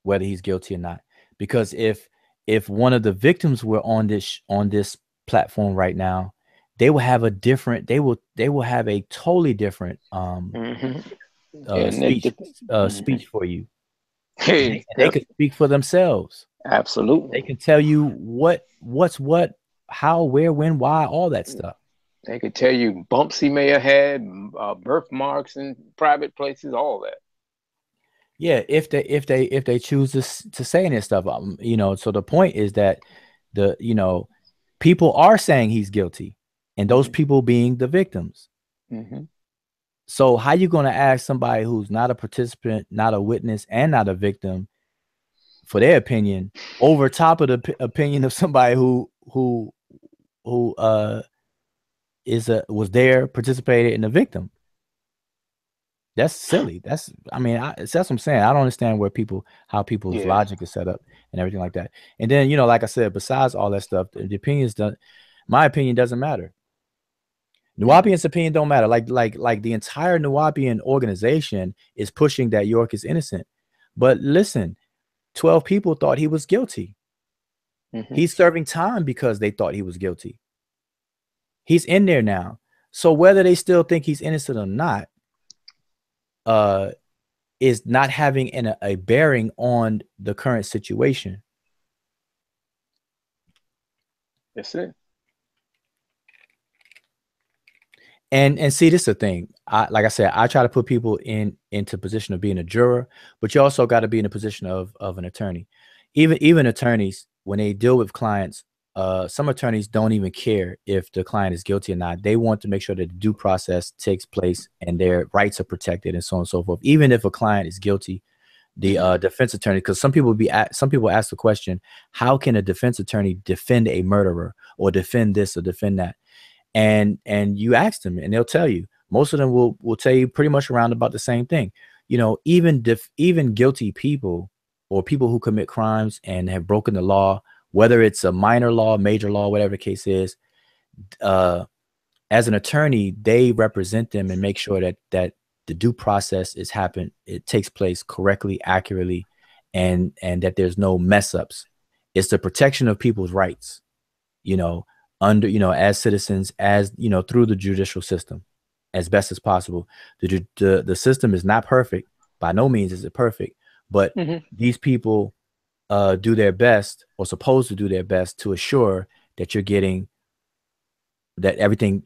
whether he's guilty or not, because if if one of the victims were on this platform right now, they will have a different, they will have a totally different Mm-hmm. And speech mhm. speech for you. And Hey, they yep, could speak for themselves. They absolutely. can tell you what's what, how, where, when, why, all that stuff. They could tell you bumps he may have had, birthmarks in private places, all that. Yeah, if they choose to say any stuff, you know. So the point is that the you know people are saying he's guilty, and those Mm-hmm. people being the victims. Mm-hmm. So how you going to ask somebody who's not a participant, not a witness, and not a victim for their opinion over top of the opinion of somebody who is a was there, participated, and a victim? That's silly. That's, I mean, that's what I'm saying. I don't understand how people's Yeah. logic is set up and everything like that. And then, you know, like I said, besides all that stuff, the opinions don't, my opinion doesn't matter. Mm-hmm. Nuwaupian's opinion don't matter. Like the entire Nuwaupian organization is pushing that York is innocent. But listen, 12 people thought he was guilty. Mm-hmm. He's serving time because they thought he was guilty. He's in there now. So whether they still think he's innocent or not, uh, is not having a bearing on the current situation. That's it. And see, this is the thing. Like I said, I try to put people into position of being a juror, but you also got to be in a position of an attorney. Even attorneys, when they deal with clients, some attorneys don't even care if the client is guilty or not. They want to make sure that the due process takes place and their rights are protected and so on and so forth. Even if a client is guilty, the defense attorney, because some people ask the question, how can a defense attorney defend a murderer or defend this or defend that? And you ask them and they'll tell you. Most of them will tell you pretty much around about the same thing. You know, even guilty people or people who commit crimes and have broken the law, whether it's a minor law, major law, whatever the case is, uh, as an attorney, they represent them and make sure that the due process it takes place correctly, accurately, and that there's no mess ups. It's the protection of people's rights, you know, under, you know, as citizens, as, you know, through the judicial system as best as possible. The system is not perfect. By no means is it perfect, but Mm-hmm. these people do their best, or supposed to do their best, to assure that you're getting that everything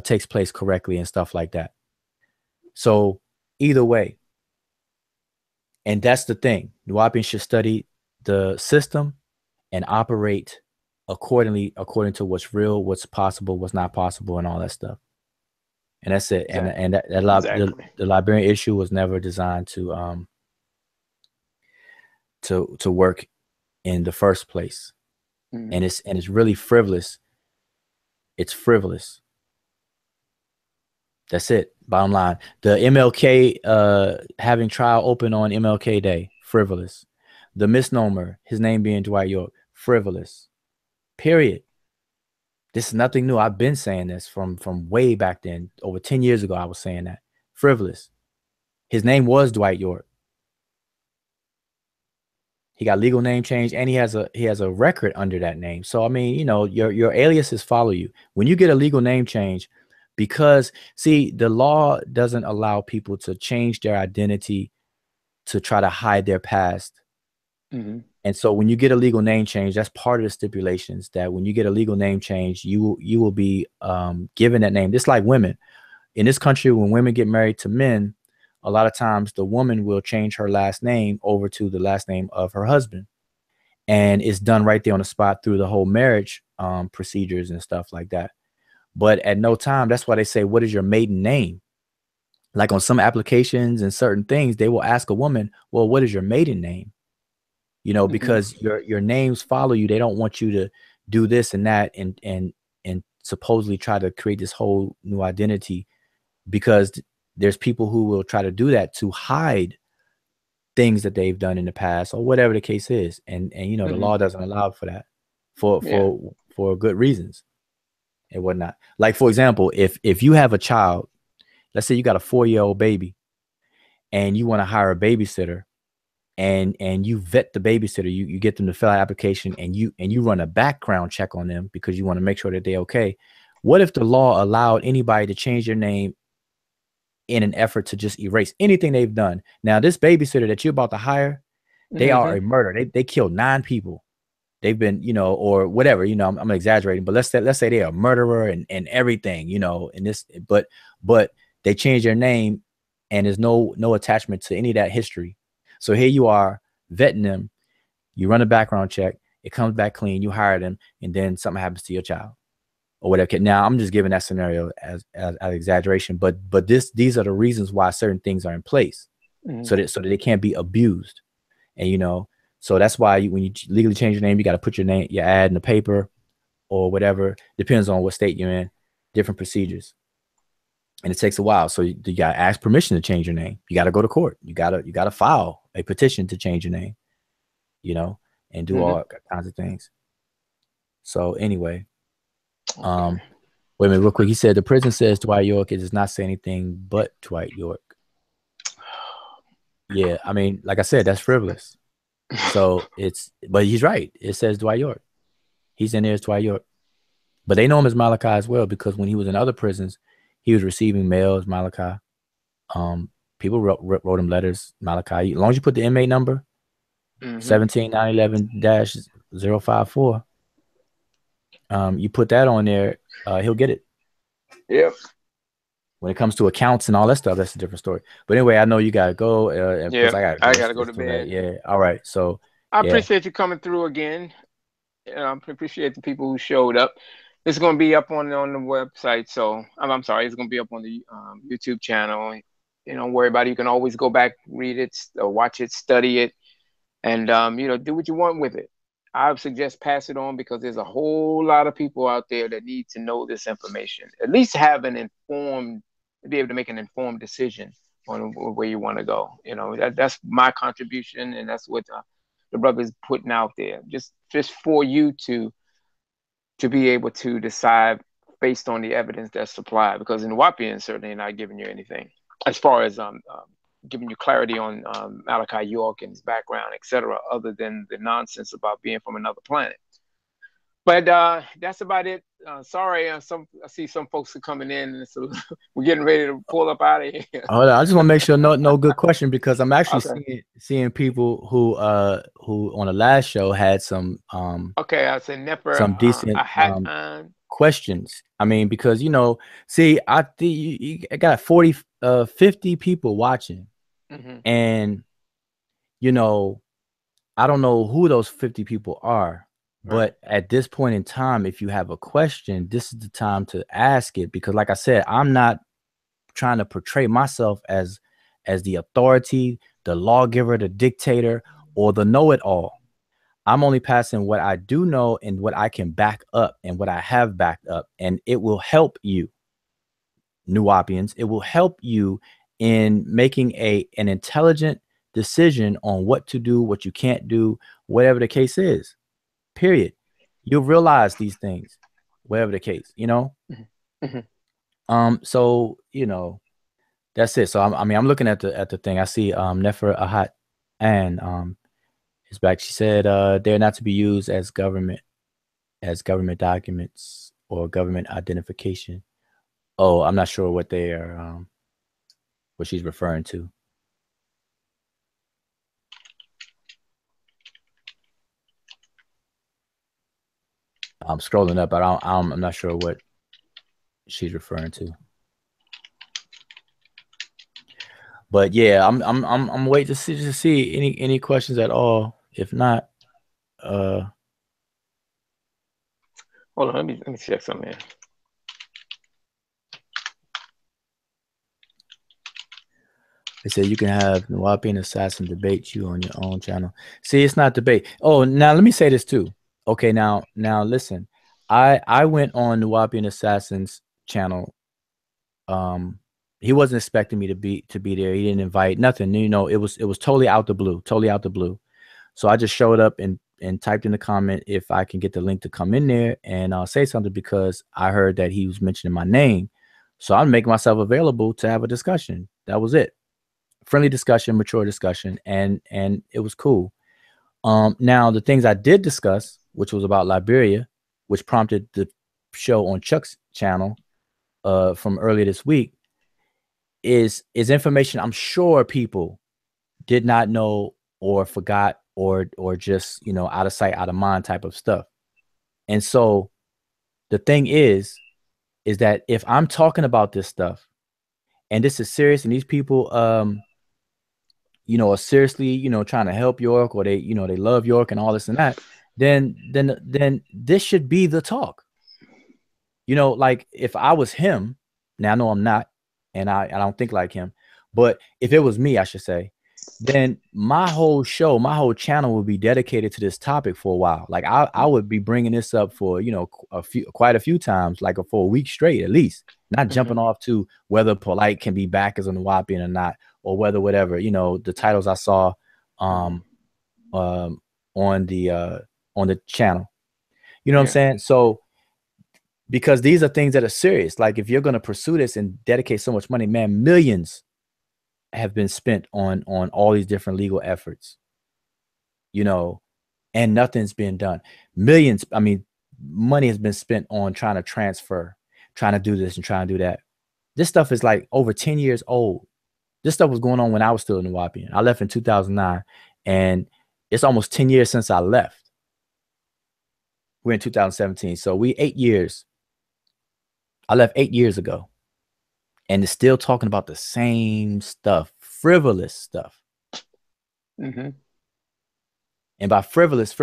takes place correctly and stuff like that. So either way, and that's the thing, Nuwaupian should study the system and operate accordingly, according to what's real, what's possible, what's not possible, and all that stuff. And that's it. And Exactly. the Exactly. Liberian issue was never designed to work in the first place. Mm-hmm. And it's really frivolous. It's frivolous. That's it. Bottom line. The MLK having trial open on MLK Day, frivolous. The misnomer, his name being Dwight York, frivolous. Period. This is nothing new. I've been saying this from way back then. Over 10 years ago, I was saying that. Frivolous. His name was Dwight York. He got legal name change, and he has a record under that name. So I mean, you know, your aliases follow you. When you get a legal name change, because see, the law doesn't allow people to change their identity to try to hide their past. Mm-hmm. And so when you get a legal name change, that's part of the stipulations, that when you get a legal name change, you will be given that name. Just like women in this country, when women get married to men, a lot of times the woman will change her last name over to the last name of her husband, and it's done right there on the spot through the whole marriage procedures and stuff like that. But at no time, that's why they say, what is your maiden name? Like on some applications and certain things, they will ask a woman, well, what is your maiden name? You know, Mm-hmm. because your names follow you. They don't want you to do this and that and supposedly try to create this whole new identity, because there's people who will try to do that to hide things that they've done in the past or whatever the case is. And you know, the Mm-hmm. law doesn't allow for that, for Yeah. good reasons and whatnot. Like, for example, if you have a child, let's say you got a 4-year-old baby and you want to hire a babysitter, and you vet the babysitter, you get them to fill out application, and you run a background check on them because you want to make sure that they're okay. What if the law allowed anybody to change their name in an effort to just erase anything they've done? Now, this babysitter that you're about to hire, they are a murderer. They killed 9 people. They've been, or whatever, I'm exaggerating, but let's say they're a murderer and everything, in this, but they change their name and there's no attachment to any of that history. So here you are vetting them, you run a background check, it comes back clean, you hire them, and then something happens to your child or whatever. Now I'm just giving that scenario as exaggeration, but these are the reasons why certain things are in place, so that they can't be abused. And so that's why when you legally change your name, you got to put your ad in the paper or whatever. Depends on what state you're in, different procedures. And it takes a while. So you got to ask permission to change your name. You got to go to court. You got to file a petition to change your name, and do all kinds of things. So anyway, wait a minute real quick. He said the prison says Dwight York. It does not say anything but Dwight York. Yeah, I mean, like I said, that's frivolous. So but he's right. It says Dwight York. He's in there as Dwight York. But they know him as Malachi as well, because when he was in other prisons, he was receiving mail as Malachi. People wrote him letters, Malachi. As long as you put the inmate number, 17911-054, you put that on there, he'll get it. Yep. When it comes to accounts and all that stuff, that's a different story. But anyway, I know you gotta go. Yeah, I gotta go to bed. Yeah. All right. So I appreciate you coming through again. I appreciate the people who showed up. It's going to be up on the website. So I'm sorry, it's going to be up on the YouTube channel. Don't worry about it. You can always go back, read it, or watch it, study it, and do what you want with it. I would suggest pass it on, because there's a whole lot of people out there that need to know this information. At least be able to make an informed decision on where you want to go. That's my contribution, and that's what the brother's putting out there, just for you to be able to decide based on the evidence that's supplied. Because in Nuwaupian certainly not giving you anything as far as giving you clarity on Malachi York and his background, etc., other than the nonsense about being from another planet. But that's about it. Sorry, I see some folks are coming in, and so we're getting ready to pull up out of here. Hold on, I just want to make sure no good question, because I'm actually seeing people who on the last show had some I said never some decent questions. I mean, because see, I think you got 50 people watching, and I don't know who those 50 people are. But at this point in time, if you have a question, this is the time to ask it, because like I said, I'm not trying to portray myself as the authority, the lawgiver, the dictator, or the know-it-all. I'm only passing what I do know and what I can back up and what I have backed up. And it will help you, Nuwaupians. It will help you in making an intelligent decision on what to do, what you can't do, whatever the case is. Period. You'll realize these things, whatever the case, So that's it. So I'm looking at the thing. I see Nefer Ahat and is back. She said they're not to be used as government documents or government identification. Oh, I'm not sure what they are what she's referring to. I'm scrolling up, but I'm not sure what she's referring to. But yeah, I'm waiting to see any questions at all. If not, hold on, let me check something here. They said you can have Nuwaupian Assassin debate you on your own channel. See, it's not debate. Oh, now let me say this too. Okay, now listen. I went on Nuwaupian Assassin's channel. He wasn't expecting me to be there. He didn't invite nothing. It was totally out the blue. So I just showed up and typed in the comment if I can get the link to come in there and say something, because I heard that he was mentioning my name. So I'm making myself available to have a discussion. That was it. friendly discussion, mature discussion, and it was cool. Now the things I did discuss, which was about Liberia, which prompted the show on Chuck's channel from earlier this week, is information I'm sure people did not know or forgot or just, you know, out of sight, out of mind type of stuff. And so the thing is that if I'm talking about this stuff and this is serious and these people you know, are seriously, you know, trying to help York, or they, you know, they love York and all this and that, then this should be the talk. You know, like if I was him, now I know I'm not, and I don't think like him, but if it was me, I should say, then my whole show, my whole channel would be dedicated to this topic for a while. Like I would be bringing this up for, you know, quite a few times, like for a week straight at least, not jumping off to whether Polite can be back as a Nuwaupian or not, or whether whatever, you know, the titles I saw on the channel. You know what I'm saying? So because these are things that are serious. Like if you're going to pursue this and dedicate so much money, man, millions have been spent on all these different legal efforts, you know, and nothing's been done. Millions, I mean, money has been spent on trying to transfer, trying to do this and trying to do that. This stuff is like over 10 years old. This stuff was going on when I was still in Nuwaupian. I left in 2009, and it's almost 10 years since I left. We're in 2017. So we 8 years. I left 8 years ago. And it's still talking about the same stuff, frivolous stuff. And by frivolous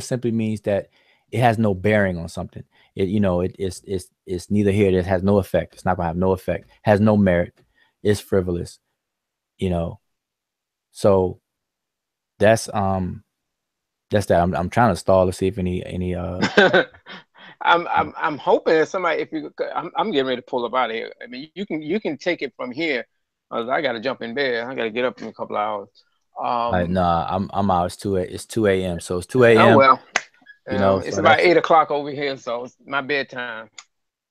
simply means that it has no bearing on something. It, you know, it's neither here. It has no effect. It's not gonna have no effect. Has no merit. It's frivolous. You know. So that's that. I'm trying to stall to see if any I'm hoping that somebody, if you, I'm getting ready to pull up out of here. I mean, you can take it from here. I got to jump in bed. I got to get up in a couple of hours. Nah, I'm out. It's 2 a.m. So it's 2 a.m. Oh well, you know, it's so about 8 o'clock over here, so it's my bedtime.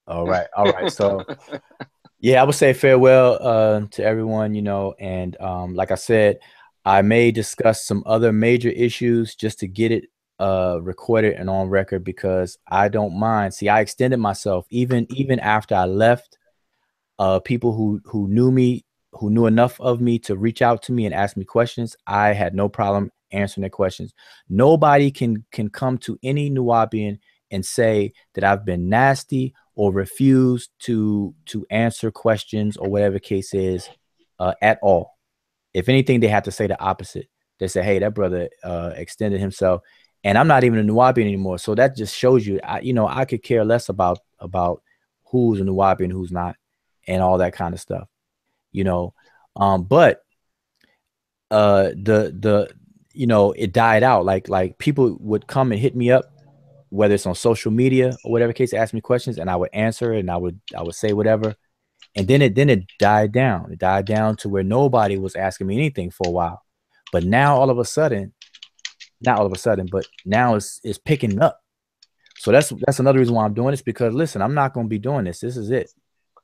All right. So yeah, I would say farewell to everyone, you know, and like I said, I may discuss some other major issues just to get it recorded and on record, because I don't mind. See, I extended myself even after I left. People who knew me, who knew enough of me to reach out to me and ask me questions, I had no problem answering their questions. Nobody can come to any Nuwaupian and say that I've been nasty or refused to answer questions or whatever the case is at all. If anything, they have to say the opposite. They say, hey, that brother extended himself. And I'm not even a Nuwaupian anymore. So that just shows you, you know, I could care less about who's a Nuwaupian, who's not, and all that kind of stuff, you know. But you know, it died out. Like people would come and hit me up, whether it's on social media or whatever case, ask me questions, and I would answer it, and I would say whatever. And then it died down. It died down to where nobody was asking me anything for a while. But now all of a sudden, not all of a sudden, but now it's picking up. So that's another reason why I'm doing this, because listen, I'm not going to be doing this. This is it.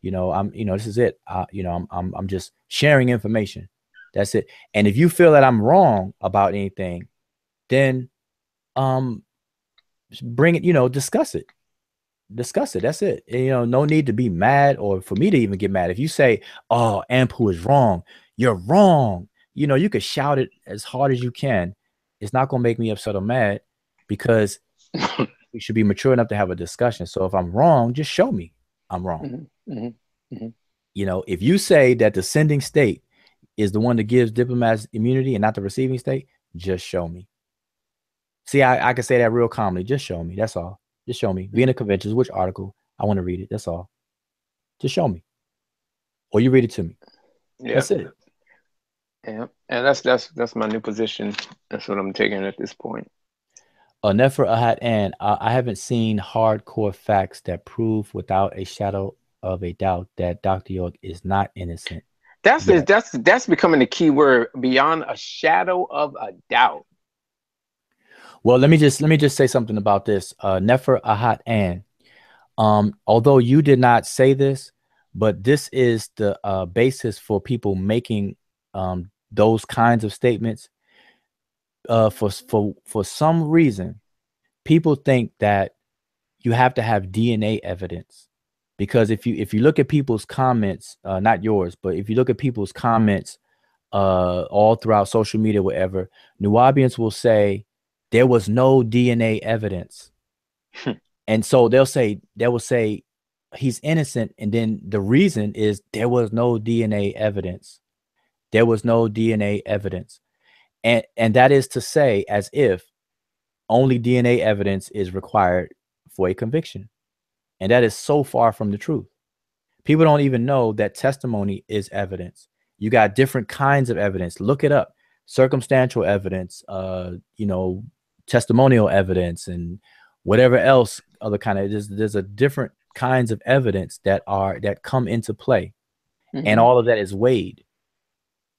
You know, this is it. You know, I'm just sharing information. That's it. And if you feel that I'm wrong about anything, then bring it, you know, discuss it. That's it. And, you know, no need to be mad, or for me to even get mad. If you say, oh, Ampu is wrong, you're wrong. You know, you could shout it as hard as you can. It's not going to make me upset or mad, because we should be mature enough to have a discussion. So if I'm wrong, just show me I'm wrong. You know, if you say that the sending state is the one that gives diplomats immunity and not the receiving state, just show me. See, I can say that real calmly. Just show me. That's all. Just show me. Be in the conventions, which article. I want to read it. That's all. Just show me. Or you read it to me. Yeah. That's it. Yeah. And that's my new position. That's what I'm taking at this point. Nefer Ahat, and I haven't seen hardcore facts that prove without a shadow of a doubt that Dr. York is not innocent. That's becoming the key word, beyond a shadow of a doubt. Well, let me just say something about this. Nefer Ahat, and although you did not say this, but this is the basis for people making those kinds of statements, for some reason, people think that you have to have DNA evidence, because if you look at people's comments, not yours, but if you look at people's comments, all throughout social media, whatever, Nuwaubians will say there was no DNA evidence, and so they will say he's innocent, and then the reason is there was no DNA evidence. There was no DNA evidence, and that is to say, as if only DNA evidence is required for a conviction. And that is so far from the truth. People don't even know that testimony is evidence. You got different kinds of evidence. Look it up. Circumstantial evidence, testimonial evidence, and whatever else other kind of, there's a different kinds of evidence that come into play. And all of that is weighed.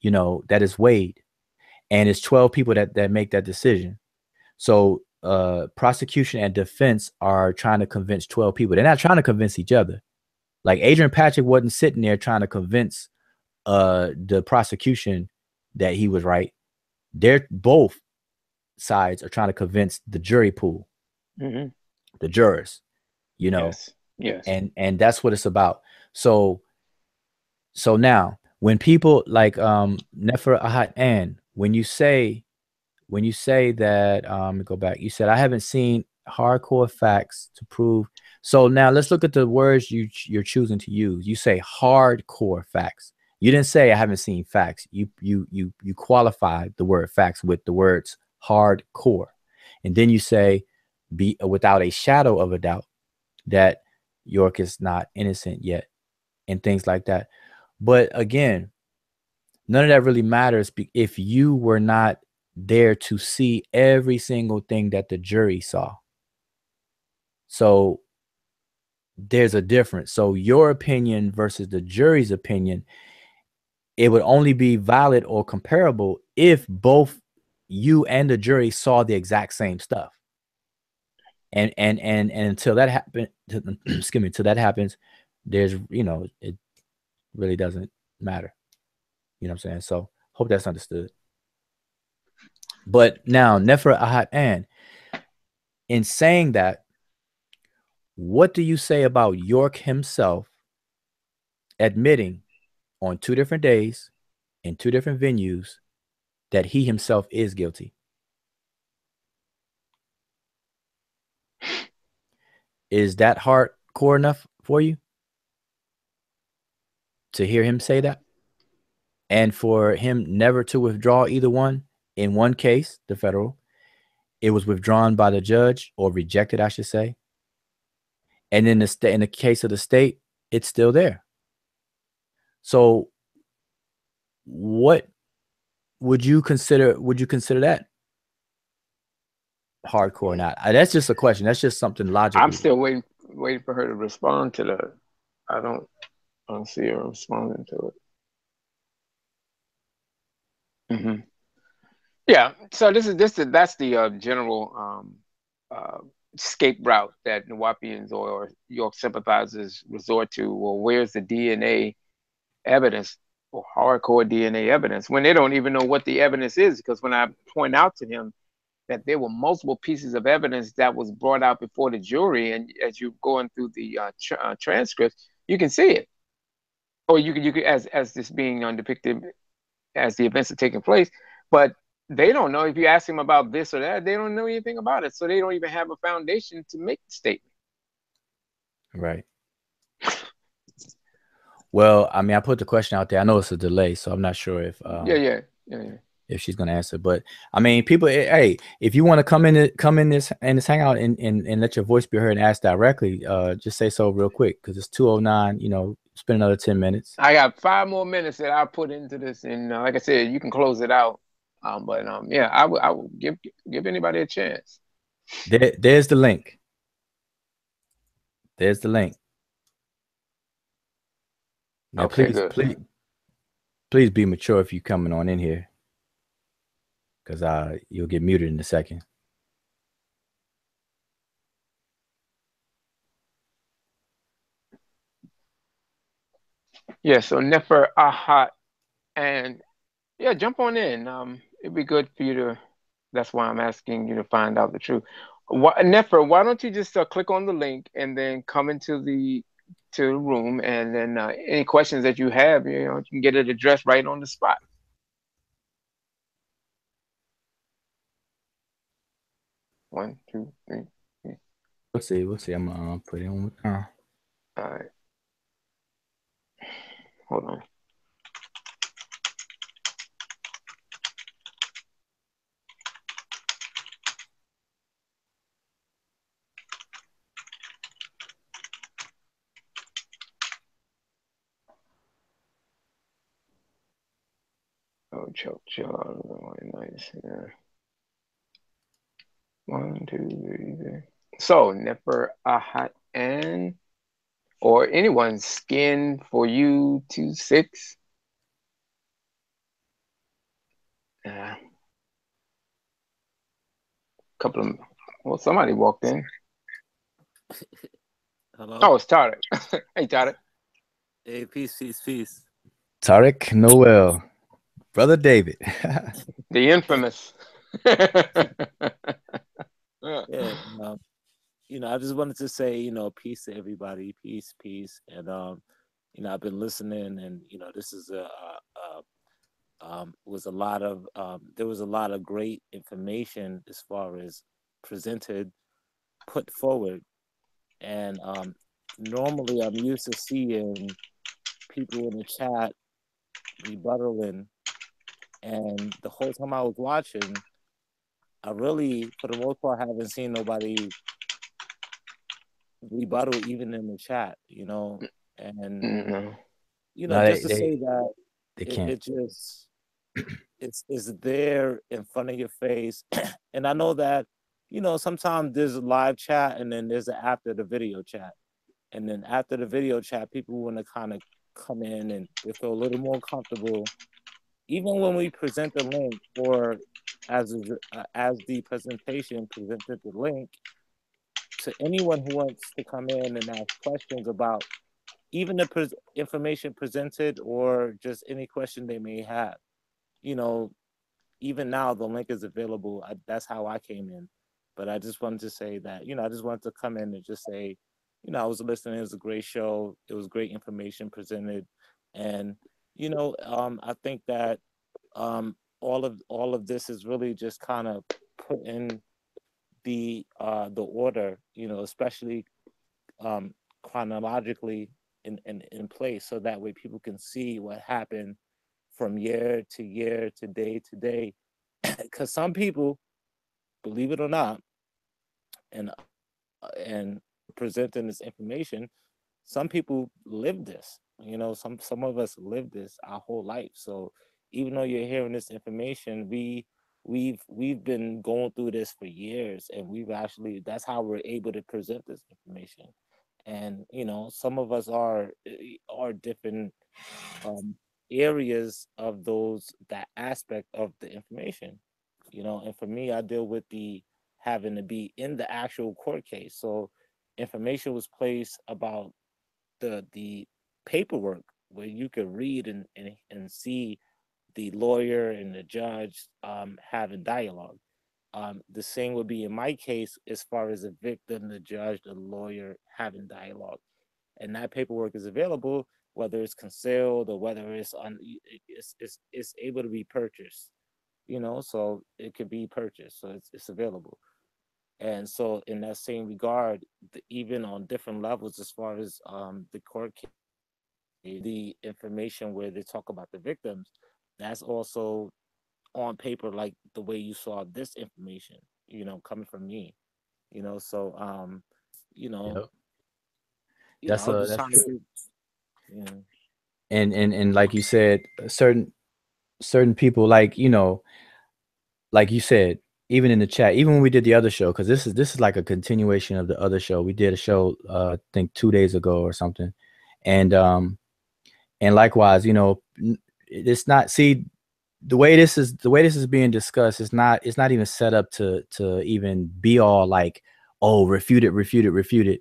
That is weighed. And it's 12 people that make that decision. So prosecution and defense are trying to convince 12 people. They're not trying to convince each other. Like Adrian Patrick wasn't sitting there trying to convince the prosecution that he was right. They're both sides are trying to convince the jury pool, the jurors, Yes. and that's what it's about. So now when people like Nefer Ahat An, when you say that, go back, you said I haven't seen hardcore facts to prove. So now let's look at the words you're choosing to use. You say hardcore facts. You didn't say I haven't seen facts. You qualified the word facts with the words hardcore, and then you say, be without a shadow of a doubt that York is not innocent yet, and things like that. But again, none of that really matters if you were not there to see every single thing that the jury saw. So there's a difference. So your opinion versus the jury's opinion, it would only be valid or comparable if both you and the jury saw the exact same stuff. And until that happens, excuse me, until that happens, there's, it really doesn't matter. You know what I'm saying? So hope that's understood. But now, Nefer Ahat An, in saying that, what do you say about York himself admitting on 2 different days in 2 different venues that he himself is guilty? Is that hardcore enough for you to hear him say that? And for him never to withdraw either one? In one case, the federal, it was withdrawn by the judge, or rejected, I should say. And in the case of the state, it's still there. So what would you consider? Would you consider that hardcore or not? That's just a question. That's just something logical. I'm still waiting for her to respond to that. I don't see her responding to it. Yeah. So that's the general escape route that Nuwaupians or York sympathizers resort to. Well, where's the DNA evidence, or hardcore DNA evidence, when they don't even know what the evidence is? Because when I point out to him that there were multiple pieces of evidence that was brought out before the jury, and as you're going through the transcripts, you can see it, or you can as this being depicted as the events are taking place. But they don't know. If you ask them about this or that, they don't know anything about it, so they don't even have a foundation to make the statement. Right. Well, I mean, I put the question out there. I know it's a delay, so I'm not sure if if she's gonna answer. But I mean, people, hey, if you want to come in this hangout and let your voice be heard and ask directly, just say so real quick, because it's 2:09. Spend another 10 minutes. I got 5 more minutes that I'll put into this, and like I said, you can close it out. But yeah, I will give anybody a chance. There's the link. There's the link. Now, okay, please be mature if you're coming on in here, because you'll get muted in a second. Yeah, so Nefer Ahat An Yeah, jump on in. It'd be good for you to. That's why I'm asking you to find out the truth. Nefer, why don't you just click on the link and then come into the room, and then any questions that you have, you can get it addressed right on the spot. One, two, three. We'll see. We'll see. I'm gonna put it on. All right, hold on. Oh, choke, chill. Nice. Yeah. One, two, three. So, Nefer Ahat and or anyone's skin for you 26. Couple of well, somebody walked in. Hello. Oh, it's Tarek. Hey, Tarek. Hey, peace, peace, peace. Tarek Noel, brother David. The infamous. Yeah, I just wanted to say, peace to everybody, peace, peace, and I've been listening, and this is was a lot of there was a lot of great information as far as presented, put forward, and normally I'm used to seeing people in the chat rebuttaling, and the whole time I was watching, I really, for the most part, haven't seen nobody rebuttal even in the chat, and No. No, just to say that they it, can't. it just it's there in front of your face, and I know that sometimes there's a live chat and then there's an after the video chat, and then after the video chat, people want to kind of come in and they feel a little more comfortable, even when we present the link or as the presentation presented the link to anyone who wants to come in and ask questions about even the information presented or just any question they may have. You know, even now the link is available. That's how I came in. But I just wanted to say that, I just wanted to come in and just say, I was listening. It was a great show. It was great information presented. And, I think that all of this is really just kind of put in the order, especially chronologically in place, so that way people can see what happened from year to year to day, because some people, believe it or not, and presenting this information, some people live this. Some of us live this our whole life. So even though you're hearing this information, we've been going through this for years, and that's how we're able to present this information. And some of us are different areas of that aspect of the information. And for me, I deal with the having to be in the actual court case. So information was placed about the paperwork where you could read and see the lawyer and the judge having dialogue. The same would be in my case as far as the victim, the judge, the lawyer having dialogue, and that paperwork is available, whether it's concealed or whether it's able to be purchased. So it could be purchased, so it's available. And so in that same regard, even on different levels, as far as the court case, the information where they talk about the victims, that's also on paper, like the way you saw this information, coming from me. So you know, Yep. That's I was just that's trying to true. do, you know, And like you said, certain people, like you said, even in the chat, even when we did the other show, because this is like a continuation of the other show. We did a show, I think 2 days ago or something, and likewise, it's not. See, the way this is being discussed, it's not even set up to even be all like, oh, refute it.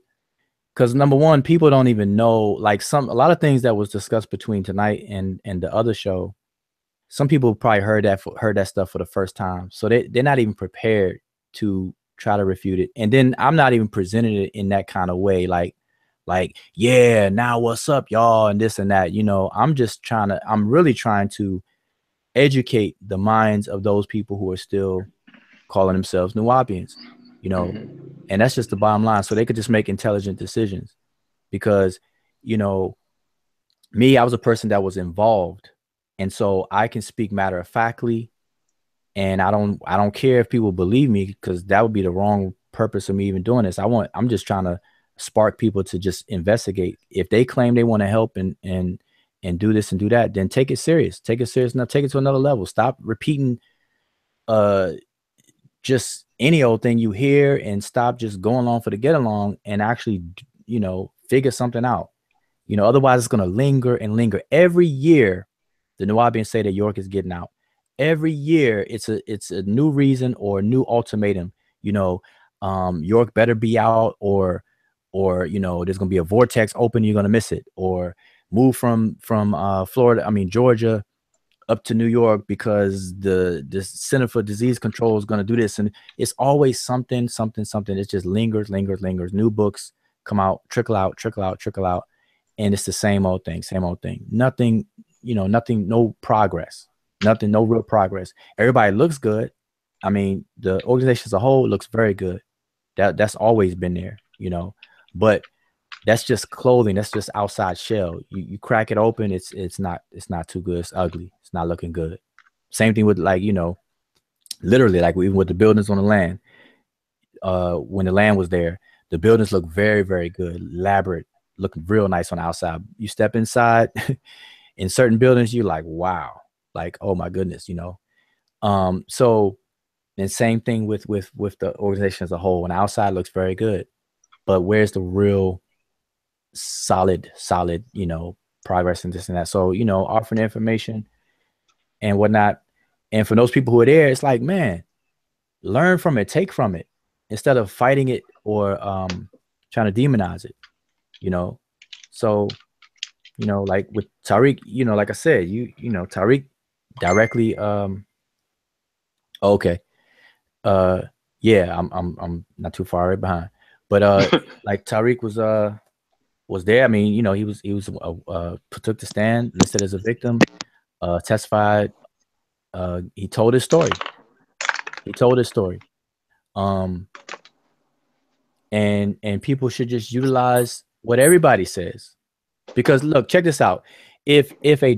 Because number one, people don't even know, like, a lot of things that was discussed between tonight and the other show. some people probably heard that stuff for the first time, so they're not even prepared to try to refute it. And then I'm not even presenting it in that kind of way, like yeah, now what's up, y'all, and this and that. I'm really trying to educate the minds of those people who are still calling themselves Nuwaupians, and that's just the bottom line, so they could just make intelligent decisions. Because me, I was a person that was involved, and so I can speak matter of factly, and I don't care if people believe me, because that would be the wrong purpose of me even doing this. I'm just trying to spark people to just investigate. If they claim they want to help and do this and do that, then take it serious. Now take it to another level. Stop repeating just any old thing you hear, and stop just going along for the get along, and actually figure something out. Otherwise it's going to linger and linger. Every year the Nuwaubians say that York is getting out. Every year it's a new reason or a new ultimatum. York better be out, or there's going to be a vortex open, you're going to miss it, or move from Georgia up to New York, because the Center for Disease Control is going to do this. And it's always something. It just lingers. New books come out, trickle out. And it's the same old thing. Nothing, no progress, no real progress. Everybody looks good. I mean, the organization as a whole looks very good. That's always been there, but that's just clothing. That's just outside shell. You crack it open, it's not too good. It's ugly. It's not looking good. Same thing with, like, literally, like even with the buildings on the land. When the land was there, the buildings look very, very good, elaborate, looking real nice on the outside. You step inside in certain buildings, you're like, wow, like, oh my goodness, So, and same thing with the organization as a whole. On the outside looks very good, but where's the real solid, progress and this and that? So, offering information and whatnot. And for those people who are there, it's like, man, learn from it, take from it, instead of fighting it or trying to demonize it, So, like with Tariq, like I said, Tariq directly, okay. Yeah, I'm not too far right behind, but like Tariq was there. I mean, he was took the stand, listed as a victim, testified. He told his story. And people should just utilize what everybody says, because look, check this out. If a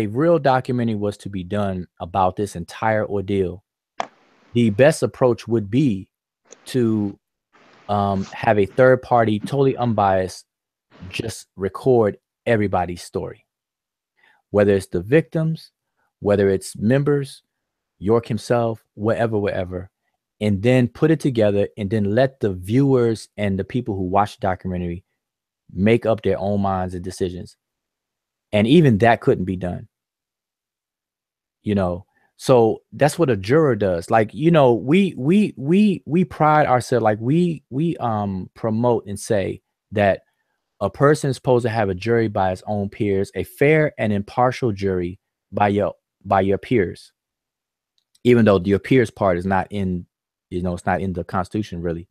real documentary was to be done about this entire ordeal, the best approach would be to have a third party, totally unbiased, just record everybody's story, whether it's the victims, whether it's members, York himself, wherever, and then put it together, and then let the viewers and the people who watch the documentary make up their own minds and decisions. And even that couldn't be done. So that's what a juror does. Like, we pride ourselves, like we promote and say that a person is supposed to have a jury by his own peers, a fair and impartial jury by your peers, even though your peers part is not in, it's not in the Constitution really,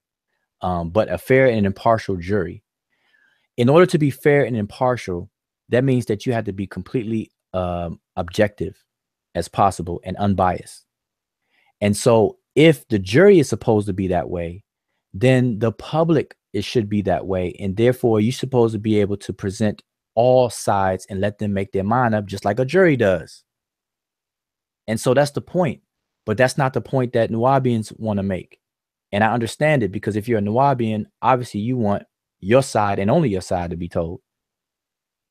but a fair and impartial jury. In order to be fair and impartial, that means that you have to be completely objective as possible and unbiased. And so if the jury is supposed to be that way, then the public, it should be that way. And therefore you're supposed to be able to present all sides and let them make their mind up, just like a jury does. And so that's the point. But that's not the point that Nuwaubians want to make. And I understand it, because if you're a Nuwaubian, obviously you want your side and only your side to be told.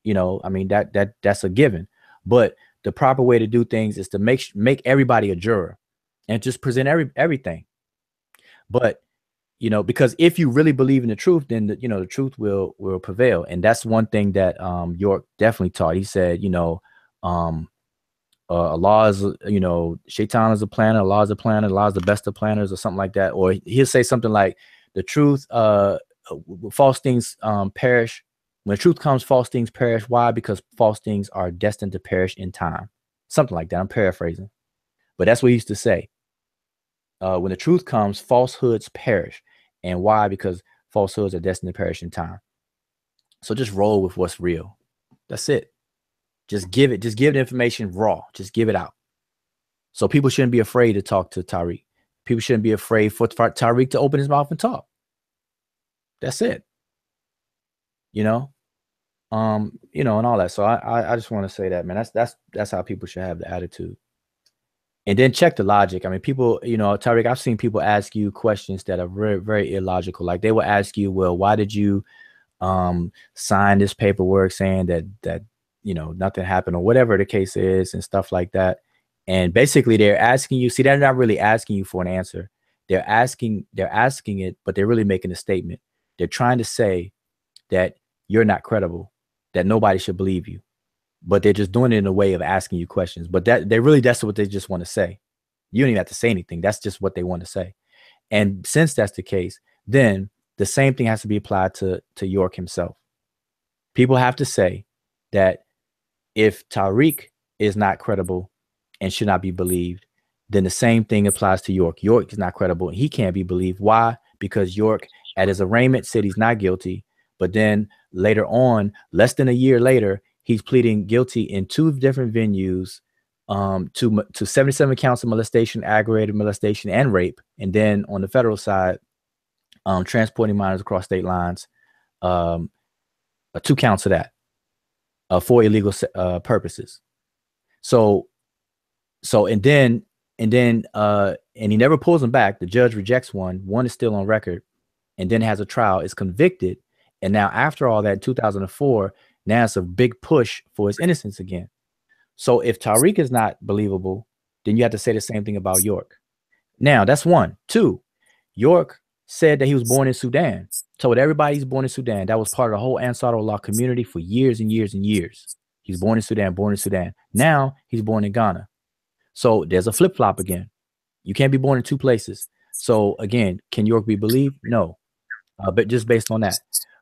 I mean, that's a given. But the proper way to do things is to make everybody a juror and just present everything. But, because if you really believe in the truth, then the truth will prevail. And that's one thing that York definitely taught. He said, Allah is, Shaitan is a planner, Allah is a planner, Allah is the best of planners, or something like that. Or he'll say something like, the truth, false things perish. When the truth comes, false things perish. Why? Because false things are destined to perish in time. something like that. I'm paraphrasing, but that's what he used to say. When the truth comes, falsehoods perish. And why? Because falsehoods are destined to perish in time. So just roll with what's real. That's it. Just give the information raw. Just give it out. So people shouldn't be afraid to talk to Tariq. People shouldn't be afraid for Tariq to open his mouth and talk. That's it. You know, and all that. So I just want to say that, man, that's how people should have the attitude. And then check the logic. I mean, people, Tariq, I've seen people ask you questions that are very, very illogical. Like they will ask you, well, why did you sign this paperwork saying that nothing happened or whatever the case is and stuff like that. And basically they're asking you, see, they're not really asking you for an answer. They're asking it, but they're really making a statement. They're trying to say that you're not credible, that nobody should believe you, but they're just doing it in a way of asking you questions. But that's what they just want to say. You don't even have to say anything. That's just what they want to say. And since that's the case, then the same thing has to be applied to York himself. People have to say that if Tariq is not credible and should not be believed, then the same thing applies to York. York is not credible and he can't be believed. Why? Because York at his arraignment said he's not guilty, but then later on, less than a year later, he's pleading guilty in 2 different venues to 77 counts of molestation, aggravated molestation, and rape. And then on the federal side, transporting minors across state lines, 2 counts of that for illegal purposes. So and he never pulls them back. The judge rejects one. One is still on record, and then has a trial, is convicted. And now after all that, in 2004, now it's a big push for his innocence again. So if Tariq is not believable, then you have to say the same thing about York. Now that's 1. 2, York said that he was born in Sudan, told everybody he's born in Sudan. That was part of the whole Ansarullah community for years and years and years. He's born in Sudan. Now he's born in Ghana. So there's a flip-flop again. You can't be born in 2 places. So again, can York be believed? No. But just based on that.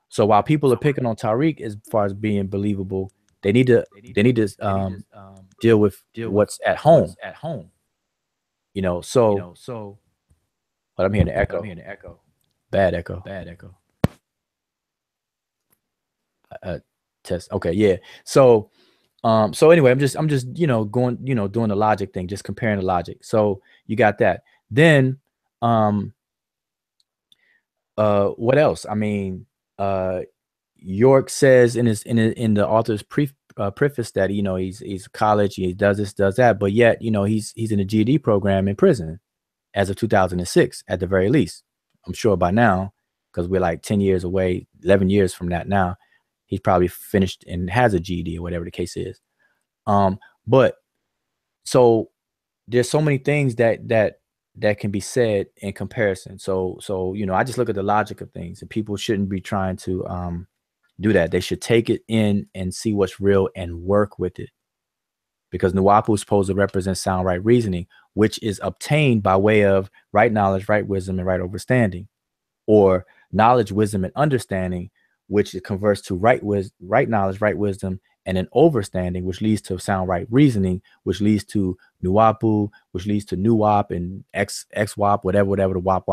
So while people are picking on Tariq as far as being believable, they need to deal with what's at home. So but I'm hearing the echo. Bad echo. Test. Okay, yeah. So anyway, I'm just going, doing the logic thing, just comparing the logic. So you got that. Then what else? I mean, York says in the author's preface that he's college, he does this, does that, but yet he's in a GED program in prison as of 2006 at the very least. I'm sure by now, because we're like 10 years away, 11 years from that now, he's probably finished and has a GED or whatever the case is. But so there's so many things that can be said in comparison. So I just look at the logic of things, and people shouldn't be trying to do that. They should take it in and see what's real and work with it, because Nuwaupu is supposed to represent sound right reasoning, which is obtained by way of right knowledge, right wisdom, and right understanding, or knowledge, wisdom, and understanding, which it converts to right knowledge, right wisdom, and an overstanding, which leads to sound right reasoning, which leads to Nuwaupu, which leads to Nuwaup and XWAP, whatever the wop.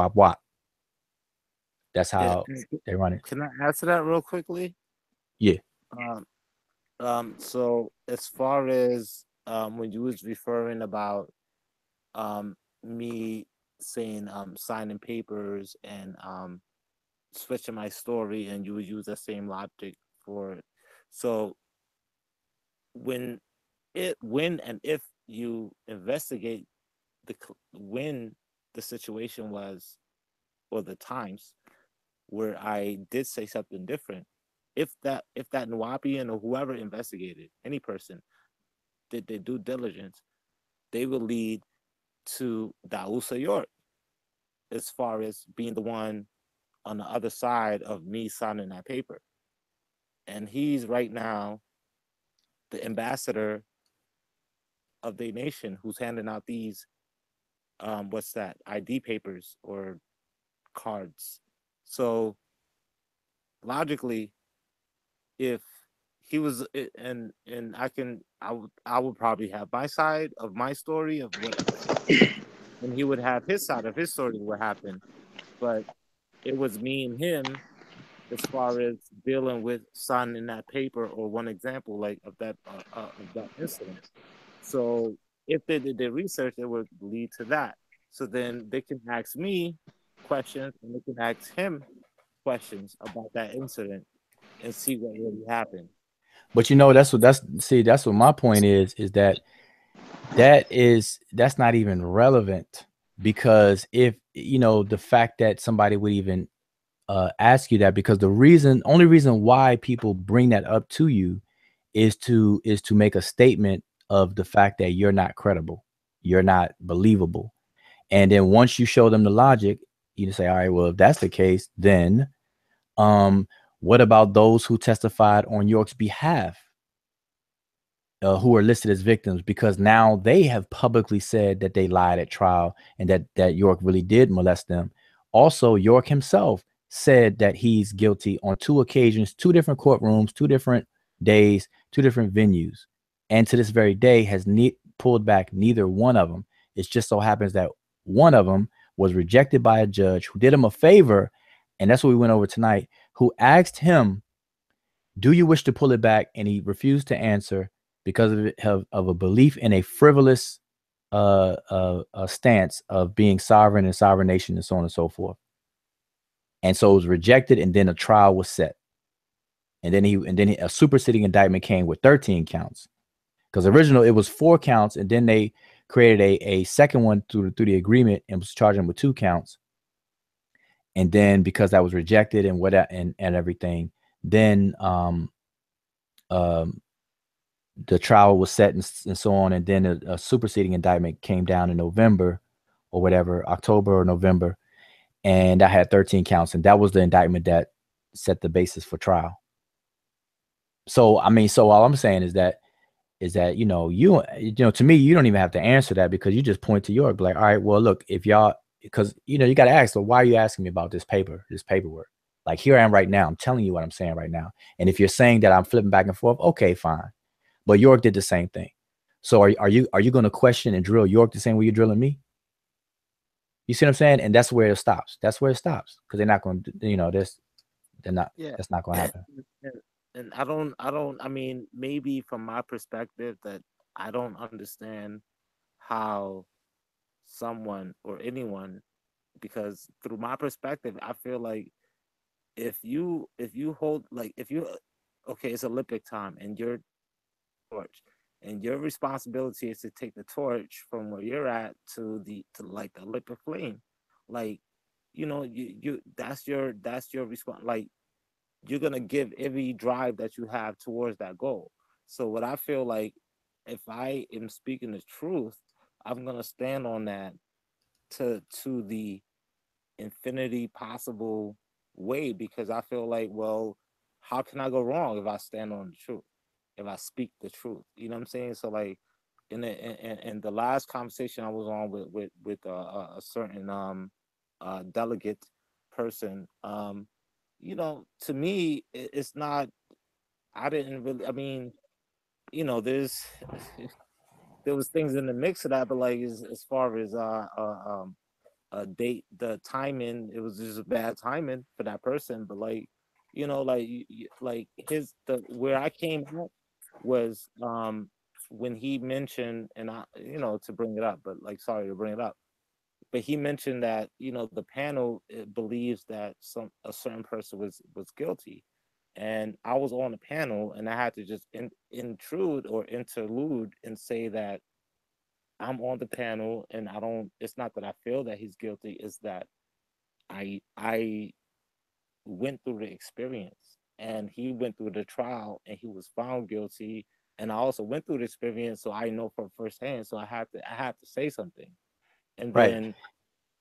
That's how they run it. Can I answer that real quickly? Yeah. So as far as when you was referring about me saying signing papers and switching my story, and you would use the same logic for it. So when and if you investigate when the situation was, or the times where I did say something different, if that Nuwaupian or whoever investigated, any person did their due diligence, they will lead to Dausa York as far as being the one on the other side of me signing that paper. And he's right now the ambassador of the nation who's handing out these ID papers or cards. So logically, if he was, and I would probably have my side of my story of what happened, and he would have his side of his story of what happened. But it was me and him as far as dealing with signing that paper, or one example like of that incident. So if they did their research, it would lead to that. So then they can ask me questions, and they can ask him questions about that incident and see what really happened. But you know, that's what my point is that that's not even relevant, because if you know the fact that somebody would even ask you that, because only reason why people bring that up to you is to make a statement of the fact that you're not credible, you're not believable. And then once you show them the logic, you just say, all right, well, if that's the case, then um what about those who testified on York's behalf, who are listed as victims, because now they have publicly said that they lied at trial and that York really did molest them. Also, York himself said that he's guilty on 2 occasions, 2 different courtrooms, 2 different days, 2 different venues, and to this very day has pulled back neither one of them. It just so happens that one of them was rejected by a judge who did him a favor, and that's what we went over tonight, who asked him, do you wish to pull it back? And he refused to answer because of a belief in a frivolous stance of being sovereign and sovereign nation and so on and so forth. And so it was rejected, and then a trial was set. And then a superseding indictment came with 13 counts. Because original it was 4 counts, and then they created a second one through the agreement and was charging him with 2 counts. And then because that was rejected and and everything, then the trial was set and so on, and then a superseding indictment came down in November or whatever, October or November, and I had 13 counts, and that was the indictment that set the basis for trial. So I mean, so all I'm saying is that you know to me, you don't even have to answer that, because you just point to York, like, all right, well, look, if y'all, because you know you got to ask, so why are you asking me about this paperwork? Like, here I am right now, I'm telling you what I'm saying right now, and if you're saying that I'm flipping back and forth, okay, fine. But York did the same thing. So are you going to question and drill York the same way you're drilling me? You see what I'm saying? And that's where it stops. That's where it stops, because they're not going to, you know, they're not. Yeah. That's not going to happen. And I mean, maybe from my perspective, that I don't understand how someone or anyone, because through my perspective, I feel like if you hold, like, if you, okay, it's Olympic time and you're torch, and your responsibility is to take the torch from where you're at to like the Olympic flame, like, you know, you that's your response, like, you're gonna give every drive that you have towards that goal. So what I feel like, if I am speaking the truth, I'm gonna stand on that to the infinity possible way, because I feel like, well, how can I go wrong if I stand on the truth, if I speak the truth? You know what I'm saying? So like in the last conversation I was on with a certain delegate person, you know, to me, it's not. I didn't really. I mean, you know, there was things in the mix of that, but like as far as date, the timing, it was just a bad timing for that person. But like, you know, like like the where I came up was when he mentioned, and I, you know, to bring it up, but like, sorry to bring it up, but he mentioned that, you know, the panel believes that a certain person was guilty, and I was on the panel, and I had to just intrude or interlude and say that I'm on the panel, and I don't. It's not that I feel that he's guilty. It's that I went through the experience, and he went through the trial, and he was found guilty, and I also went through the experience, so I know from firsthand. So I had to say something, and Right. then,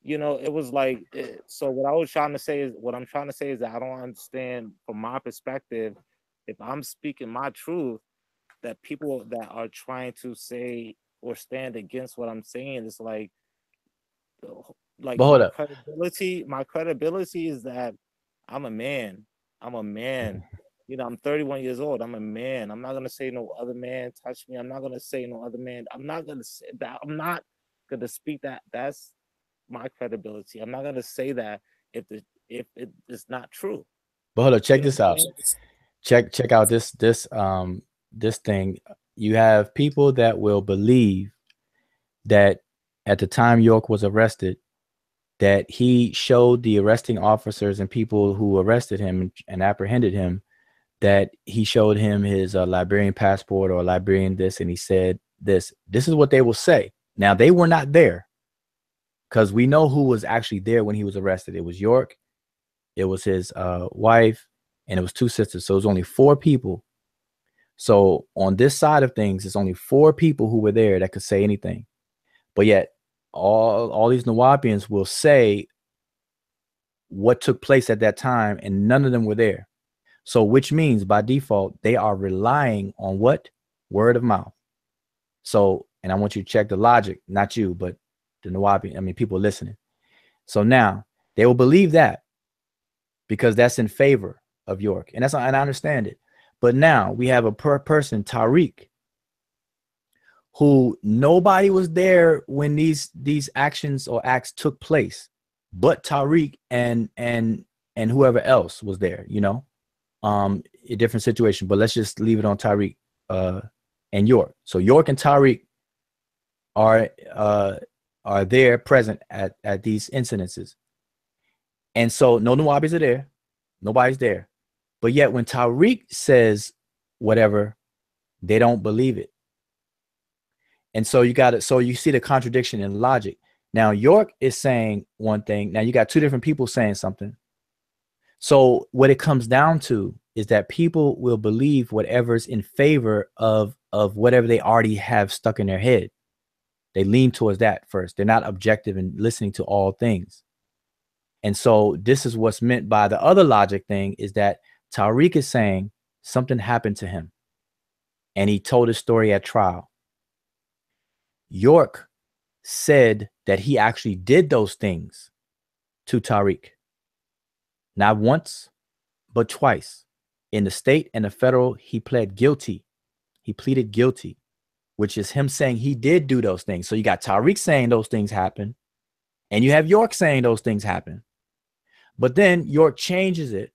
you know, it was like, so what I'm trying to say is that I don't understand from my perspective, if I'm speaking my truth, that people that are trying to say or stand against what I'm saying is like But hold up. my credibility is that I'm a man. I'm a man You know, I'm 31 years old. I'm a man. I'm not gonna say no other man touch me. I'm not gonna say no other man. I'm not gonna say that. I'm not gonna speak that. That's my credibility. I'm not gonna say that if it is not true. But hold on, check You know this what I out. mean? Check out this thing. You have people that will believe that at the time York was arrested, that he showed the arresting officers and people who arrested him and apprehended him, that he showed him his Liberian passport or Liberian this, and he said this. This is what they will say. Now, they were not there, because we know who was actually there when he was arrested. It was York, it was his wife, and it was two sisters. So it was only 4 people. So on this side of things, it's only 4 people who were there that could say anything. But yet all these Nuwaupians will say what took place at that time, and none of them were there. So which means by default, they are relying on what? Word of mouth. So, and I want you to check the logic, not you, but the Nuwaupian, I mean, people listening. So now they will believe that because that's in favor of York. And I understand it. But now we have a person, Tariq, who nobody was there when these actions or acts took place, but Tariq and whoever else was there, you know, a different situation. But let's just leave it on Tariq and York. So York and Tariq are there present at these incidences. And so no Nuwaubians are there. Nobody's there. But yet when Tariq says whatever, they don't believe it. And so you see the contradiction in logic. Now York is saying one thing. Now you got 2 different people saying something. So what it comes down to is that people will believe whatever's in favor of whatever they already have stuck in their head. They lean towards that first. They're not objective in listening to all things. And so this is what's meant by the other logic thing, is that Tariq is saying something happened to him and he told his story at trial. York said that he actually did those things to Tariq. Not once, but twice. In the state and the federal, he pled guilty. He pleaded guilty, which is him saying he did do those things. So you got Tariq saying those things happen, and you have York saying those things happen. But then York changes it,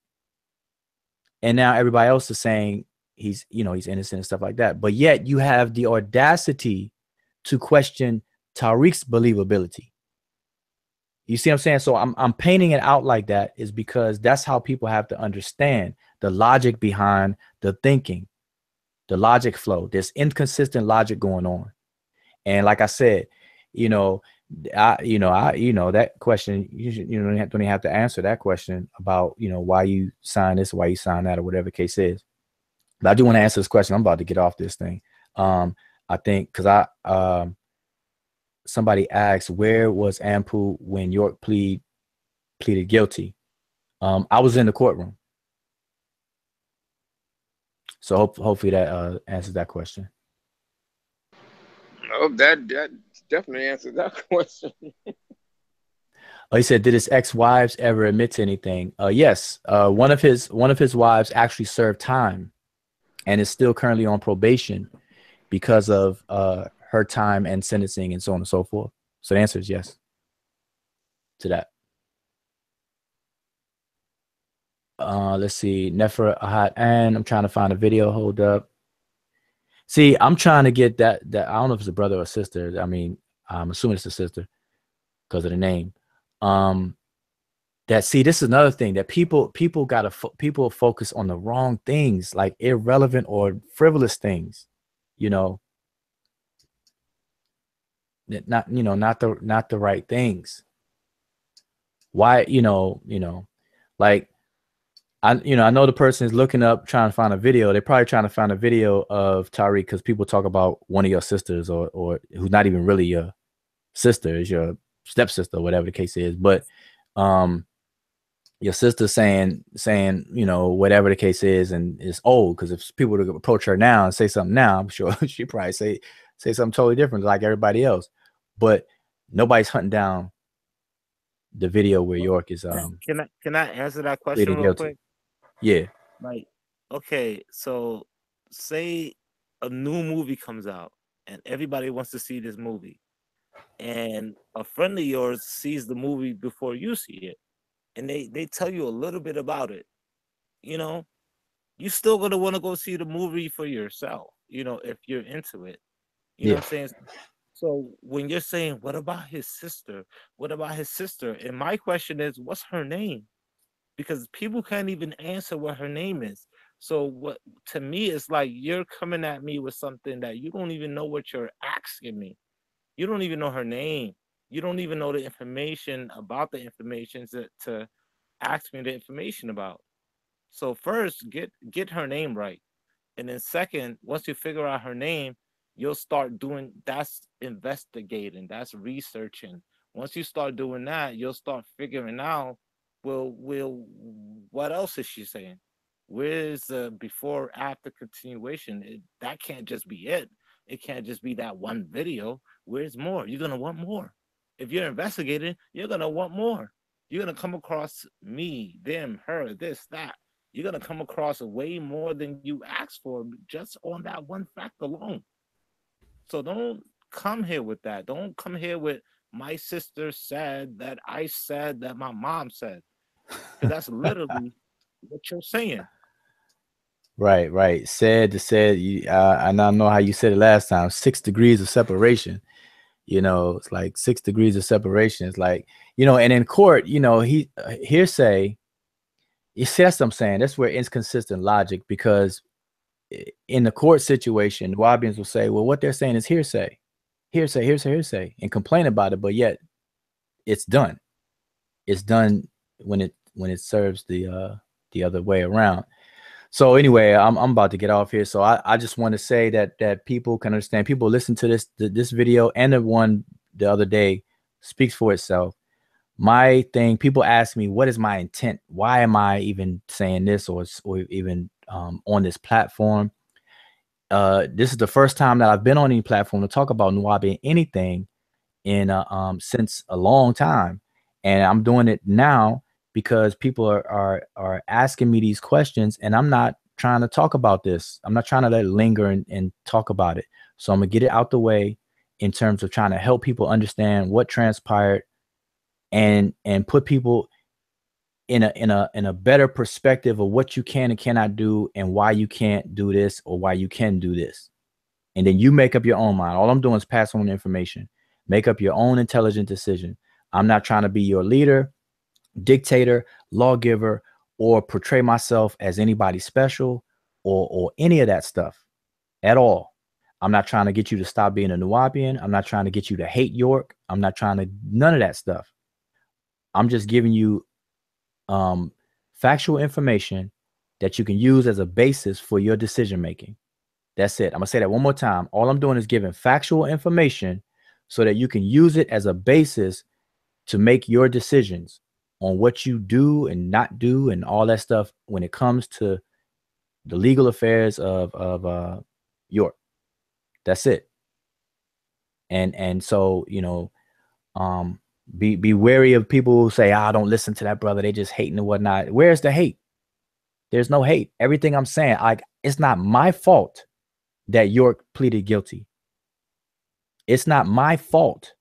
and now everybody else is saying he's innocent and stuff like that. But yet you have the audacity to question Tariq's believability. You see what I'm saying? So I'm painting it out like that is because that's how people have to understand the logic behind the thinking, the logic flow. There's inconsistent logic going on. And like I said, that question, you don't even have to answer that question about, why you sign this, why you sign that, or whatever the case is. But I do want to answer this question. I'm about to get off this thing. I think because somebody asked, where was Ampu when York pleaded guilty? I was in the courtroom. So hopefully that answers that question. Oh, that definitely answers that question. He said, did his ex-wives ever admit to anything? Yes. One of his wives actually served time and is still currently on probation because of her time and sentencing and so on and so forth. So the answer is yes to that. Let's see. Nefra Ahad, and I'm trying to find a video. Hold up. See, I'm trying to get that I don't know if it's a brother or sister. I mean, I'm assuming it's a sister because of the name. This is another thing that people focus on the wrong things, like irrelevant or frivolous things, not the right things. Why, like I know the person is looking up, trying to find a video. They're probably trying to find a video of Tariq because people talk about one of your sisters or who's not even really your sister, is your stepsister, whatever the case is. But your sister saying, whatever the case is, and it's old, because if people were to approach her now and say something now, I'm sure she'd probably say something totally different like everybody else. But nobody's hunting down the video where York is Can I answer that question real guilty. quick? Yeah. Like, Okay, so say a new movie comes out and everybody wants to see this movie, and a friend of yours sees the movie before you see it, and they tell you a little bit about it, you know, you still gonna want to go see the movie for yourself, if you're into it. You know what Yeah. I'm saying? So when you're saying, what about his sister? What about his sister? And my question is, what's her name? Because people can't even answer what her name is. So what, to me, it's like you're coming at me with something that you don't even know what you're asking me. You don't even know her name. You don't even know the information about the information to ask me the information about. So first, get her name right. And then second, once you figure out her name, you'll start doing, that's investigating, that's researching. Once you start doing that, you'll start figuring out, well, what else is she saying? Where's the before after continuation? That can't just be it. It can't just be that one video. Where's more? You're gonna want more. If you're investigating, you're gonna want more. You're gonna come across me, them, her, this, that. You're gonna come across way more than you asked for just on that one fact alone. So don't come here with that. Don't come here with my sister said that I said that my mom said, because that's literally what you're saying. Right, right. Said you and I know how you said it last time, 6 degrees of separation. It's like 6 degrees of separation. It's like, and in court, hearsay, you see, that's what I'm saying. That's where inconsistent logic, because in the court situation, Wabians will say, well, what they're saying is hearsay, hearsay, hearsay, hearsay, and complain about it, but yet it's done. It's done when it serves the other way around. So anyway, I'm about to get off here. So I just want to say that people can understand. People listen to this video and the one the other day speaks for itself. My thing, people ask me, what is my intent? Why am I even saying this or even on this platform? This is the first time that I've been on any platform to talk about Nuwaubian anything in since a long time, and I'm doing it now because people are asking me these questions, and I'm not trying to talk about this. I'm not trying to let it linger and talk about it. So I'm gonna get it out the way in terms of trying to help people understand what transpired and put people in a better perspective of what you can and cannot do and why you can't do this or why you can do this. And then you make up your own mind. All I'm doing is pass on the information. Make up your own intelligent decision. I'm not trying to be your leader, dictator, lawgiver, or portray myself as anybody special or any of that stuff at all. I'm not trying to get you to stop being a Nuwaubian. I'm not trying to get you to hate York. I'm not trying to, none of that stuff. I'm just giving you factual information that you can use as a basis for your decision making. That's it. I'm gonna say that one more time. All I'm doing is giving factual information so that you can use it as a basis to make your decisions on what you do and not do and all that stuff when it comes to the legal affairs of York. That's it. And so be wary of people who say, "Ah, don't listen to that brother. They just hating and whatnot." Where's the hate? There's no hate. Everything I'm saying, it's not my fault that York pleaded guilty. It's not my fault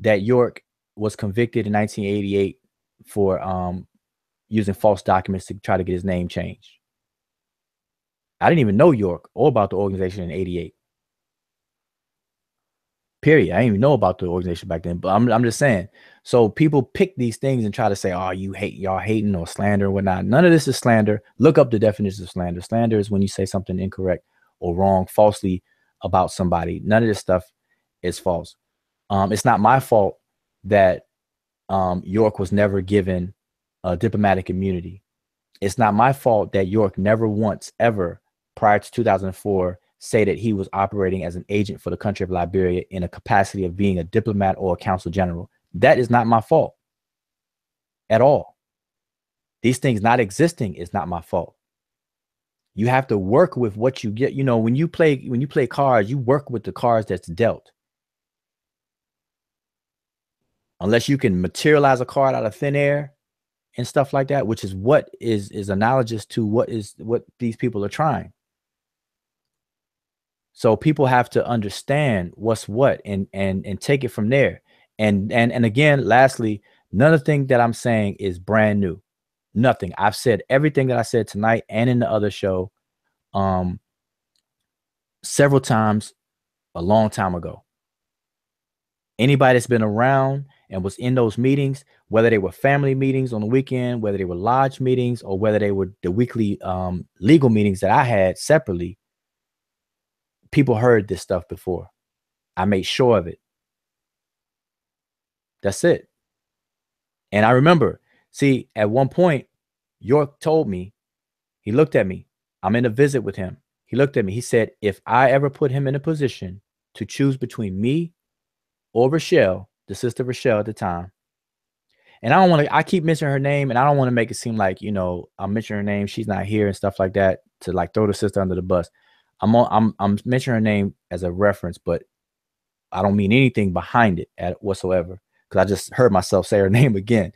that York was convicted in 1988 for using false documents to try to get his name changed. I didn't even know York or about the organization in '88. Period. I didn't even know about the organization back then. But I'm just saying. So people pick these things and try to say, "Oh, y'all hating or slander or whatnot." None of this is slander. Look up the definitions of slander. Slander is when you say something incorrect or wrong, falsely about somebody. None of this stuff is false. It's not my fault that York was never given diplomatic immunity. It's not my fault that York never once ever prior to 2004 say that he was operating as an agent for the country of Liberia in a capacity of being a diplomat or a consul general. That is not my fault at all. These things not existing is not my fault. You have to work with what you get. When you play cards, you work with the cards that's dealt. Unless you can materialize a card out of thin air and stuff like that, which is what is analogous to what these people are trying. So people have to understand what's what and take it from there. And again, lastly, none of the thing that I'm saying is brand new. Nothing. I've said everything that I said tonight and in the other show several times a long time ago. Anybody that's been around and was in those meetings, whether they were family meetings on the weekend, whether they were lodge meetings, or whether they were the weekly legal meetings that I had separately, people heard this stuff before. I made sure of it. That's it. And I remember, see, at one point, York told me, he looked at me. I'm in a visit with him. He looked at me. He said, if I ever put him in a position to choose between me or Rochelle, the sister Rochelle at the time, and I don't want to, I keep mentioning her name, and I don't want to make it seem like, I'm mentioning her name, she's not here and stuff like that to like throw the sister under the bus. I'm mentioning her name as a reference, but I don't mean anything behind it whatsoever, because I just heard myself say her name again.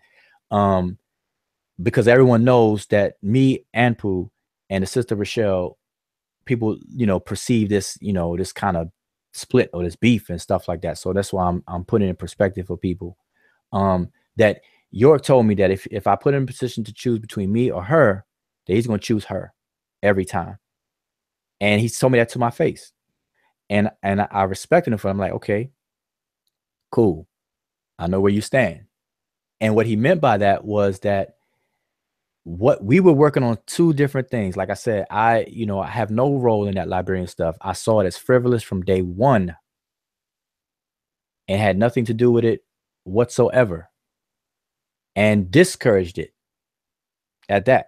Because everyone knows that me and Pooh and the sister Rochelle, people, perceive this, this kind of split or this beef and stuff like that. So that's why I'm putting it in perspective for people. That York told me that if I put him in a position to choose between me or her, that he's going to choose her every time. And he told me that to my face. And I respected him for it. I'm like, okay, cool. I know where you stand. And what he meant by that was that what we were working on two different things. Like I said, I have no role in that Liberian stuff. I saw it as frivolous from day one and had nothing to do with it whatsoever, and discouraged it at that.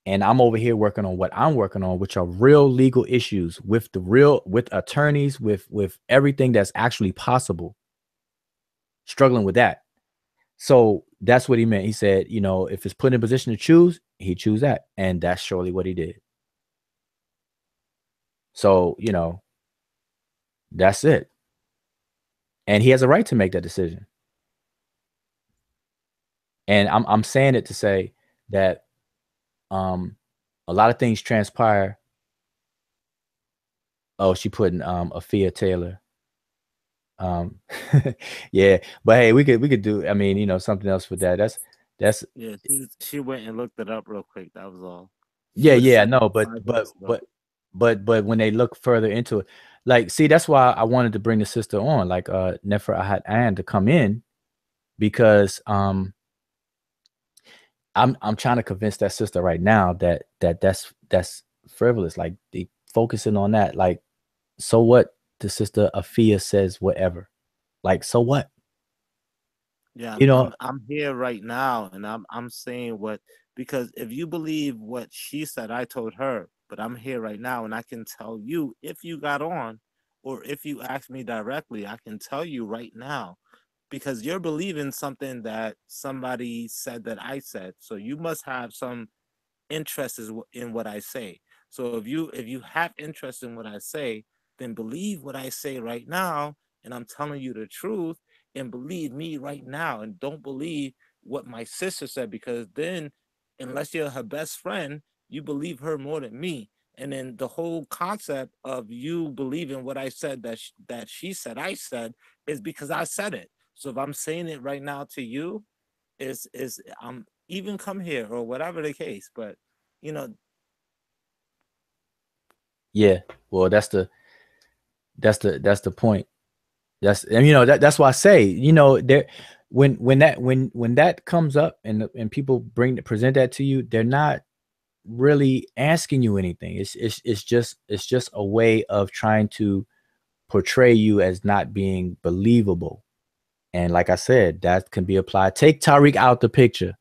And I'm over here working on what I'm working on, which are real legal issues with attorneys, with everything that's actually possible, struggling with that. So that's what he meant. He said, if it's put in a position to choose, he'd choose that. And that's surely what he did. So, that's it. And he has a right to make that decision. And I'm saying it to say that a lot of things transpire. Oh, she put in Afia Taylor. Yeah, but hey, we could do, I mean, something else with that. That's Yeah, she went and looked it up real quick. That was all. yeah, no, but when they look further into it, like, see, that's why I wanted to bring the sister on, like Nefer Ahat Ann, to come in, because I'm trying to convince that sister right now that's frivolous. Like, they focusing on that. Like, so what? The sister Afia says whatever. Like, so what? Yeah, You know, I'm here right now, and I'm saying what, because if you believe what she said, I told her, but I'm here right now, and I can tell you if you got on, or if you ask me directly, I can tell you right now, because you're believing something that somebody said that I said, so you must have some interest in what I say. So if you have interest in what I say, then believe what I say right now, and I'm telling you the truth, and believe me right now, and don't believe what my sister said, because then, unless you're her best friend, you believe her more than me. And then the whole concept of you believing what I said that she said I said is because I said it. So if I'm saying it right now to you, is I'm even come here or whatever the case, but you know, yeah. Well, that's the point. And that's why I say, there, when that comes up and people present that to you, they're not really asking you anything. It's just a way of trying to portray you as not being believable. And like I said, that can be applied. Take Tariq out the picture.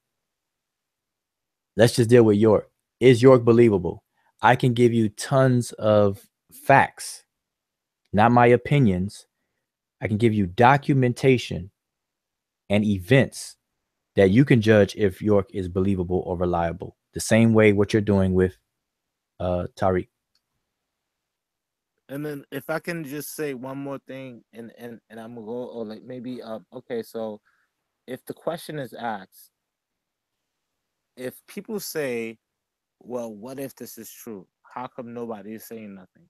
Let's just deal with York. Is York believable? I can give you tons of facts, not my opinions. I can give you documentation and events that you can judge if York is believable or reliable. The same way what you're doing with Tariq. and then if I can just say one more thing, and I'm gonna go, or like maybe okay, so if the question is asked, if people say, well, what if this is true? How come nobody is saying nothing?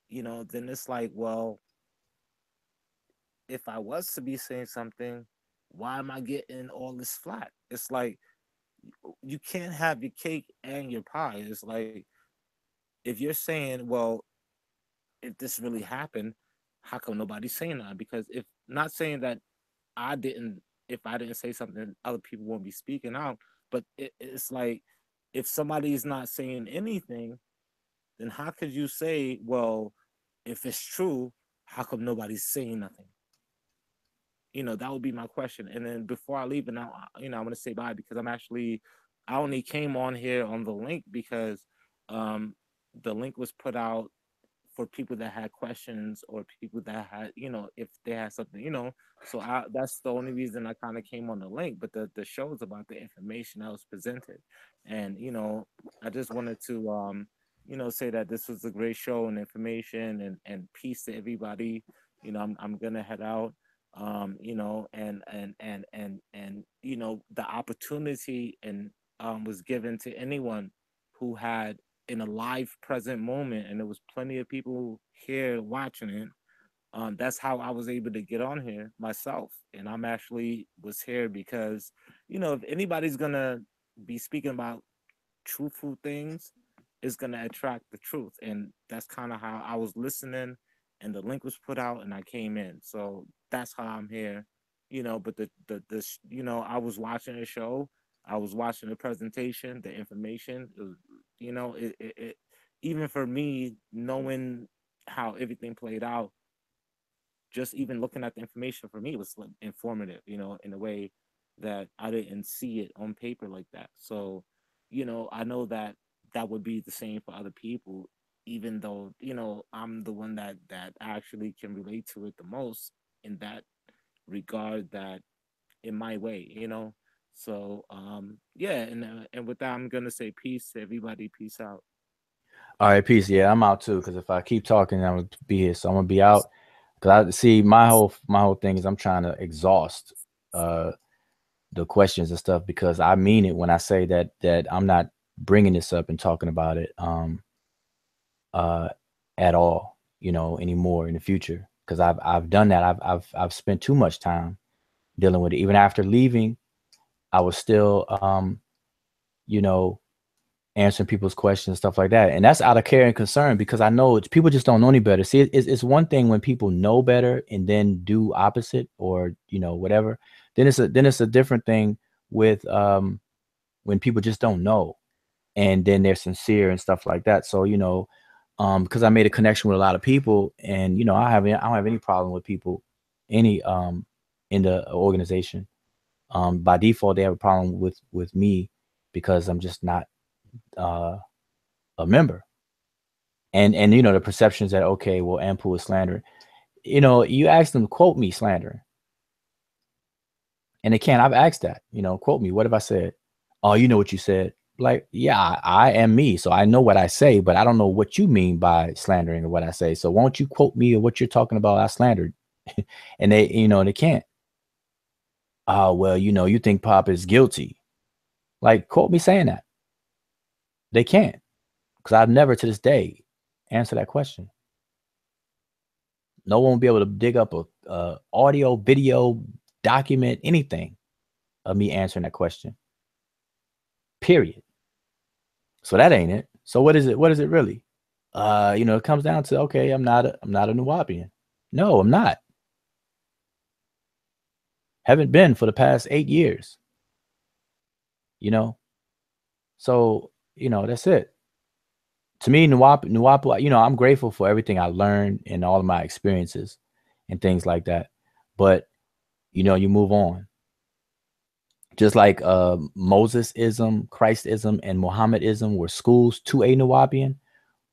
Then it's like, well, if I was to be saying something, why am I getting all this flack? It's like you can't have your cake and your pie. It's like if you're saying, well, if this really happened, how come nobody's saying that? Because if not saying that I didn't, if I didn't say something, other people won't be speaking out. But it's like if somebody's not saying anything, then how could you say, well, if it's true, how come nobody's saying nothing? That would be my question. And then before I leave, and I want to say bye because I only came on here on the link because um, the link was put out for people that had questions or people that had, if they had something, So that's the only reason I kind of came on the link. But the show is about the information that was presented, and I just wanted to say that this was a great show and information and peace to everybody. I'm gonna head out. And the opportunity and was given to anyone who had in a live present moment, and there was plenty of people here watching it. That's how I was able to get on here myself, and I'm actually was here because if anybody's gonna be speaking about truthful things, it's gonna attract the truth, and that's kind of how I was listening, and the link was put out, and I came in, so that's how I'm here. But I was watching the show, I was watching the presentation, the information. It was, it even for me knowing how everything played out, just even looking at the information for me was like informative, in a way that I didn't see it on paper like that. So, I know that that would be the same for other people, even though, I'm the one that actually can relate to it the most in that regard, that in my way. So yeah, and with that, I'm gonna say peace to everybody. Peace out. All right, peace. Yeah, I'm out too. Because if I keep talking, I'm gonna be here. So I'm gonna be out. Because I see my whole thing is I'm trying to exhaust uh the questions and stuff, because I mean it when I say that I'm not bringing this up and talking about it uh at all, anymore in the future. Because I've done that. I've spent too much time dealing with it. Even after leaving, I was still you know answering people's questions, stuff like that. And that's out of care and concern, because I know people just don't know any better. See, it's one thing when people know better and then do opposite, or whatever. Then it's a different thing with when people just don't know, and then they're sincere and stuff like that. So because I made a connection with a lot of people, and I don't have any problem with people, any in the organization. By default, they have a problem with me because I'm just not uh a member. And the perceptions that, okay, well, Ampu is slandering. You ask them to quote me slandering, and they can't. I've asked that. Quote me. What have I said? Oh, you know what you said. Like, yeah, I am me, so I know what I say, but I don't know what you mean by slandering or what I say. So won't you quote me or what you're talking about? I slandered, and they can't. Oh, well, you think Pop is guilty. Like, quote me saying that. They can't, because I've never to this day answer that question. No one will be able to dig up a audio, video, document, anything of me answering that question. Period. So that ain't it. So what is it? What is it really? It comes down to, okay, I'm not a Nuwaupian. No, I'm not. Haven't been for the past 8 years. So that's it. To me, Nuwaupu, I'm grateful for everything I learned and all of my experiences and things like that. But you move on. Just like Mosesism, Christism, and Mohammedism were schools to a Nuwaupian.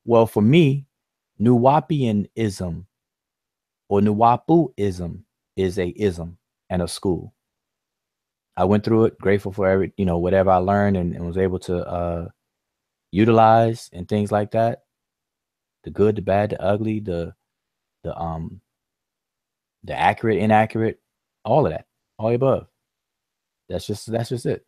Well, for me, Nuwaupianism or Nuwaupuism is a ism and a school. I went through it, grateful for whatever I learned and was able to utilize and things like that. The good, the bad, the ugly, the accurate, inaccurate, all of that, all the above. That's just it.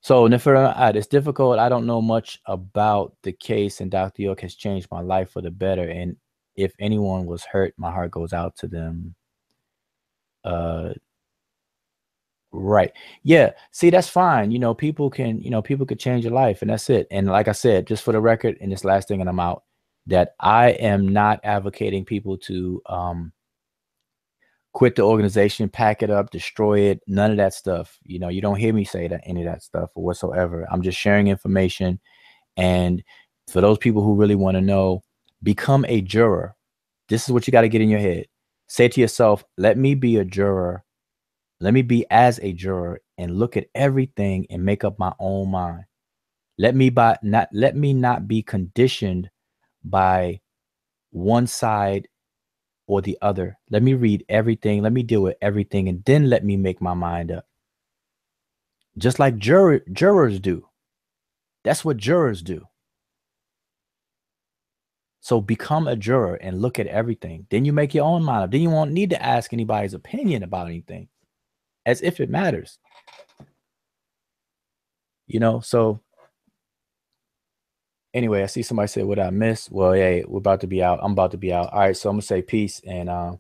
So, Nefer, it's difficult. I don't know much about the case, and Dr. York has changed my life for the better. And if anyone was hurt, my heart goes out to them. Right. Yeah. See, that's fine. People can, people could change your life, and that's it. And like I said, just for the record, and this last thing, and I'm out, that I am not advocating people to quit the organization, pack it up, destroy it, none of that stuff. You don't hear me say that any of that stuff or whatsoever. I'm just sharing information. And for those people who really want to know, become a juror. This is what you got to get in your head. Say to yourself, let me be a juror. Let me be as a juror and look at everything and make up my own mind. Let me not be conditioned by one side or the other. Let me read everything. Let me deal with everything, and then let me make my mind up. Just like jurors do. That's what jurors do. So become a juror and look at everything. Then you make your own mind up. Then you won't need to ask anybody's opinion about anything, as if it matters. So anyway, I see somebody say, what I missed. Well, hey, we're about to be out. I'm about to be out. All right, so I'm gonna say peace, and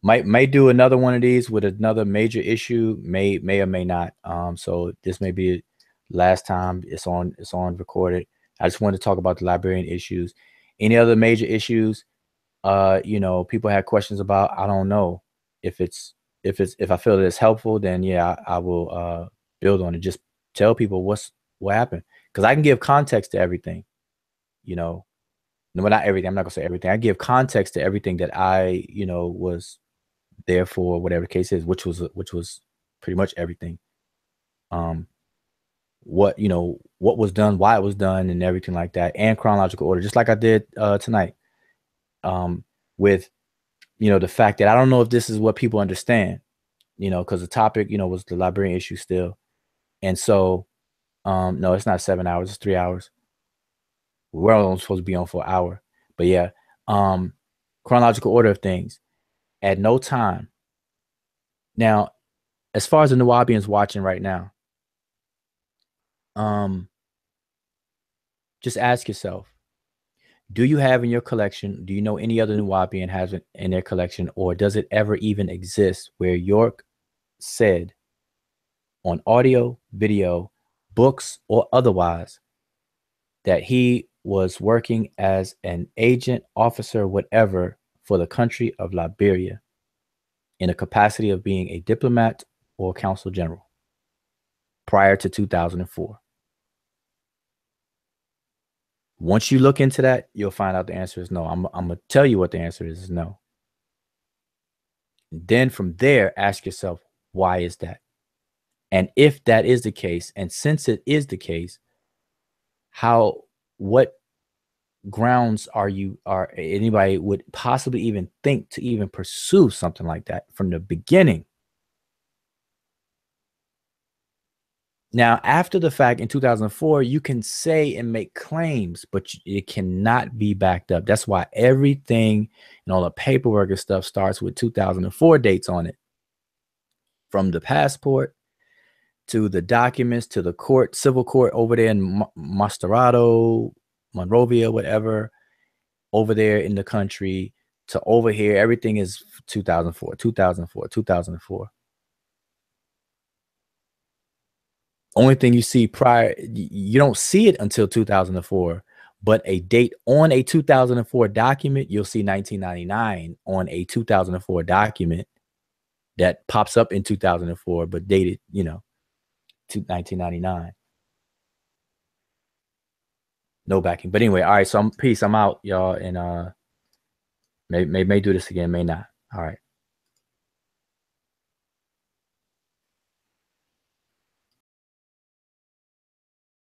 may do another one of these with another major issue. May or may not. So this may be last time it's on recorded. I just wanted to talk about the Liberian issues. Any other major issues? People had questions about. I don't know if I feel that it's helpful, then yeah, I will build on it. Just tell people what happened, because I can give context to everything. No, not everything. I'm not gonna say everything. I give context to everything that I, was there for, whatever the case is, which was pretty much everything. What was done, why it was done, and everything like that, and chronological order, just like I did tonight. With the fact that I don't know if this is what people understand, because the topic, was the Liberian issue still, and so no, it's not 7 hours, it's 3 hours. We're only supposed to be on for an hour. But yeah, chronological order of things. At no time. Now, as far as the Nuwaupians watching right now, just ask yourself, do you have in your collection, do you know any other Nuwaupian has it in their collection, or does it ever even exist where York said on audio, video, books, or otherwise that he was working as an agent, officer, whatever, for the country of Liberia in a capacity of being a diplomat or consul general prior to 2004? Once you look into that, you'll find out the answer is no. I'm going to tell you what the answer is no. Then from there, ask yourself, why is that? And if that is the case, and since it is the case, what grounds are anybody would possibly even think to even pursue something like that from the beginning? Now, after the fact, in 2004, you can say and make claims, but it cannot be backed up. That's why everything and all the paperwork and stuff starts with 2004 dates on it. From the passport to the documents to the court, civil court over there in Monterrey, Monrovia, whatever, over there in the country, to over here, everything is 2004, 2004, 2004. Only thing you see prior, you don't see it until 2004, but a date on a 2004 document, you'll see 1999 on a 2004 document that pops up in 2004, but dated, to 1999. No backing. But anyway, all right, so peace. I'm out, y'all, and may do this again, may not. All right.